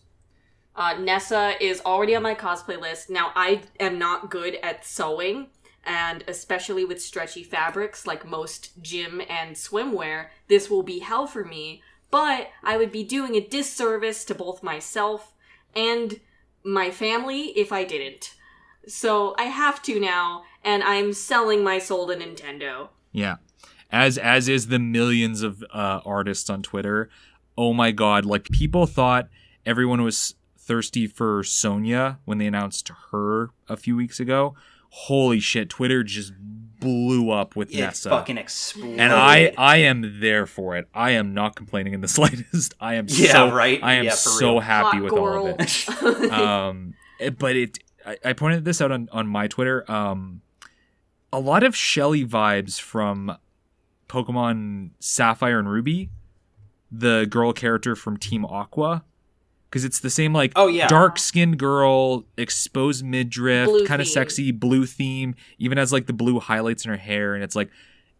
Nessa is already on my cosplay list. Now, I am not good at sewing, and especially with stretchy fabrics like most gym and swimwear, this will be hell for me, but I would be doing a disservice to both myself and my family if I didn't. So I have to now, and I'm selling my soul to Nintendo. Yeah. As is the millions of artists on Twitter. Oh my god, like, people thought everyone was thirsty for Sonya when they announced her a few weeks ago. Holy shit, Twitter just blew up with Nessa. It fucking exploded. And I am there for it. I am not complaining in the slightest. I am so happy Hot with girl. all of it. But I pointed this out on my Twitter. A lot of Shelly vibes from Pokemon Sapphire and Ruby, the girl character from Team Aqua. Because it's the same, like, dark-skinned girl, exposed midriff, kind of sexy, blue theme, even has, like, the blue highlights in her hair. And it's like,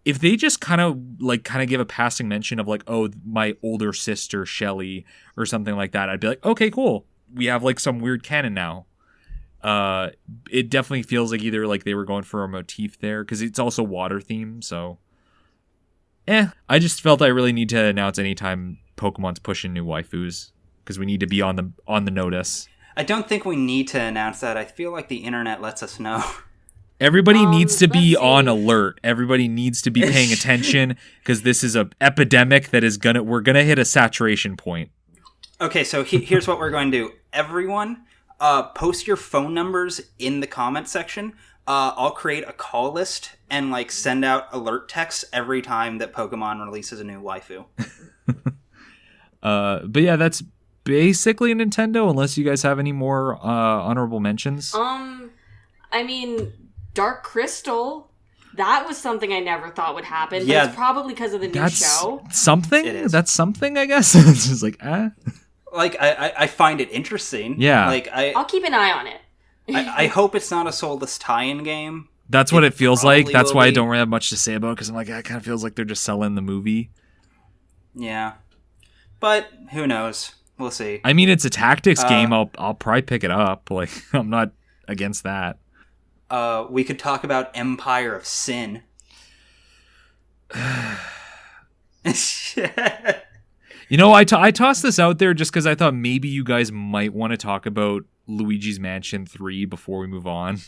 if they just kind of give a passing mention of, like, oh, my older sister, Shelly, or something like that, I'd be like, okay, cool. We have, like, some weird canon now. It definitely feels like either, like, they were going for a motif there, because it's also water theme, so... I just felt I really need to announce anytime Pokemon's pushing new waifus. Because we need to be on the notice. I don't think we need to announce that. I feel like the internet lets us know. Everybody needs to be on alert. Everybody needs to be paying attention because this is a epidemic that is we're gonna hit a saturation point. Okay, so here's what we're going to do. Everyone, post your phone numbers in the comment section. I'll create a call list and like send out alert texts every time that Pokemon releases a new waifu. But yeah, that's basically Nintendo, unless you guys have any more honorable mentions. I mean, Dark Crystal, that was something I never thought would happen, but it's probably because of the new show. Something? It is. That's something, I guess. It's just like, Like, I find it interesting. Yeah. Like, I'll keep an eye on it. I hope it's not a soulless tie-in game. That's what it feels like. That's why I don't really have much to say about it, because I'm like, it kind of feels like they're just selling the movie. Yeah. But, who knows? We'll see. I mean, it's a tactics game. I'll probably pick it up. Like, I'm not against that. We could talk about Empire of Sin. You know, I tossed this out there just because I thought maybe you guys might want to talk about Luigi's Mansion 3 before we move on.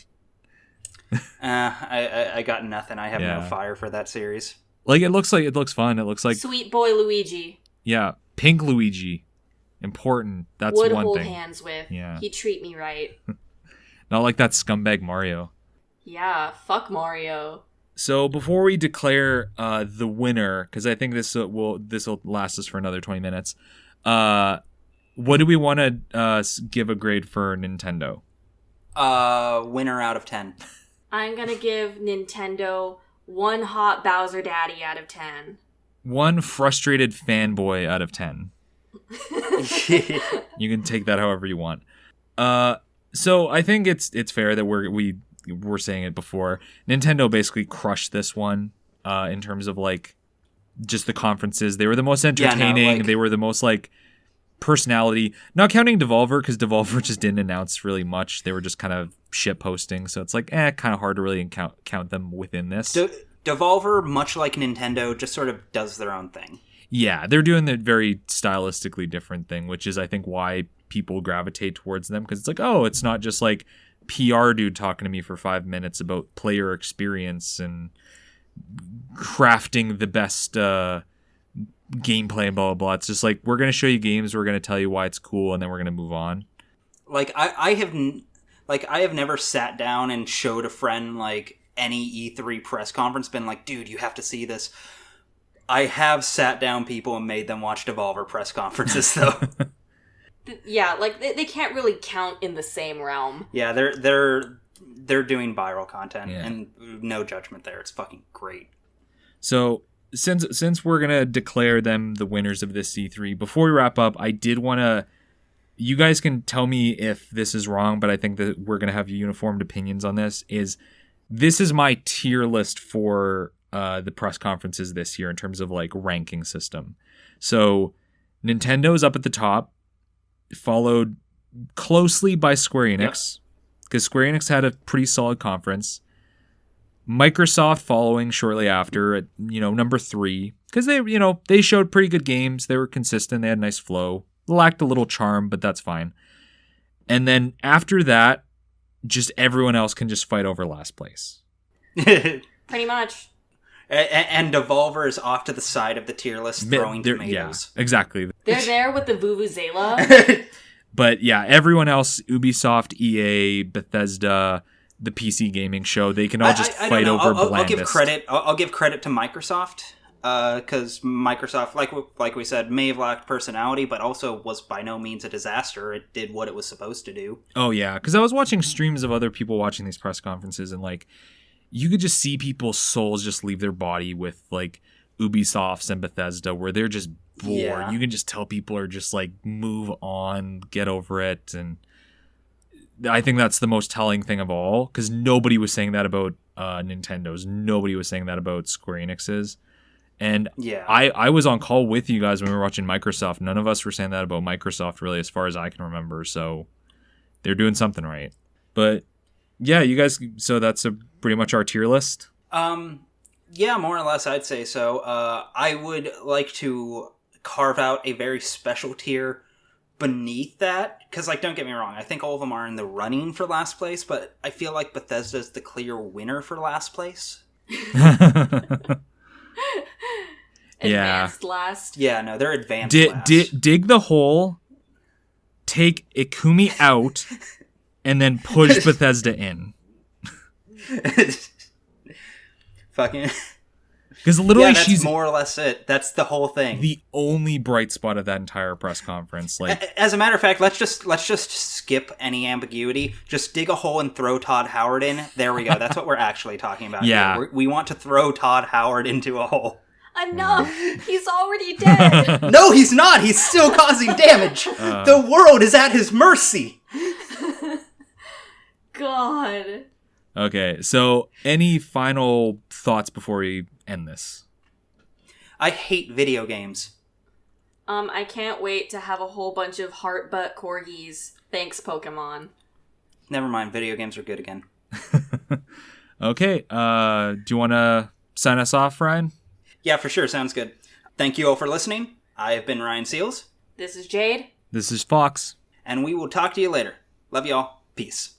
I got nothing. I have no fire for that series. Like, it looks fun. It looks like Sweet boy Luigi. Yeah, pink Luigi. Important. That's Would one hold thing. Hands with. Yeah. He'd treat me right. Not like that scumbag Mario. Yeah, fuck Mario. So before we declare the winner, because I think this will last us for another 20 minutes, what do we want to give a grade for Nintendo? Winner out of 10. I'm gonna give Nintendo 1 hot Bowser Daddy out of 10. 1 frustrated fanboy out of 10. You can take that however you want. So I think it's fair that we're saying it before. Nintendo basically crushed this one in terms of like just the conferences. They were the most entertaining. They were the most like personality. Not counting Devolver, because Devolver just didn't announce really much. They were just kind of shit posting. So it's like kind of hard to really count them within this. Devolver, much like Nintendo, just sort of does their own thing. Yeah, they're doing the very stylistically different thing, which is I think why people gravitate towards them, because it's like, oh, it's not just like PR dude talking to me for 5 minutes about player experience and crafting the best gameplay and blah, blah, blah. It's just like, we're going to show you games, we're going to tell you why it's cool, and then we're going to move on. Like, I have never sat down and showed a friend, like, any E3 press conference, been like, dude, you have to see this. I have sat down people and made them watch Devolver press conferences, though. Yeah, like, they can't really count in the same realm. Yeah, they're doing viral content, and no judgment there. It's fucking great. So, since we're going to declare them the winners of this E3, before we wrap up, I did want to... You guys can tell me if this is wrong, but I think that we're going to have uniformed opinions on this, This is my tier list for the press conferences this year in terms of like ranking system. So Nintendo's up at the top, followed closely by Square Enix, because Square Enix had a pretty solid conference. Microsoft following shortly after at, number 3, because they showed pretty good games. They were consistent. They had a nice flow. Lacked a little charm, but that's fine. And then after that, just everyone else can just fight over last place. Pretty much. And Devolver is off to the side of the tier list throwing tomatoes. Yeah, exactly. They're there with the Vuvuzela. But yeah, everyone else, Ubisoft, EA, Bethesda, the PC gaming show, they can all just fight over blandest. I'll give credit to Microsoft, because Microsoft, like we said, may have lacked personality, but also was by no means a disaster. It did what it was supposed to do. Oh yeah, because I was watching streams of other people watching these press conferences, and like, you could just see people's souls just leave their body with like Ubisoft's and Bethesda, where they're just bored. Yeah. You can just tell people are just like, move on, get over it. And I think that's the most telling thing of all, because nobody was saying that about Nintendo's. Nobody was saying that about Square Enix's. And yeah, I was on call with you guys when we were watching Microsoft. None of us were saying that about Microsoft, really, as far as I can remember. So they're doing something right. But yeah, you guys, so that's pretty much our tier list? Yeah, more or less, I'd say so. I would like to carve out a very special tier beneath that, because, like, don't get me wrong, I think all of them are in the running for last place, but I feel like Bethesda's the clear winner for last place. Advanced last. Yeah, no, they're advanced last. Dig the hole, take Ikumi out, and then push Bethesda in. Fucking... Because literally, she's more or less it. That's the whole thing. The only bright spot of that entire press conference. Like, as a matter of fact, let's just skip any ambiguity. Just dig a hole and throw Todd Howard in. There we go. That's what we're actually talking about. Yeah, we want to throw Todd Howard into a hole. Enough! He's already dead. No, he's not. He's still causing damage. The world is at his mercy. God. Okay, so any final thoughts before we end this? I hate video games. I can't wait to have a whole bunch of heart butt corgis. Thanks, Pokemon. Never mind, video games are good again. Okay, do you want to sign us off, Ryan? Yeah, for sure, sounds good. Thank you all for listening. I have been Ryan Seals. This is Jade. This is Fox. And we will talk to you later. Love y'all. Peace.